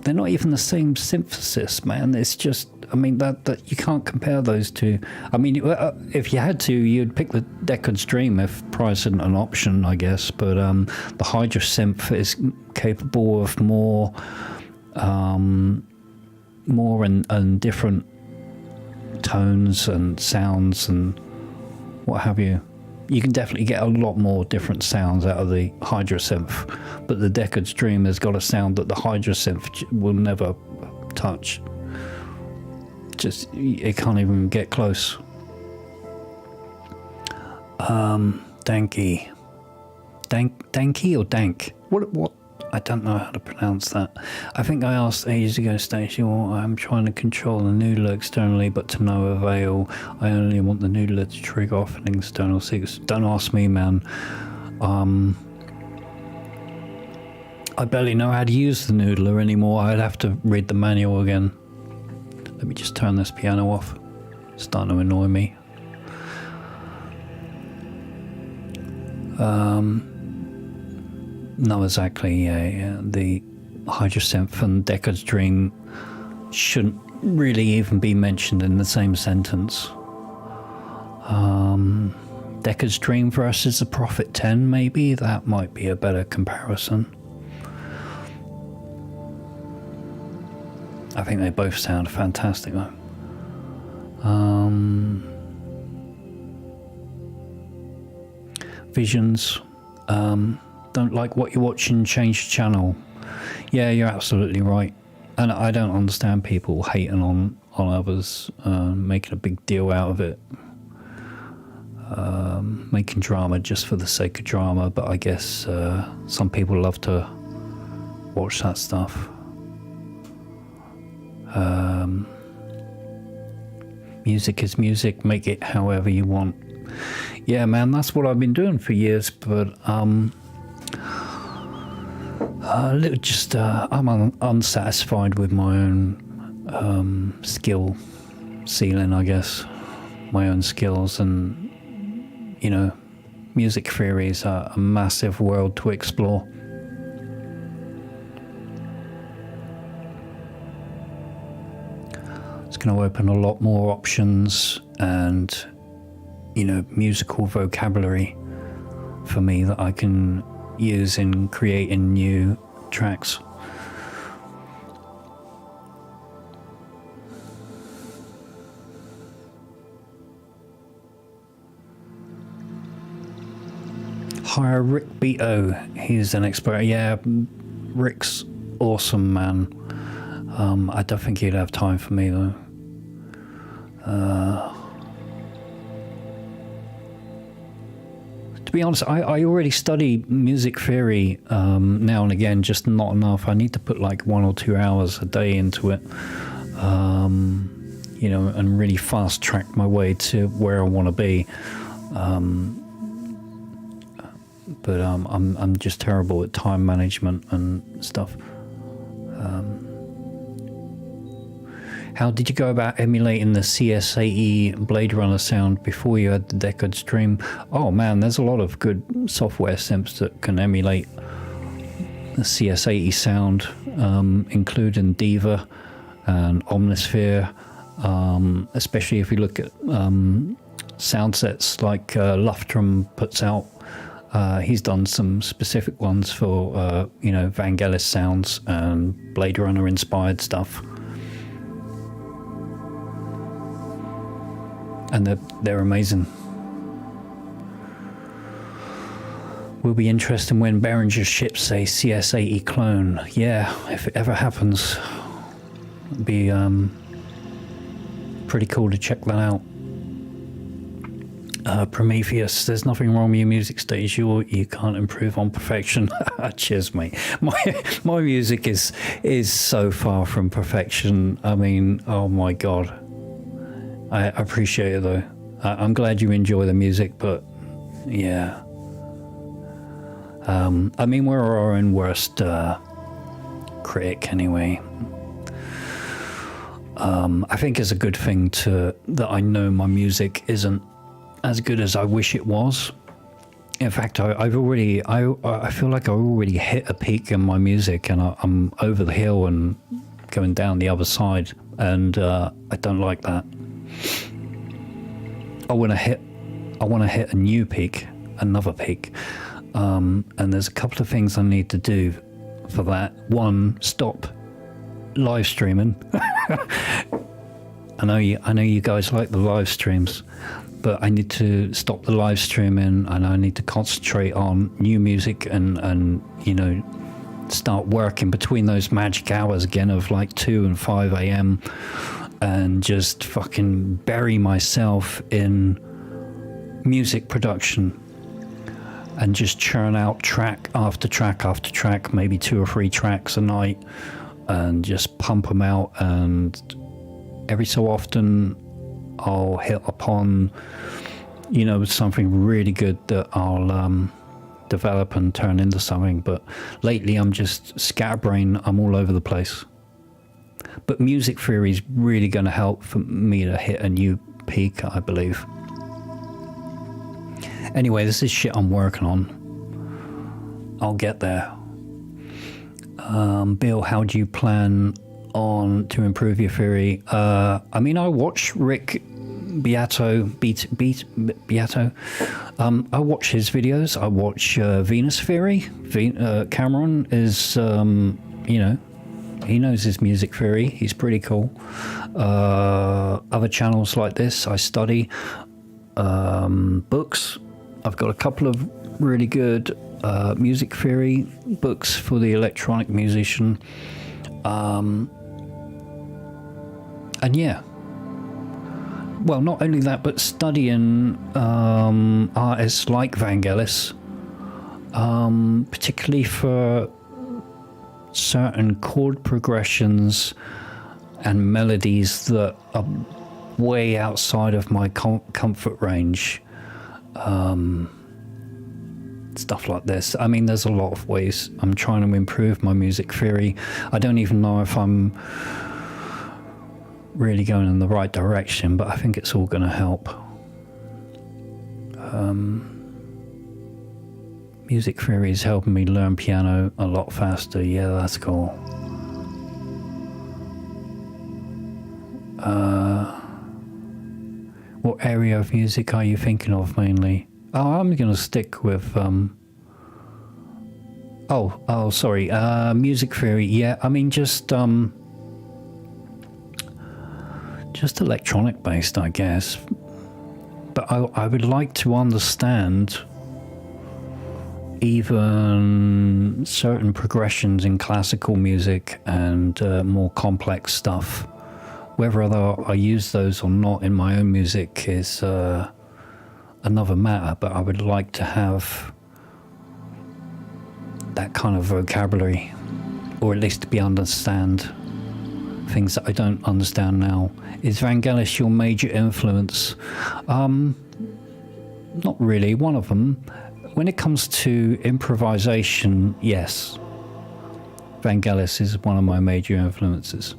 the same synthesis, man. It's just, I mean, that you can't compare those two. I mean, if you had to, you'd pick the Decad's Dream if price isn't an option, I guess. But the Hydrosynth is capable of more and different tones and sounds and what have you. You can definitely get a lot more different sounds out of the Hydrosynth, but the Decad's Dream has got a sound that the Hydrosynth will never touch. Just, it can't even get close. Danke or Dank? What? I don't know how to pronounce that. I think I asked ages ago, Stacey, well, I'm trying to control the noodler externally, but to no avail. I only want the noodler to trigger off an external sequence. Don't ask me, man. I barely know how to use the noodler anymore. I'd have to read the manual again. Let me just turn this piano off. It's starting to annoy me. No, exactly. Yeah. The Hydrosynth and Deckard's Dream shouldn't really even be mentioned in the same sentence. Deckard's Dream versus the Prophet 10, maybe? That might be a better comparison. I think they both sound fantastic though. Visions. Don't like what you're watching, change channel. Yeah, you're absolutely right. And I don't understand people hating on others, making a big deal out of it. Making drama just for the sake of drama, but I guess some people love to watch that stuff. Music is music, make it however you want. Yeah, man, that's what I've been doing for years, but I'm unsatisfied with my own skill ceiling, I guess. My own skills, and you know, music theory is a massive world to explore. It's going to open a lot more options and, you know, musical vocabulary for me that I can use in creating new tracks. Hire Rick Beto, he's an expert. Yeah, Rick's awesome, man. I don't think he'd have time for me though. To be honest, I already study music theory now and again, just not enough. I need to put like 1 or 2 hours a day into it, you know, and really fast track my way to where I want to be. But I'm just terrible at time management and stuff. How did you go about emulating the CS80 Blade Runner sound before you had the Deckard's Dream? Oh man, there's a lot of good software synths that can emulate the CS80 sound, including Diva and Omnisphere, especially if you look at sound sets like Longform puts out. He's done some specific ones for, you know, Vangelis sounds and Blade Runner inspired stuff. And they're amazing. Will be interesting when Behringer ships a CS80 clone. Yeah, if it ever happens, it'd be pretty cool to check that out. Prometheus, there's nothing wrong with your music stage. You can't improve on perfection. Cheers, mate. My music is so far from perfection. I mean, oh my god. I appreciate it though. I'm glad you enjoy the music, but yeah. I mean, we're our own worst critic anyway. I think it's a good thing that I know my music isn't as good as I wish it was. In fact, I feel like I already hit a peak in my music, and I'm over the hill and going down the other side, and I don't like that. I want to hit a new peak, another peak, and there's a couple of things I need to do for that. One, stop live streaming. I know you guys like the live streams, but I need to stop the live streaming, and I need to concentrate on new music and you know, start working between those magic hours again of like 2 and 5 a.m. and just fucking bury myself in music production and just churn out track after track after track, maybe 2 or 3 tracks a night, and just pump them out. And every so often I'll hit upon, you know, something really good that develop and turn into something. But lately I'm just scatterbrain. I'm all over the place. But music theory is really going to help for me to hit a new peak, I believe. Anyway, this is shit I'm working on. I'll get there. Bill, how do you plan on to improve your theory? I mean, I watch Rick Beato. I watch his videos. I watch Venus Theory. Cameron is, you know, he knows his music theory. He's pretty cool. Other channels like this, I study. Books. I've got a couple of really good music theory books for the electronic musician. And yeah. Well, not only that, but studying artists like Vangelis, particularly for certain chord progressions and melodies that are way outside of my comfort range. Stuff like this. I mean, there's a lot of ways I'm trying to improve my music theory. I don't even know if I'm really going in the right direction, but I think it's all going to help. Music theory is helping me learn piano a lot faster. Yeah, that's cool. What area of music are you thinking of mainly? Oh, I'm going to stick with sorry, music theory. Yeah, I mean just electronic based, I guess. But I would like to understand even certain progressions in classical music and more complex stuff. Whether I use those or not in my own music is another matter, but I would like to have that kind of vocabulary, or at least to be understand things that I don't understand now. Is Vangelis your major influence? Not really. One of them. When it comes to improvisation, yes. Vangelis is one of my major influences.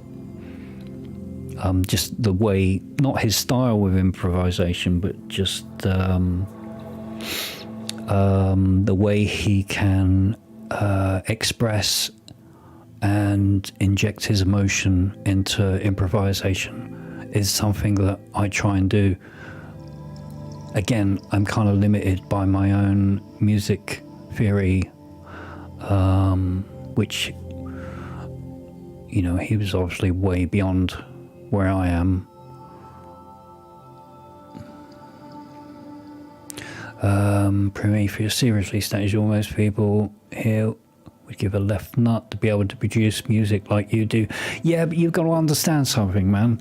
Just the way, not his style with improvisation, but just the way he can express and inject his emotion into improvisation is something that I try and do. Again, I'm kind of limited by my own music theory, which, you know, he was obviously way beyond where I am. Prometheus, seriously, status almost people here would give a left nut to be able to produce music like you do. Yeah, but you've got to understand something, man.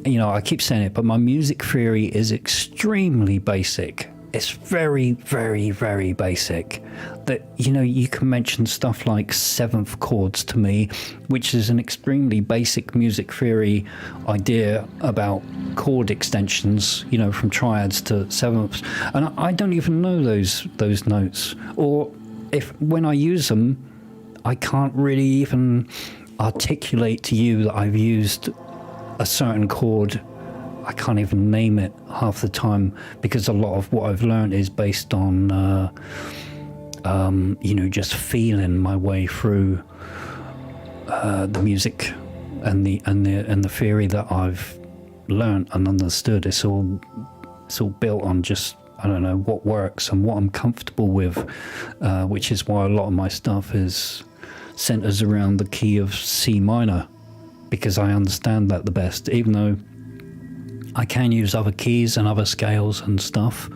You know, I keep saying it, but my music theory is extremely basic. It's very, very, very basic. That, you know, you can mention stuff like seventh chords to me, which is an extremely basic music theory idea about chord extensions, you know, from triads to sevenths. And I don't even know those notes. Or when I use them, I can't really even articulate to you that I've used a certain chord. I can't even name it half the time, because a lot of what I've learned is based on, you know, just feeling my way through the music and the theory that I've learned and understood. It's all built on just, I don't know, what works and what I'm comfortable with, which is why a lot of my stuff is centers around the key of C minor, because I understand that the best, even though I can use other keys and other scales and stuff.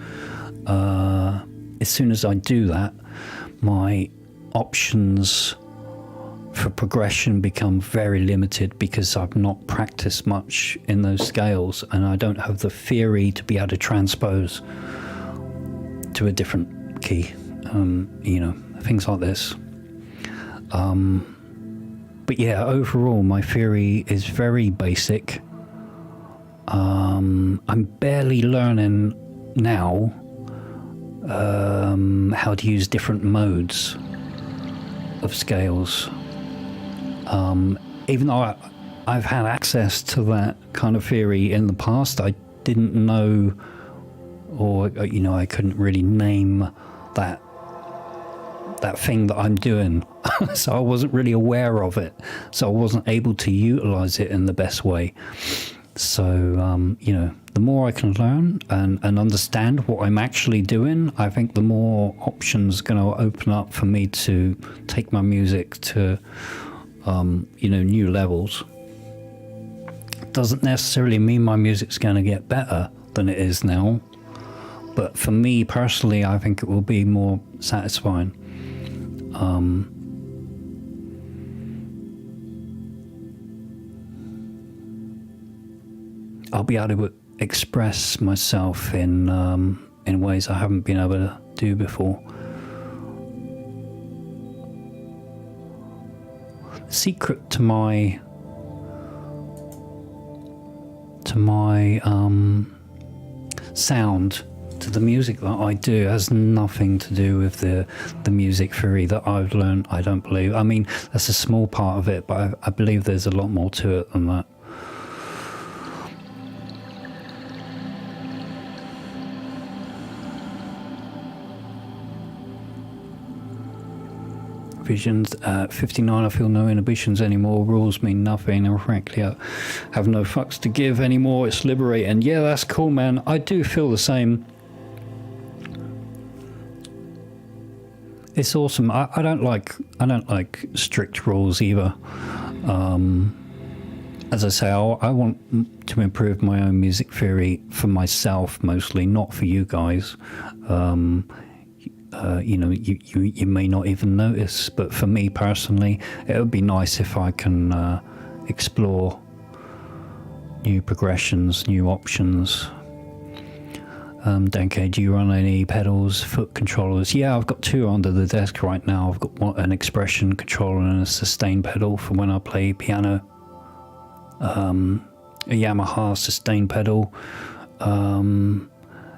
As soon as I do that, my options for progression become very limited, because I've not practiced much in those scales, and I don't have the theory to be able to transpose to a different key. You know, things like this. But yeah, overall, my theory is very basic. I'm barely learning now how to use different modes of scales. Even though I've had access to that kind of theory in the past, I didn't know, or I couldn't really name that thing that I'm doing. So I wasn't really aware of it, so I wasn't able to utilize it in the best way. So the more I can learn and understand what I'm actually doing, I think the more options going to open up for me to take my music to new levels. Doesn't necessarily mean my music's going to get better than it is now, but for me personally, I think it will be more satisfying. I'll be able to express myself in ways I haven't been able to do before. The secret to my sound, to the music that I do, has nothing to do with the music theory that I've learned, I don't believe. I mean, that's a small part of it, but I believe there's a lot more to it than that. Visions at 59, I feel no inhibitions anymore. Rules mean nothing, and frankly, I have no fucks to give anymore. It's liberating. Yeah, that's cool, man. I do feel the same. It's awesome. I don't like strict rules either. As I say, I want to improve my own music theory for myself mostly, not for you guys. You may not even notice, but for me personally, it would be nice if I can explore new progressions, new options. Danke, do you run any pedals, foot controllers? Yeah, I've got two under the desk right now. I've got an expression controller and a sustain pedal for when I play piano. A Yamaha sustain pedal.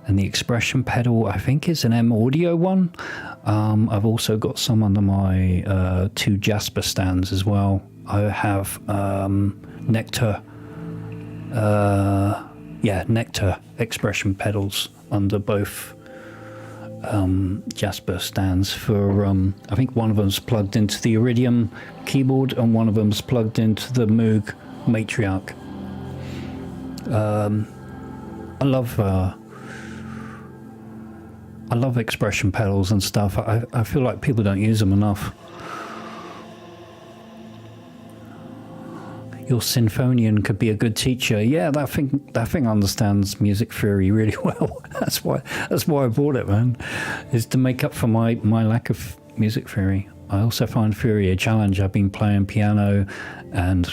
And the expression pedal, I think, is an M Audio one. I've also got some under my two Jasper stands as well. I have Nectar expression pedals under both Jasper stands for, I think one of them's plugged into the Iridium keyboard and one of them's plugged into the Moog Matriarch. I love expression pedals and stuff. I feel like people don't use them enough. Your symphonian could be a good teacher. Yeah, that thing understands music theory really well. That's why I bought it, man. Is to make up for my lack of music theory. I also find theory a challenge. I've been playing piano and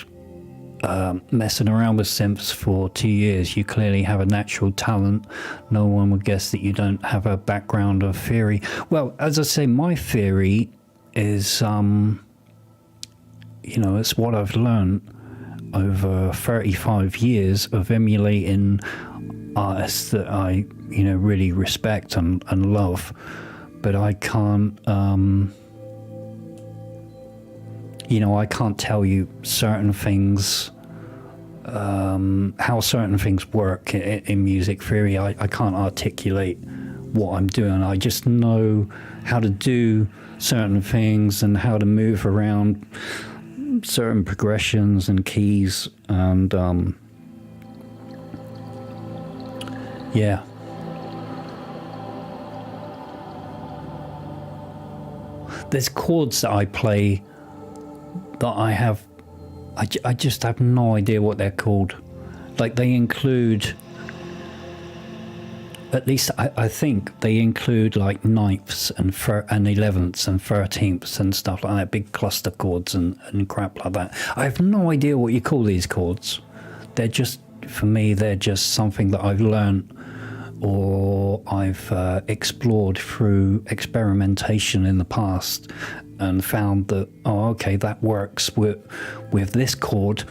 messing around with synths for 2 years. You clearly have a natural talent. No one would guess that you don't have a background of theory. Well, as I say, my theory is, it's what I've learned over 35 years of emulating artists that I, really respect and love. But I can't, I can't tell you certain things, how certain things work in music theory. I can't articulate what I'm doing. I just know how to do certain things and how to move around certain progressions and keys, and yeah. There's chords that I play that I just have no idea what they're called. Like, they include, at least I think they include like ninths and 11ths and 13ths and stuff like that, big cluster chords and crap like that. I have no idea what you call these chords. They're just, for me, they're just something that I've learned or I've explored through experimentation in the past and found that, oh, okay, that works with this chord,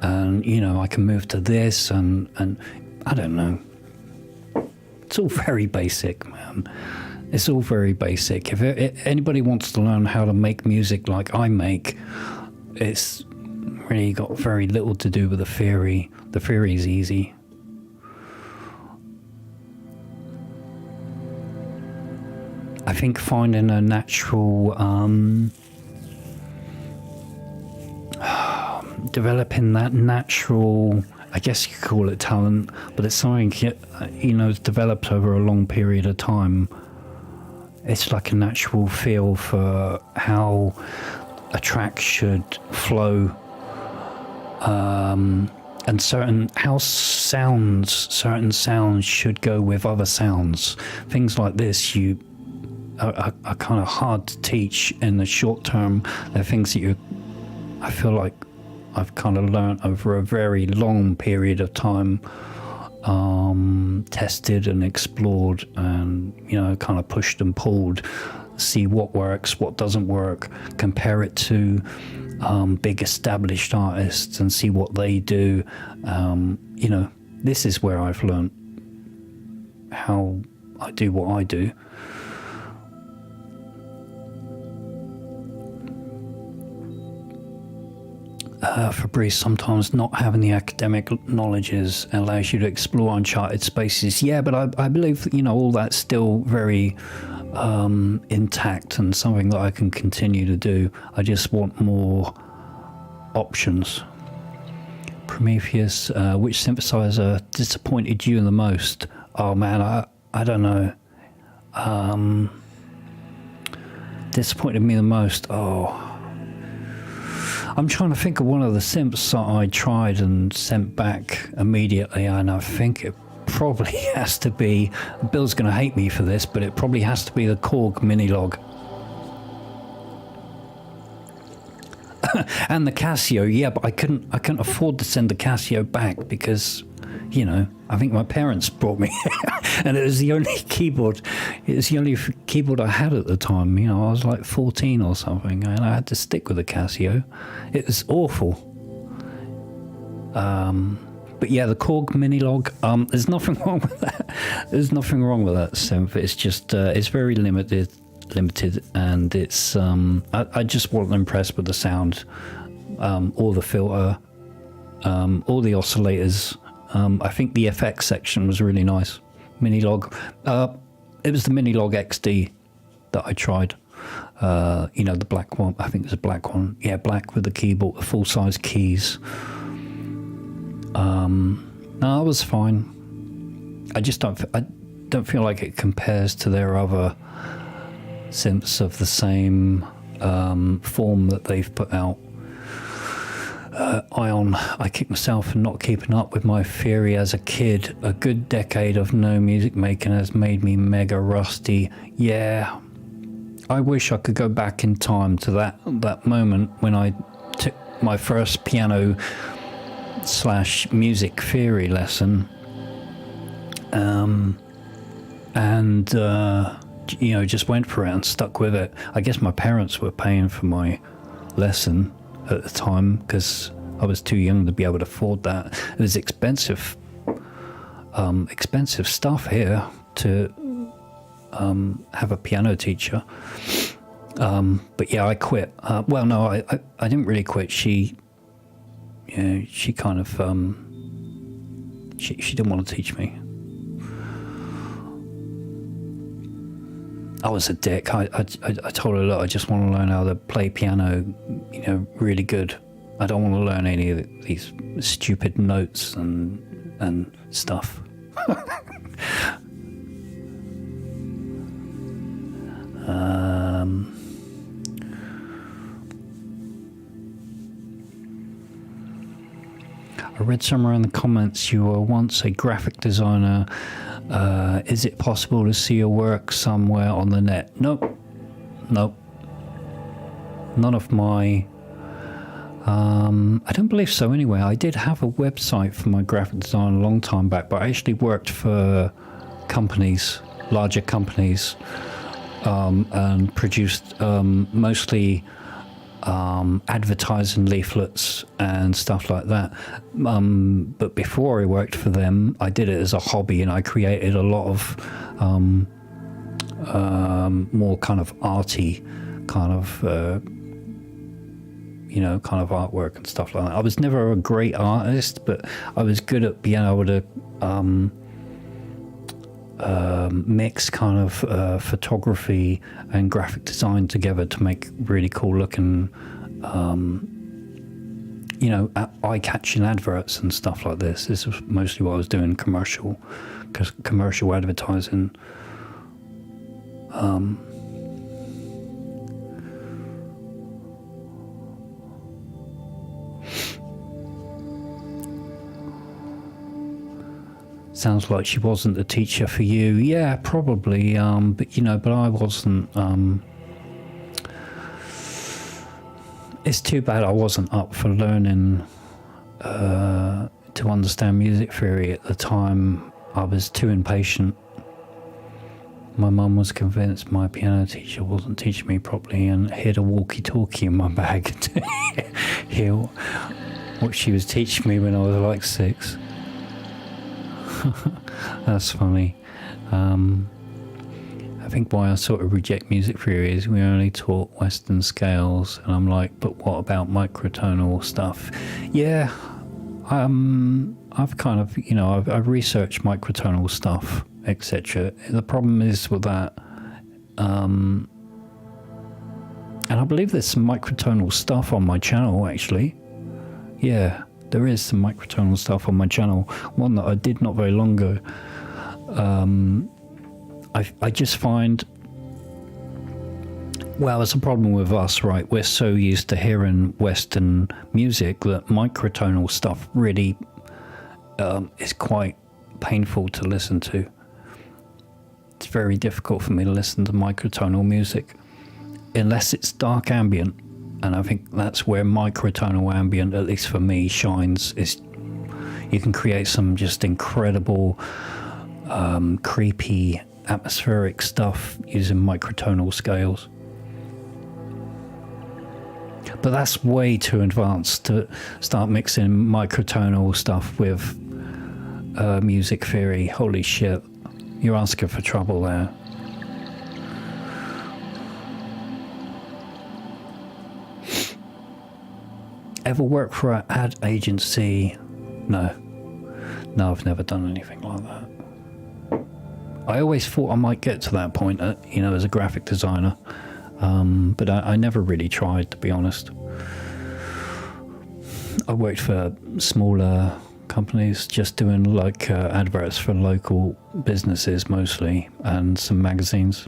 and I can move to this, and I don't know. It's all very basic, man. It's all very basic. If anybody wants to learn how to make music like I make, it's really got very little to do with the theory. The theory is easy. I think finding a natural, developing that natural, I guess you could call it talent, but it's something, you know, it's developed over a long period of time. It's like a natural feel for how a track should flow, and certain sounds should go with other sounds. Things like this are kind of hard to teach in the short term. They're things that I feel like I've kind of learned over a very long period of time, tested and explored, and, you know, kind of pushed and pulled, see what works, what doesn't work, compare it to big established artists and see what they do. You know, this is where I've learned how I do what I do. Fabrice, sometimes not having the academic knowledge allows you to explore uncharted spaces. Yeah, but I believe that, you know, all that's still very intact and something that I can continue to do. I just want more options. Prometheus, which synthesizer disappointed you the most? Oh man, I don't know. Disappointed me the most. Oh, I'm trying to think of one of the synths that I tried and sent back immediately, and I think it probably has to be, Bill's going to hate me for this, but it probably has to be the Korg Minilog. And the Casio, yeah, but I couldn't afford to send the Casio back because, you know, I think my parents brought me and it was the only keyboard. It was the only keyboard I had at the time. You know, I was like 14 or something, and I had to stick with the Casio. It was awful. But yeah, the Korg Minilog. There's nothing wrong with that. There's nothing wrong with that synth. It's just it's very limited, and it's I just wasn't impressed with the sound, or the filter, or the oscillators. I think the FX section was really nice. Minilog, it was the Minilog XD that I tried. You know, the black one. I think it was a black one. Yeah, black with the keyboard, the full-size keys. No, it was fine. I just don't feel like it compares to their other synths of the same form that they've put out. Ion, I kick myself for not keeping up with my theory as a kid. A good decade of no music making has made me mega rusty. Yeah, I wish I could go back in time to that moment when I took my first piano / music theory lesson, and you know, just went for it and stuck with it. I guess my parents were paying for my lesson at the time because I was too young to be able to afford that. It was expensive stuff here to have a piano teacher. But yeah, I quit. Well, no, I didn't really quit. She kind of she didn't want to teach me. I was a dick. I told her, look, I just want to learn how to play piano, you know, really good. I don't want to learn any of these stupid notes and stuff. I read somewhere in the comments you were once a graphic designer. Is it possible to see your work somewhere on the net? Nope. None of my... I don't believe so anyway. I did have a website for my graphic design a long time back, but I actually worked for companies, larger companies, and produced mostly advertising leaflets and stuff like that. But before I worked for them, I did it as a hobby, and I created a lot of more kind of arty kind of you know, kind of artwork and stuff like that. I was never a great artist, but I was good at being able to mix kind of photography and graphic design together to make really cool looking you know, eye-catching adverts and stuff like this. This was mostly what I was doing, commercial advertising. Sounds like she wasn't a teacher for you. Yeah, probably. But you know, but I wasn't. It's too bad I wasn't up for learning to understand music theory at the time. I was too impatient. My mum was convinced my piano teacher wasn't teaching me properly and hid a walkie-talkie in my bag to hear what she was teaching me when I was like 6. That's funny. I think why I sort of reject music theory is we only taught Western scales, and I'm like, but what about microtonal stuff? Yeah, I've kind of, you know, I've researched microtonal stuff, etc. The problem is with that, and I believe there's some microtonal stuff on my channel actually. Yeah, there is some microtonal stuff on my channel. One that I did not very long ago. I just find, well, it's a problem with us, right? We're so used to hearing Western music that microtonal stuff really is quite painful to listen to. It's very difficult for me to listen to microtonal music unless it's dark ambient, and I think that's where microtonal ambient, at least for me, shines. Is you can create some just incredible creepy atmospheric stuff using microtonal scales, but that's way too advanced to start mixing microtonal stuff with music theory. Holy shit, you're asking for trouble there. Ever worked for an ad agency? No, I've never done anything like that. I always thought I might get to that point, you know, as a graphic designer, but I never really tried, to be honest. I worked for smaller companies, just doing like adverts for local businesses mostly, and some magazines.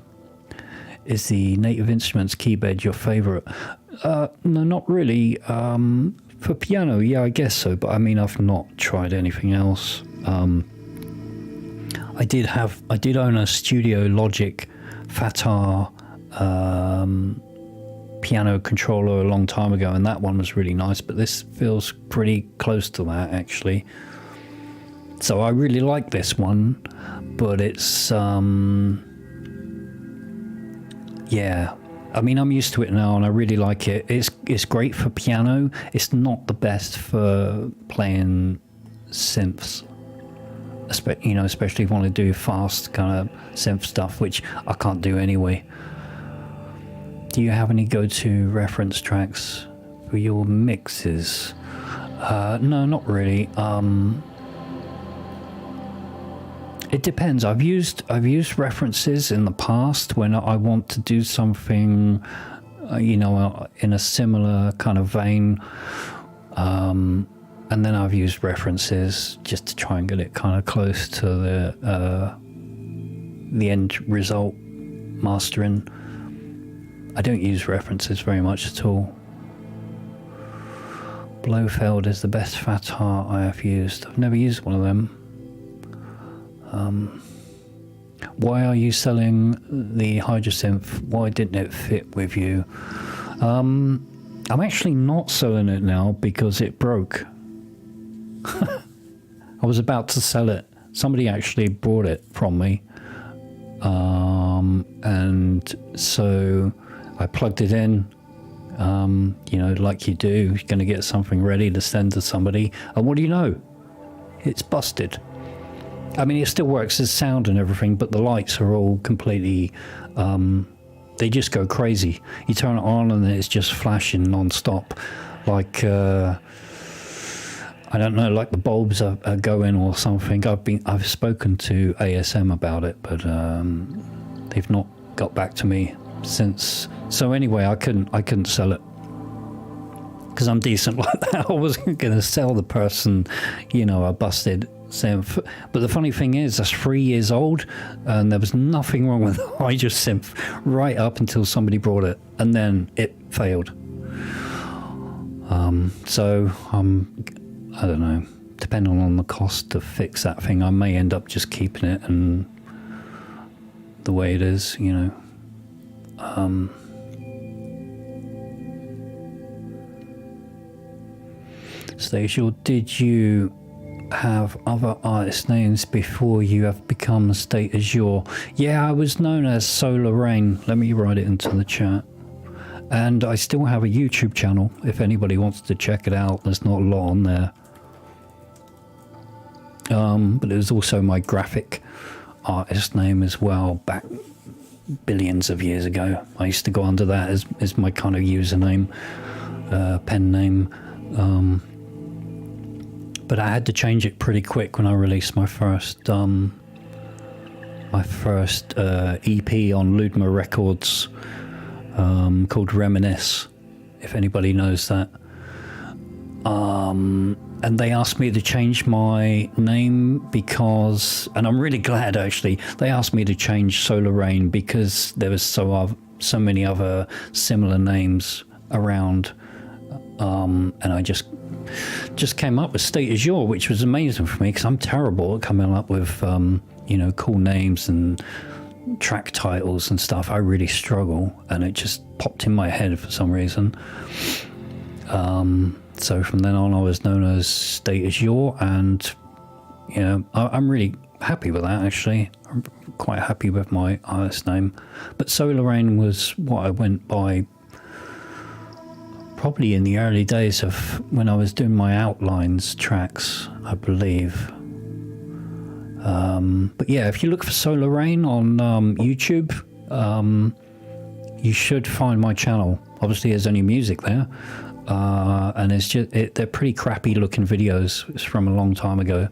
Is the Native Instruments keybed your favorite? No, not really. For piano, yeah, I guess so, but I mean, I've not tried anything else. I did own a Studio Logic Fatar piano controller a long time ago, and that one was really nice, but this feels pretty close to that actually. So I really like this one, but it's yeah, I mean, I'm used to it now and I really like it. It's great for piano. It's not the best for playing synths. You know, especially if you want to do fast kind of synth stuff, which I can't do anyway. Do you have any go-to reference tracks for your mixes? No, not really. It depends. I've used references in the past when I want to do something, you know, in a similar kind of vein. And then I've used references just to try and get it kind of close to the end result mastering. I don't use references very much at all. Blofeld is the best Fatar I have used. I've never used one of them. Why are you selling the Hydrasynth? Why didn't it fit with you? I'm actually not selling it now because it broke. I was about to sell it. Somebody actually bought it from me, and so I plugged it in, you know, like you do. You're going to get something ready to send to somebody, and what do you know? It's busted. I mean, it still works as sound and everything, but the lights are all completely, they just go crazy. You turn it on and it's just flashing non-stop, like, I don't know, like the bulbs are going or something. I've spoken to ASM about it, but they've not got back to me since. So anyway, I couldn't sell it because I'm decent like that. I wasn't going to sell the person, you know, a busted synth. But the funny thing is, that's 3 years old, and there was nothing wrong with the Hydra synth right up until somebody brought it, and then it failed. So I don't know. Depending on the cost to fix that thing, I may end up just keeping it and the way it is, you know. Stacia, did you have other artist names before you have become State Azure? Yeah, I was known as Solar Rain. Let me write it into the chat. And I still have a YouTube channel if anybody wants to check it out. There's not a lot on there. But it was also my graphic artist name as well, back billions of years ago. I used to go under that as my kind of username, pen name. But I had to change it pretty quick when I released my first EP on Ludma Records, called Reminisce, if anybody knows that. And they asked me to change my name because, and I'm really glad actually, they asked me to change Solar Rain because there was so many other similar names around, and I just came up with State Azure, which was amazing for me because I'm terrible at coming up with you know, cool names and track titles and stuff. I really struggle, and it just popped in my head for some reason. So from then on, I was known as State Azure, and you know, I'm really happy with that. Actually, I'm quite happy with my artist name. But Solar Rain was what I went by probably in the early days of when I was doing my outlines tracks, I believe. But yeah, if you look for Solar Rain on YouTube, you should find my channel. Obviously, there's only music there. And it's just they're pretty crappy looking videos. It's from a long time ago.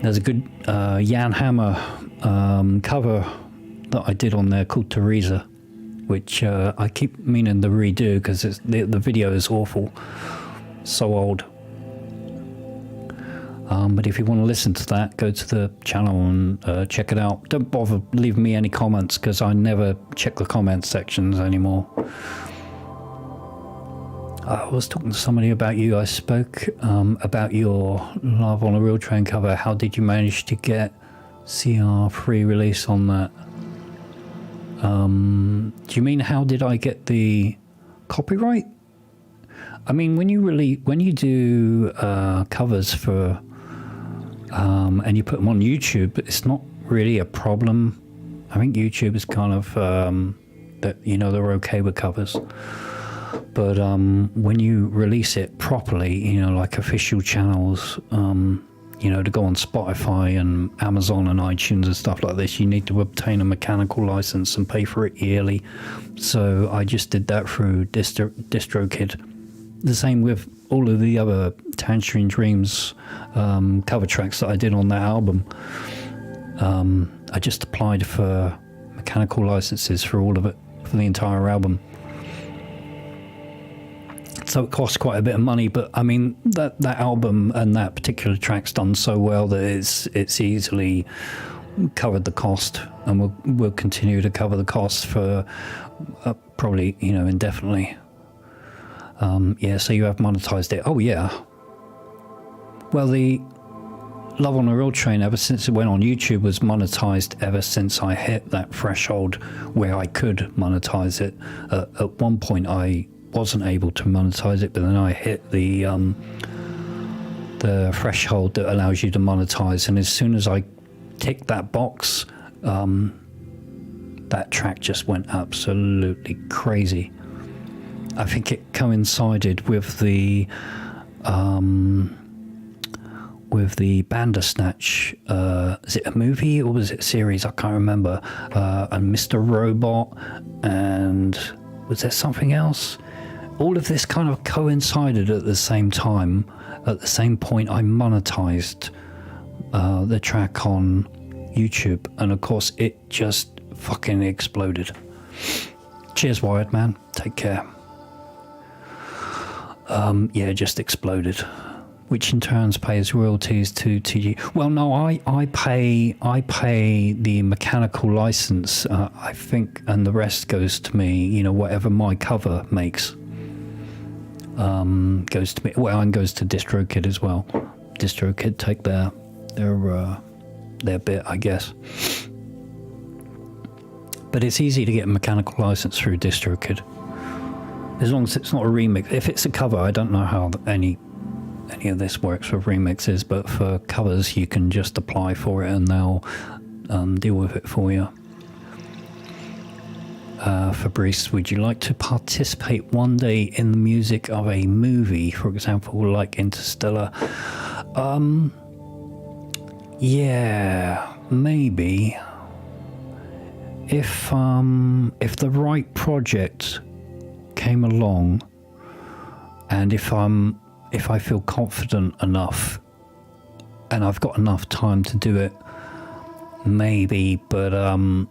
There's a good Jan Hammer cover that I did on there called Teresa, which I keep meaning to redo because the video is awful, so old. But if you want to listen to that, go to the channel and check it out. Don't bother leaving me any comments because I never check the comment sections anymore. I was talking to somebody about you. I spoke about your Love on a Real Train cover. How did you manage to get CR3 release on that? Do you mean how did I get the copyright? I mean, when you do covers for and you put them on YouTube, it's not really a problem. I think YouTube is kind of that, you know, they're okay with covers. But when you release it properly, you know, like official channels, you know, to go on Spotify and Amazon and iTunes and stuff like this, you need to obtain a mechanical license and pay for it yearly. So I just did that through DistroKid. The same with all of the other Tangerine Dreams cover tracks that I did on that album. I just applied for mechanical licenses for all of it, for the entire album. So it costs quite a bit of money, but I mean that album and that particular track's done so well that it's easily covered the cost, and we'll continue to cover the cost for probably, you know, indefinitely. Yeah, so you have monetized it. Oh yeah. Well, the Love on a Real Train, ever since it went on YouTube, was monetized ever since I hit that threshold where I could monetize it. At one point I wasn't able to monetize it, but then I hit the threshold that allows you to monetize, and as soon as I ticked that box, that track just went absolutely crazy. I think it coincided with the with the Bandersnatch, is it a movie or was it a series? I can't remember. And Mr. Robot, and was there something else? All of this kind of coincided at the same time. At the same point, I monetized the track on YouTube, and of course, it just fucking exploded. Cheers, Wired Man. Take care. Yeah, it just exploded, which in turn pays royalties to TG. Well, no, I pay the mechanical license, I think, and the rest goes to me. You know, whatever my cover makes goes to me. Well, and goes to DistroKid as well. DistroKid take their bit, I guess. But it's easy to get a mechanical license through DistroKid, as long as it's not a remix. If it's a cover, I don't know how any of this works with remixes, but for covers you can just apply for it and they'll deal with it for you. Fabrice, would you like to participate one day in the music of a movie, for example, like Interstellar? Yeah, maybe. If the right project came along, and if I feel confident enough and I've got enough time to do it, maybe, but I'm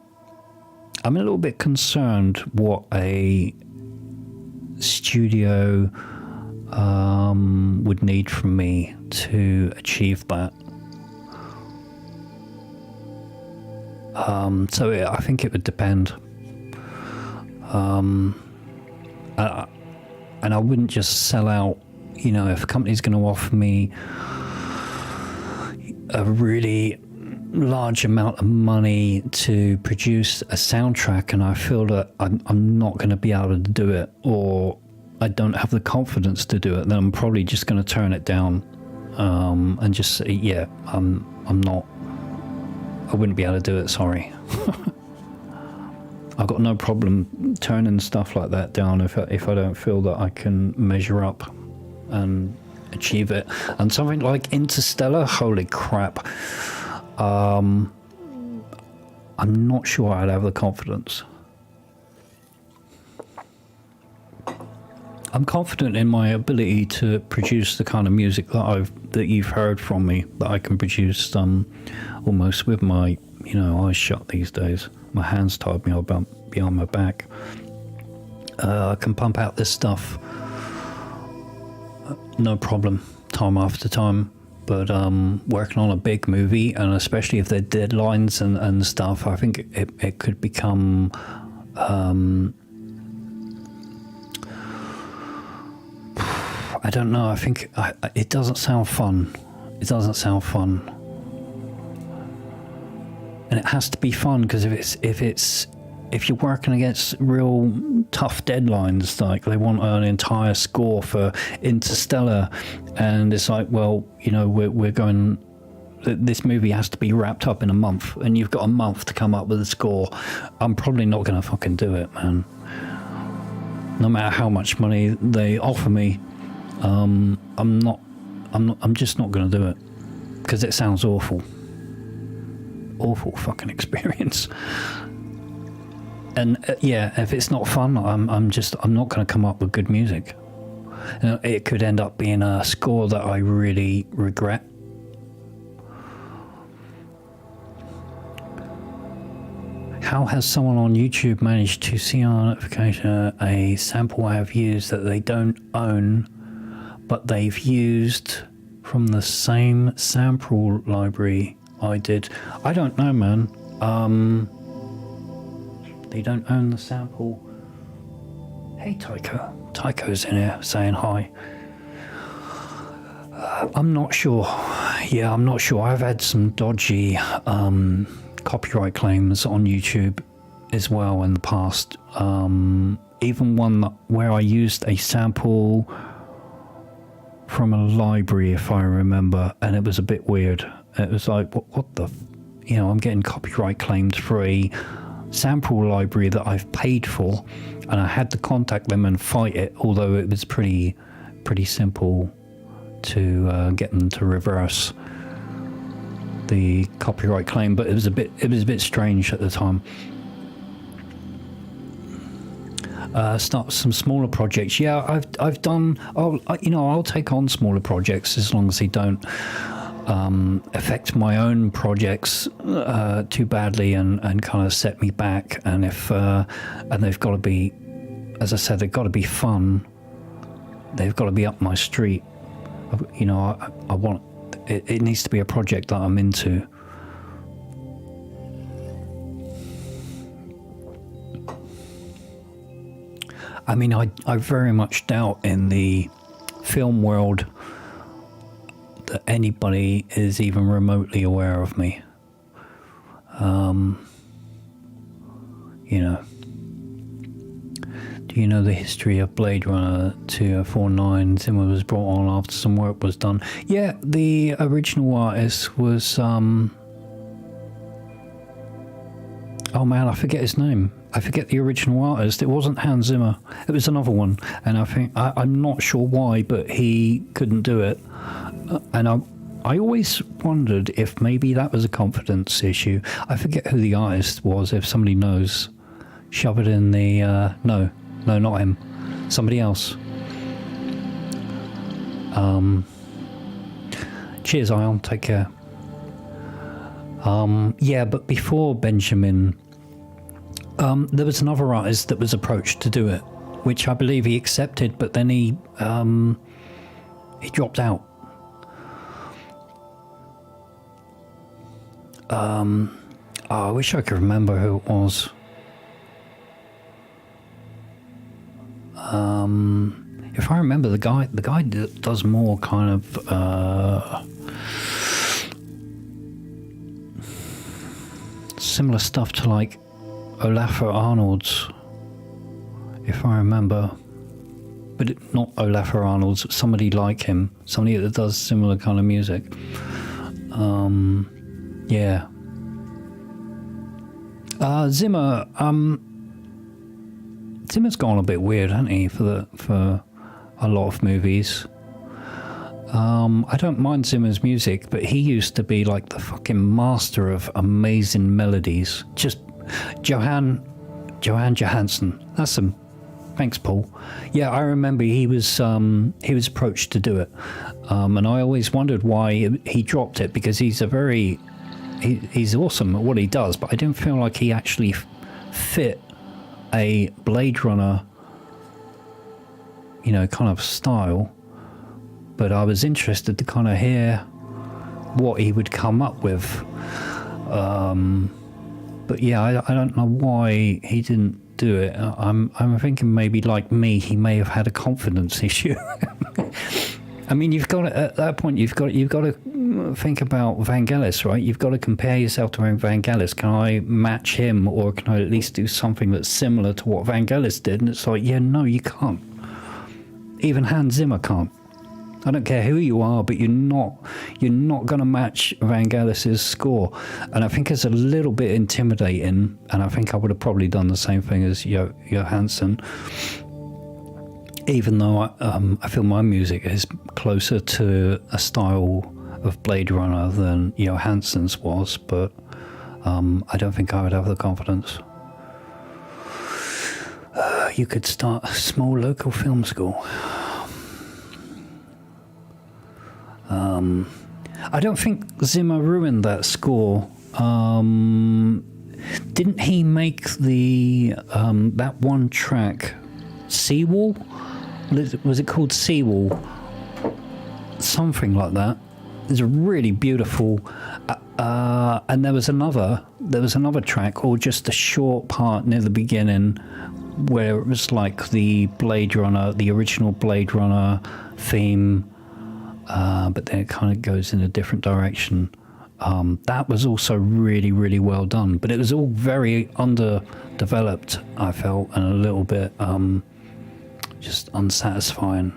a little bit concerned what a studio would need from me to achieve that. So I think it would depend. And I wouldn't just sell out. You know, if a company's going to offer me a really large amount of money to produce a soundtrack and I feel that I'm not going to be able to do it, or I don't have the confidence to do it, then I'm probably just going to turn it down and just say, yeah, I wouldn't be able to do it, sorry. I've got no problem turning stuff like that down if I don't feel that I can measure up and achieve it. And something like Interstellar, holy crap, I'm not sure I'd have the confidence. I'm confident in my ability to produce the kind of music that you've heard from me, that I can produce almost with my eyes shut these days. My hands tied me behind my back. I can pump out this stuff no problem, time after time. But working on a big movie, and especially if they're deadlines and stuff, I think it could become I don't know. I think it doesn't sound fun. It doesn't sound fun, and it has to be fun, because if you're working against real tough deadlines, like they want an entire score for Interstellar, and it's like, well, we're going. This movie has to be wrapped up in a month, and you've got a month to come up with a score. I'm probably not going to fucking do it, man. No matter how much money they offer me. I'm just not going to do it, because it sounds awful fucking experience. And if it's not fun, I'm not going to come up with good music. It could end up being a score that I really regret. How has someone on YouTube managed to see on notification a sample I have used that they don't own, but they've used from the same sample library I did? I don't know, man. They don't own the sample. Hey, Tycho. Tycho's in here saying hi. I'm not sure. Yeah, I'm not sure. I've had some dodgy copyright claims on YouTube as well in the past. Even one where I used a sample from a library, if I remember, and it was a bit weird. It was like, what the... I'm getting copyright claimed for a sample library that I've paid for, and I had to contact them and fight it, although it was pretty simple to get them to reverse the copyright claim, but it was a bit strange at the time. Start some smaller projects. Yeah, I've done. I'll take on smaller projects as long as they don't affect my own projects too badly and kind of set me back. And if and they've got to be, as I said, they've got to be fun. They've got to be up my street. I want it needs to be a project that I'm into. I mean, I very much doubt in the film world that anybody is even remotely aware of me. Do you know the history of Blade Runner 2049? Zimmer was brought on after some work was done. Yeah, the original artist was... oh man, I forget his name. I forget the original artist. It wasn't Hans Zimmer. It was another one. And I think, I'm not sure why, but he couldn't do it. And I always wondered if maybe that was a confidence issue. I forget who the artist was. If somebody knows, shove it in the... No, not him. Somebody else. Cheers, Ion. Take care. Yeah, but before Benjamin... there was another artist that was approached to do it, which I believe he accepted, but then he dropped out. I wish I could remember who it was. If I remember, the guy that does more kind of similar stuff to like Olafur Arnalds, if I remember, but not Olafur Arnalds, somebody like him, somebody that does similar kind of music. Yeah. Zimmer. Zimmer's gone a bit weird, hasn't he, for a lot of movies. I don't mind Zimmer's music, but he used to be like the fucking master of amazing melodies. Just Johan Johansson. That's him. Thanks, Paul. Yeah, I remember he was approached to do it, and I always wondered why he dropped it, because he's he's awesome at what he does, but I didn't feel like he actually fit a Blade Runner, kind of style. But I was interested to kind of hear what he would come up with. But yeah, I don't know why he didn't do it. I'm thinking maybe like me, he may have had a confidence issue. I mean, you've got to, at that point, you've got to think about Vangelis, right? You've got to compare yourself to Vangelis. Can I match him, or can I at least do something that's similar to what Vangelis did? And it's like, yeah, no, you can't. Even Hans Zimmer can't. I don't care who you are, but you're not going to match Vangelis's score. And I think it's a little bit intimidating, and I think I would have probably done the same thing as Johansson. Even though I feel my music is closer to a style of Blade Runner than Johansson's was, but I don't think I would have the confidence. You could start a small local film school. I don't think Zimmer ruined that score. Didn't he make the that one track, Seawall? Was it called Seawall? Something like that. It's a really beautiful. And there was another track, or just a short part near the beginning, where it was like the Blade Runner, the original Blade Runner theme. But then it kind of goes in a different direction. That was also really, really well done. But it was all very underdeveloped, I felt, and a little bit just unsatisfying.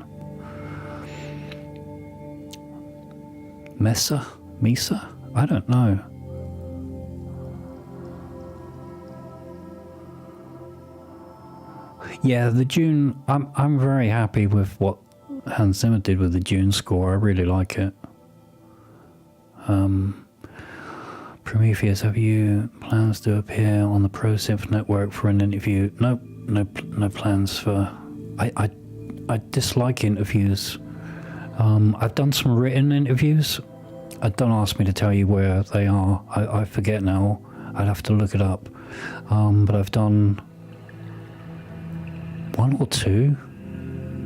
Misa? I don't know. Yeah, the Dune. I'm very happy with what Hans Zimmer did with the Dune score. I really like it. Prometheus, have you plans to appear on the ProSynth network for an interview? Nope, no plans for... I dislike interviews. I've done some written interviews. Don't ask me to tell you where they are. I forget now. I'd have to look it up. But I've done 1 or 2.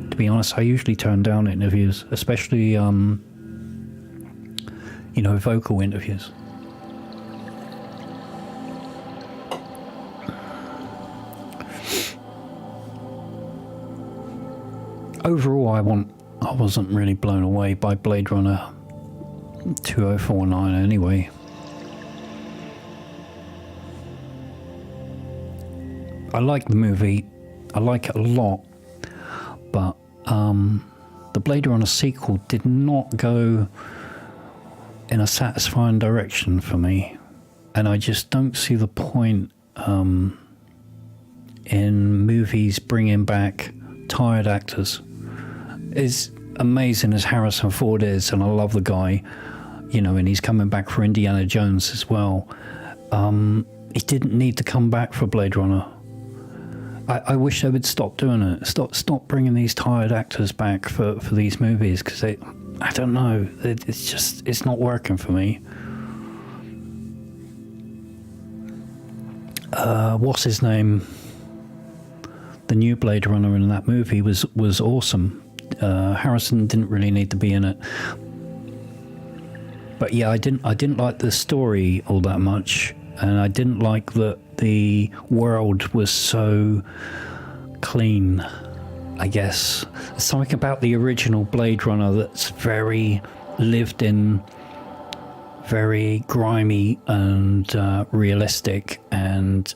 To be honest, I usually turn down interviews, especially, you know, vocal interviews. Overall, I wasn't really blown away by Blade Runner 2049 anyway. I like the movie. I like it a lot, but the Blade Runner sequel did not go in a satisfying direction for me, and I just don't see the point in movies bringing back tired actors. As amazing as Harrison Ford is, and I love the guy, you know, and he's coming back for Indiana Jones as well, he didn't need to come back for Blade Runner. I wish they would stop doing it. Stop bringing these tired actors back for these movies, because I don't know, it's not working for me. What's his name? The new Blade Runner in that movie was awesome. Harrison didn't really need to be in it, but yeah, I didn't like the story all that much, and I didn't like that the world was so clean. I guess there's something about the original Blade Runner that's very lived in, very grimy and realistic, and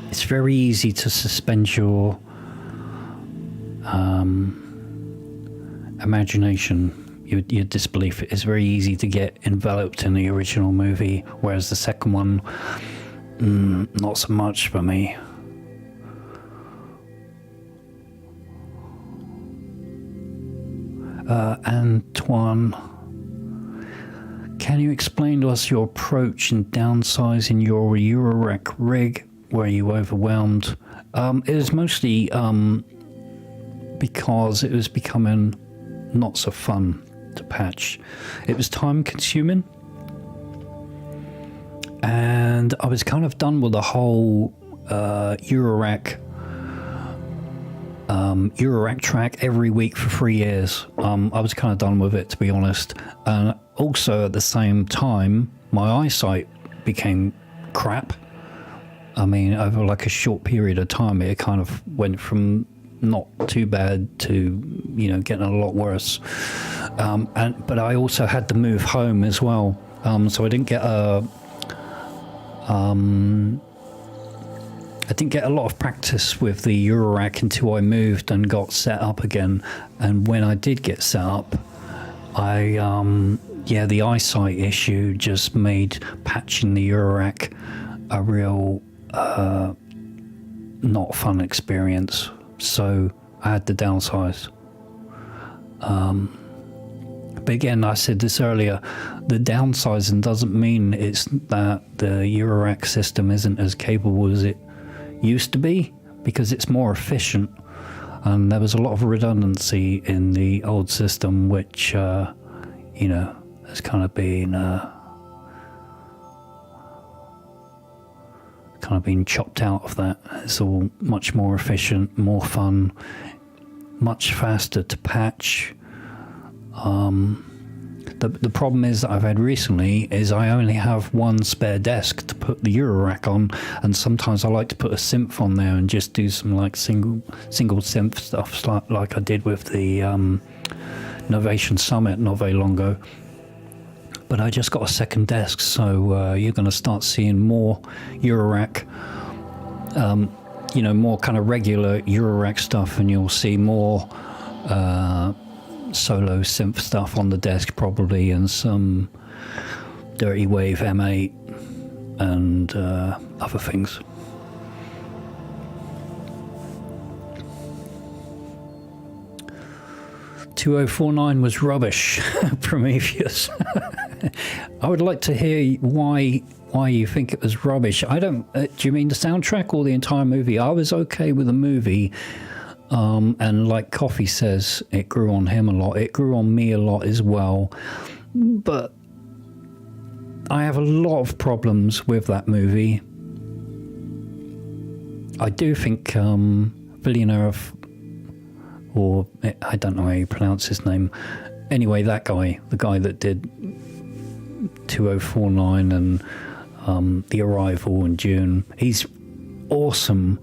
it's very easy to suspend your imagination, your disbelief. It's very easy to get enveloped in the original movie, whereas the second one, not so much for me. Antoine, can you explain to us your approach in downsizing your Eurorack rig? Were you overwhelmed? It was mostly because it was becoming not so fun to patch. It was time consuming, and I was kind of done with the whole Eurorack track every week for 3 years. I was kind of done with it, to be honest. And also at the same time, my eyesight became crap. I mean, over like a short period of time, it kind of went from not too bad to, you know, getting a lot worse. But I also had to move home as well, so I didn't get a lot of practice with the Eurorack until I moved and got set up again. And when I did get set up, the eyesight issue just made patching the Eurorack a real not fun experience. So I had to downsize. But again, I said this earlier, the downsizing doesn't mean it's that the Eurorack system isn't as capable as it used to be, because it's more efficient, and there was a lot of redundancy in the old system, which you know, has kind of been chopped out of that. It's all much more efficient, more fun, much faster to patch. The problem is that I've had recently is I only have one spare desk to put the Eurorack on, and sometimes I like to put a synth on there and just do some like single synth stuff, like I did with the Novation Summit not very long ago. But I just got a second desk, so you're going to start seeing more Eurorack, you know, more kind of regular Eurorack stuff, and you'll see more solo synth stuff on the desk probably, and some Dirtywave M8 and other things. 2049 was rubbish. Prometheus. I would like to hear why you think it was rubbish. I don't. Do you mean the soundtrack or the entire movie? I was okay with the movie, and like Coffee says, it grew on him a lot. It grew on me a lot as well. But I have a lot of problems with that movie. I do think Villeneuve, or I don't know how you pronounce his name. Anyway, that guy, the guy that did 2049 and The Arrival in June, he's awesome.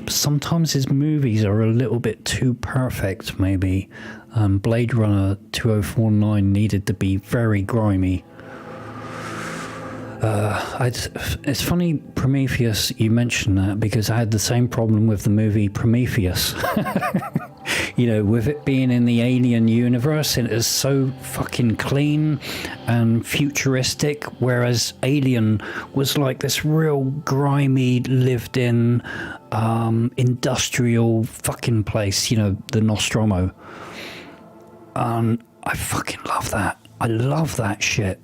Sometimes his movies are a little bit too perfect, maybe. Blade Runner 2049 needed to be very grimy. It's funny, Prometheus, you mentioned that, because I had the same problem with the movie Prometheus. You know, with it being in the alien universe, it is so fucking clean and futuristic, whereas Alien was like this real grimy, lived-in, industrial fucking place, you know, the Nostromo. I fucking love that. I love that shit.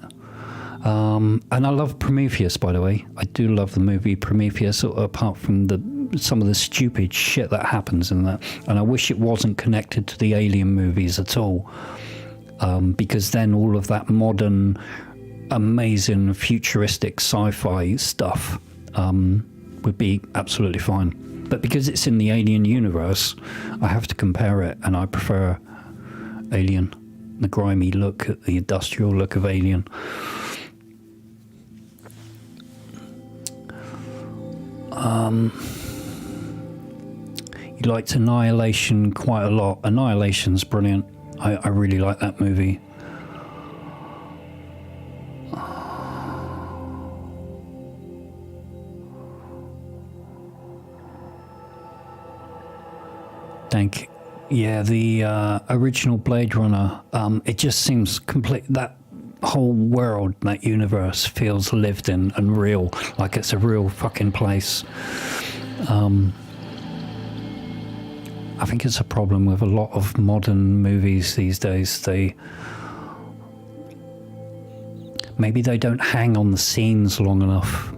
And I love Prometheus, by the way. I do love the movie Prometheus, apart from some of the stupid shit that happens in that. And I wish it wasn't connected to the Alien movies at all, because then all of that modern, amazing, futuristic sci-fi stuff would be absolutely fine. But because it's in the Alien universe, I have to compare it, and I prefer Alien, the grimy look, the industrial look of Alien. You liked Annihilation quite a lot. Annihilation's brilliant. I really like that movie. Thank you. Yeah, the original Blade Runner, it just seems complete. That whole world, that universe feels lived in and real, like it's a real fucking place. I think it's a problem with a lot of modern movies these days. Maybe they don't hang on the scenes long enough.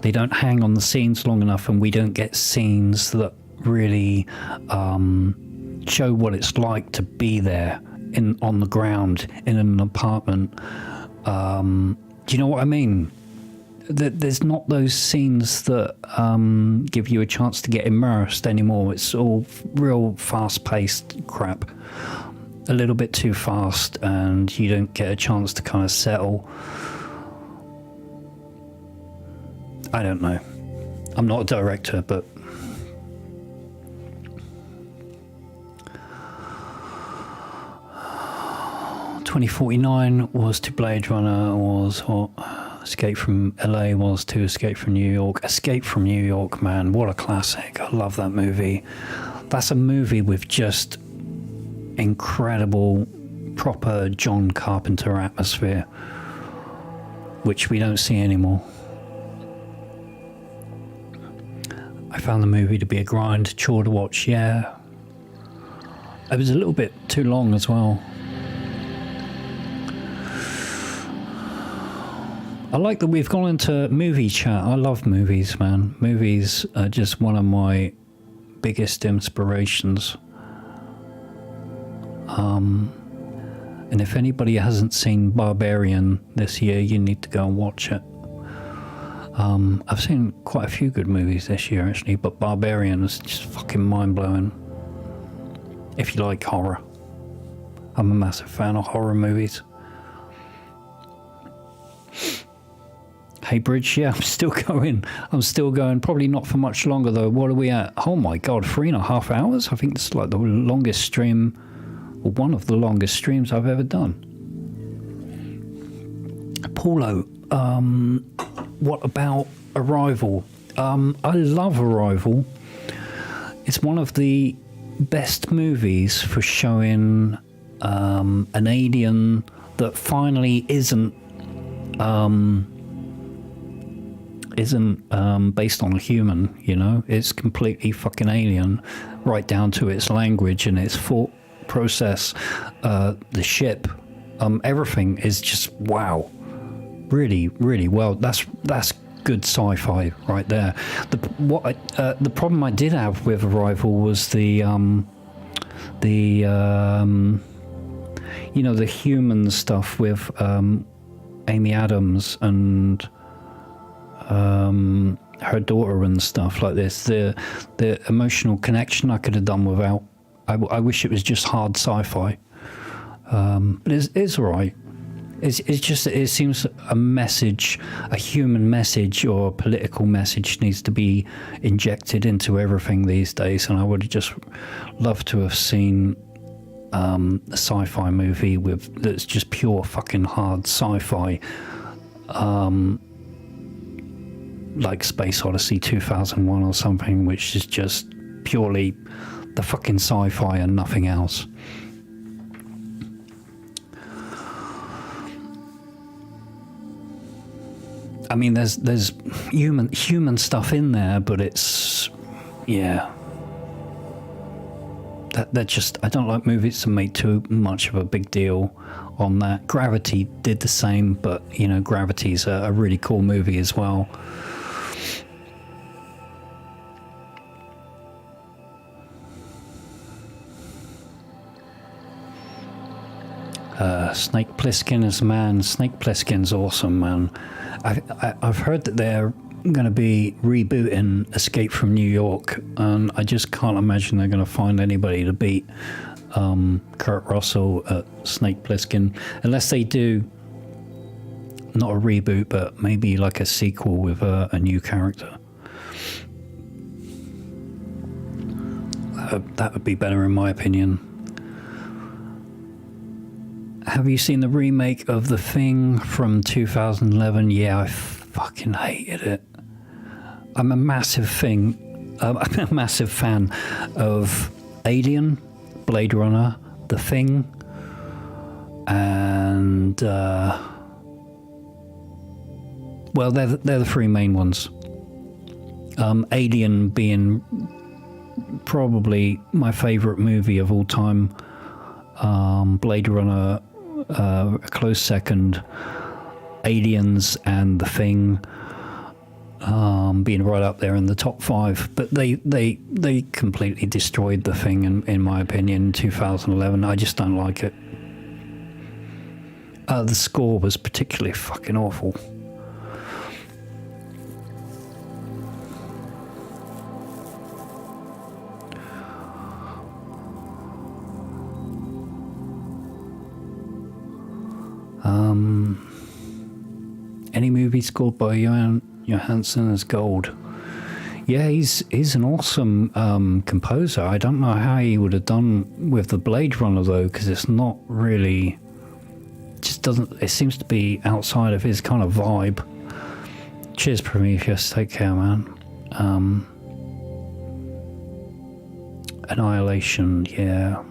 They don't hang on the scenes long enough, and we don't get scenes that really show what it's like to be there on the ground in an apartment. Do you know what I mean? There's not those scenes that give you a chance to get immersed anymore. It's all real fast-paced crap. A little bit too fast, and you don't get a chance to kind of settle. I don't know. I'm not a director, but 2049 was to Blade Runner, was what Escape from LA was to Escape from New York. Escape from New York, man, what a classic. I love that movie. That's a movie with just incredible, proper John Carpenter atmosphere, which we don't see anymore. I found the movie to be a grind, chore to watch, yeah. It was a little bit too long as well. I like that we've gone into movie chat. I love movies, man. Movies are just one of my biggest inspirations. And if anybody hasn't seen Barbarian this year, you need to go and watch it. I've seen quite a few good movies this year, actually, but Barbarian is just fucking mind-blowing. If you like horror. I'm a massive fan of horror movies. Hey Bridge, yeah, I'm still going. Probably not for much longer though. What are we at? Oh my god, 3.5 hours? I think it's like the longest stream, or one of the longest streams I've ever done. Paulo, what about Arrival? I love Arrival. It's one of the best movies for showing an alien that finally isn't isn't based on a human, you know? It's completely fucking alien, right down to its language and its thought process, the ship, everything is just wow. Really, really well. That's good sci-fi right there. The problem I did have with Arrival was the you know, the human stuff with Amy Adams and her daughter and stuff like this. The emotional connection I could have done without. I wish it was just hard sci-fi, but it's all right. It's just, it seems a message, a human message or a political message needs to be injected into everything these days, and I would have just loved to have seen a sci-fi movie that's just pure fucking hard sci-fi, like Space Odyssey 2001 or something, which is just purely the fucking sci-fi and nothing else. I mean, there's human stuff in there, but it's, yeah. That just, I don't like movies that make too much of a big deal on that. Gravity did the same, but you know, Gravity's a really cool movie as well. Snake Plissken is man. Snake Plissken's awesome, man. I've heard that they're going to be rebooting Escape from New York, and I just can't imagine they're going to find anybody to beat Kurt Russell at Snake Plissken, unless they do not a reboot, but maybe like a sequel with a new character. That would be better in my opinion. Have you seen the remake of The Thing from 2011? Yeah, I fucking hated it. I'm a massive fan of Alien, Blade Runner, The Thing, and well, they're the three main ones. Alien being probably my favorite movie of all time. Blade Runner, a close second. Aliens and The Thing being right up there in the top 5, but they completely destroyed The Thing in my opinion in 2011. I just don't like it. The score was particularly fucking awful. Any movie scored by Johansson as gold? Yeah, he's an awesome composer. I don't know how he would have done with the Blade Runner though, because it's not really, just doesn't. It seems to be outside of his kind of vibe. Cheers, Prometheus. Take care, man. Annihilation. Yeah,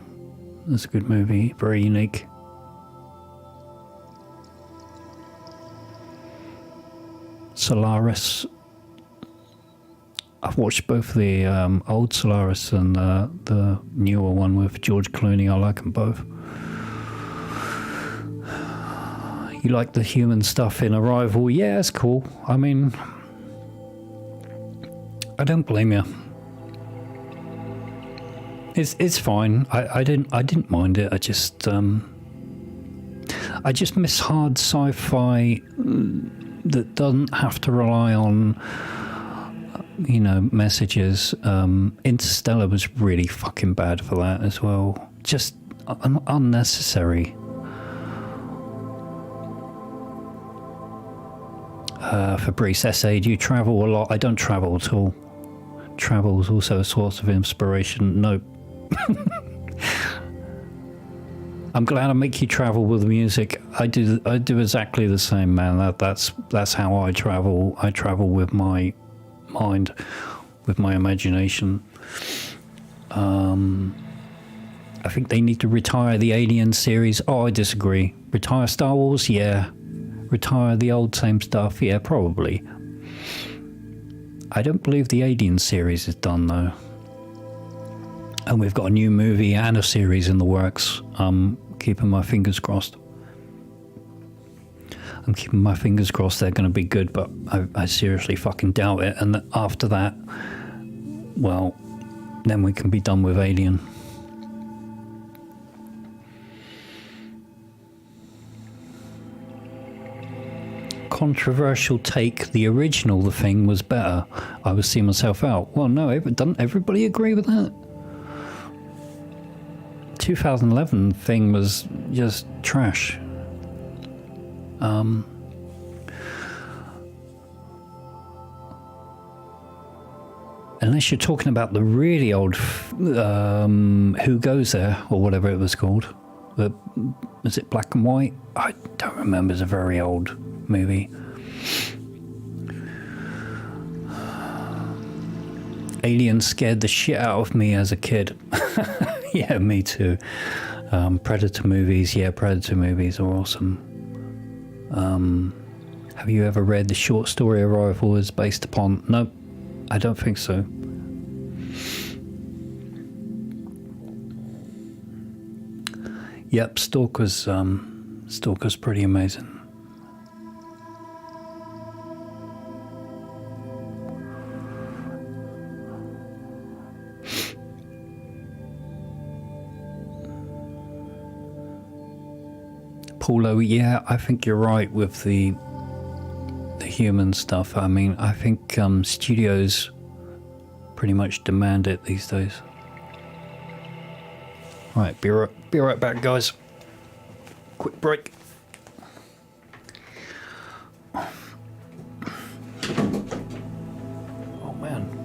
that's a good movie. Very unique. Solaris. I've watched both the old Solaris and the newer one with George Clooney. I like them both. You like the human stuff in Arrival? Yeah, it's cool. I mean, I don't blame you. It's fine. I didn't mind it. I just miss hard sci-fi that doesn't have to rely on, you know, messages. Interstellar was really fucking bad for that as well. Just unnecessary. Fabrice S.A., do you travel a lot? I don't travel at all. Travel is also a source of inspiration. Nope. I'm glad I make you travel with music. I do exactly the same, man. That's how I travel. I travel with my mind, with my imagination. I think they need to retire the Alien series. Oh, I disagree. Retire Star Wars? Yeah. Retire the old same stuff? Yeah, probably. I don't believe the Alien series is done though. And we've got a new movie and a series in the works. I'm keeping my fingers crossed. I'm keeping my fingers crossed they're going to be good, but I seriously fucking doubt it. And after that, well, then we can be done with Alien. Controversial take, the original The Thing was better. I would see myself out. Well, no, doesn't everybody agree with that? 2011 Thing was just trash. Unless you're talking about the really old Who Goes There, or whatever it was called. Was it black and white? I don't remember. It's a very old movie. Alien scared the shit out of me as a kid. Yeah, me too. Predator movies. Yeah, Predator movies are awesome. Have you ever read the short story Arrival is based upon? Nope, I don't think so. Yep, Stalker's pretty amazing. Paulo, yeah, I think you're right with the human stuff. I mean, I think studios pretty much demand it these days. Right, be right back, guys. Quick break. Oh man.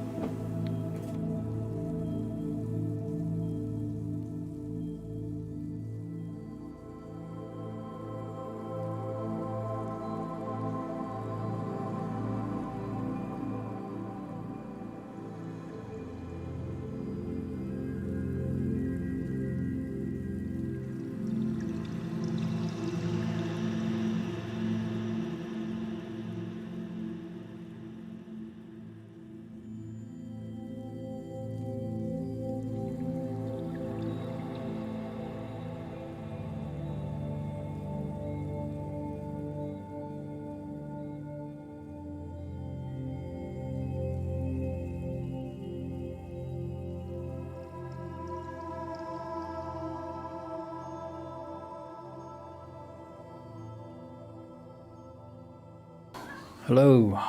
Hello.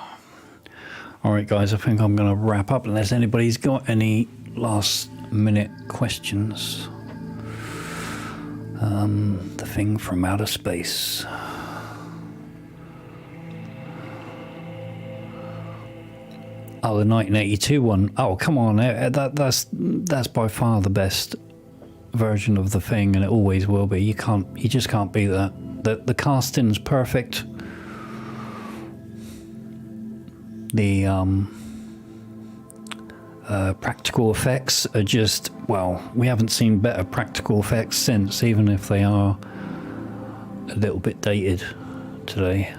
Alright guys, I think I'm going to wrap up unless anybody's got any last minute questions. The Thing from Outer Space. Oh, the 1982 one. Oh, come on. That's by far the best version of The Thing, and it always will be. You just can't beat that. The casting's perfect. The practical effects are just, well, we haven't seen better practical effects since, even if they are a little bit dated today.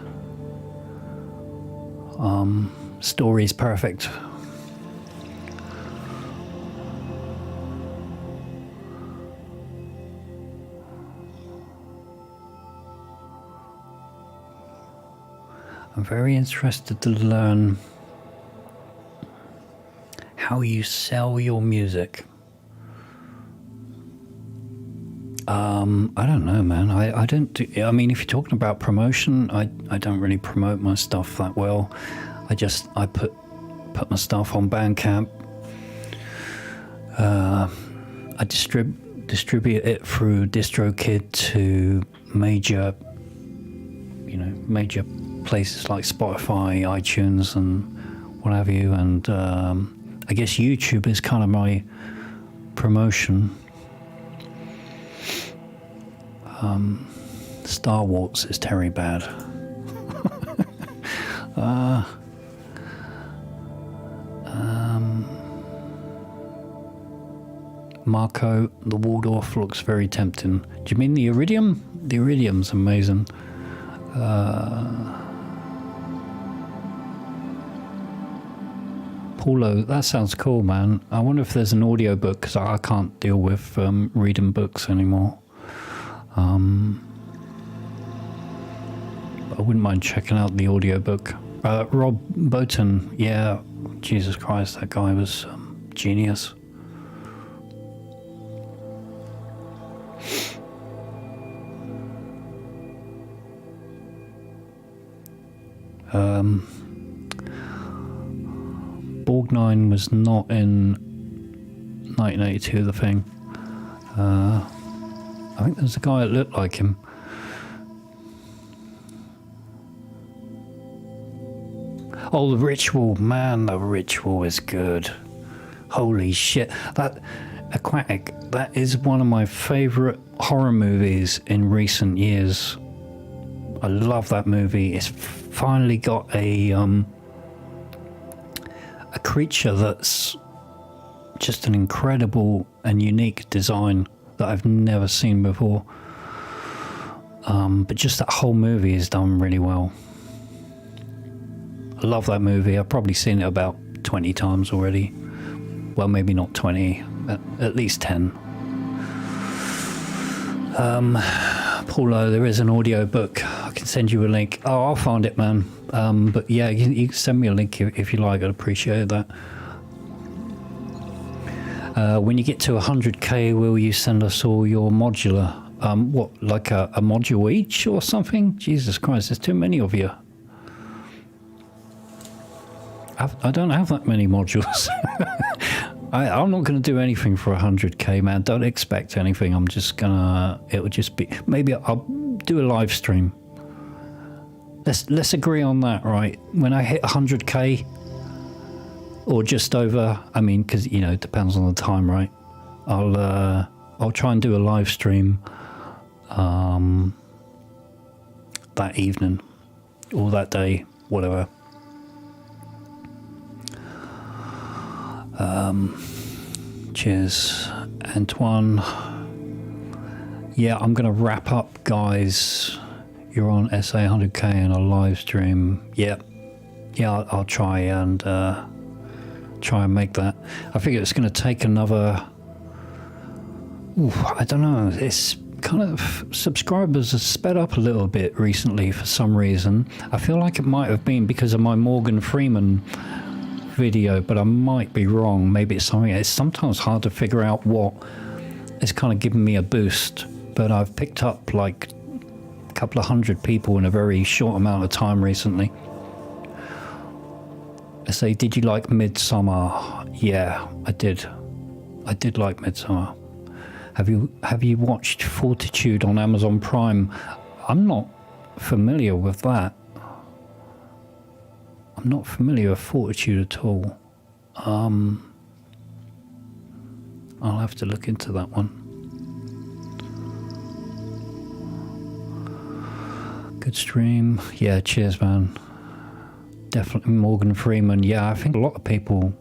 Story's perfect. I'm very interested to learn how you sell your music. I don't know, man. I don't do, I mean, if you're talking about promotion, I don't really promote my stuff that well. I put my stuff on Bandcamp. I distribute it through DistroKid to major places like Spotify, iTunes, and what have you. And I guess YouTube is kind of my promotion. Star Wars is Terry bad. Marco, the Waldorf looks very tempting. Do you mean the Iridium? The Iridium's amazing. Paulo, that sounds cool, man. I wonder if there's an audio book, because I can't deal with reading books anymore. But I wouldn't mind checking out the audio book. Rob Bowton, yeah, Jesus Christ, that guy was genius. Borgnine was not in 1982, the thing. I think there's a guy that looked like him. Oh, The Ritual, man, The Ritual is good. Holy shit. That Aquatic, that is one of my favourite horror movies in recent years. I love that movie. It's finally got a creature that's just an incredible and unique design that I've never seen before. But just that whole movie is done really well. I love that movie. I've probably seen it about 20 times already. Well, maybe not 20, at least 10. Paulo, there is an audio book. I can send you a link. Oh, I'll find it, man. But yeah, you can send me a link if you like. I'd appreciate that. When you get to 100k, will you send us all your modular? What, like a module each or something? Jesus Christ, there's too many of you. I don't have that many modules. I'm not going to do anything for 100k, man. Don't expect anything. I'm just gonna. It'll just be. Maybe I'll do a live stream. Let's agree on that, right? When I hit 100k, or just over. I mean, because you know, it depends on the time, right? I'll try and do a live stream. That evening, or that day, whatever. Cheers, Antoine. Yeah, I'm gonna wrap up, guys. You're on SA 100k and a live stream. Yeah, I'll try and make that. I figure it's gonna take another. Ooh, I don't know. It's kind of subscribers have sped up a little bit recently for some reason. I feel like it might have been because of my Morgan Freeman video, but I might be wrong. Maybe it's something. It's sometimes hard to figure out what is kind of giving me a boost, but I've picked up like a couple of hundred people in a very short amount of time recently. I say, did you like Midsummer? Yeah, I did like Midsummer. Have you watched Fortitude on Amazon Prime? I'm not familiar with that. I'm not familiar with Fortitude at all. I'll have to look into that one. Good stream. Yeah, cheers, man. Definitely Morgan Freeman. Yeah, I think a lot of people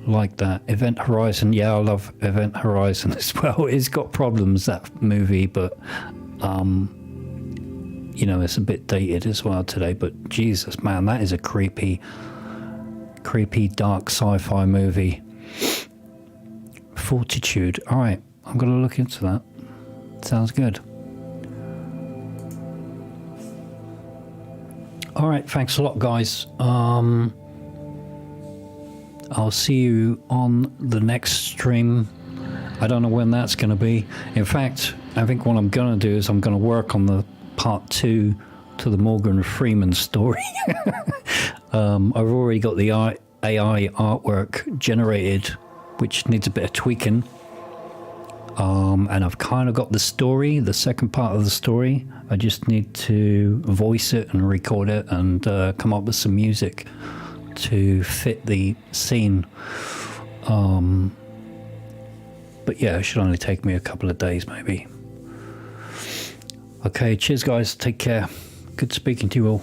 like that. Event Horizon. Yeah, I love Event Horizon as well. It's got problems, that movie, but you know, it's a bit dated as well today, but Jesus, man, that is a creepy dark sci-fi movie. Fortitude. All right, I'm going to look into that. Sounds good. All right, thanks a lot, guys. I'll see you on the next stream. I don't know when that's going to be. In fact, I think what I'm going to do is I'm going to work on the part 2 to the Morgan Freeman story. I've already got the AI artwork generated, which needs a bit of tweaking. And I've kind of got the story, the second part of the story. I just need to voice it and record it and come up with some music to fit the scene. But yeah, it should only take me a couple of days maybe. Okay, cheers guys, take care. Good speaking to you all.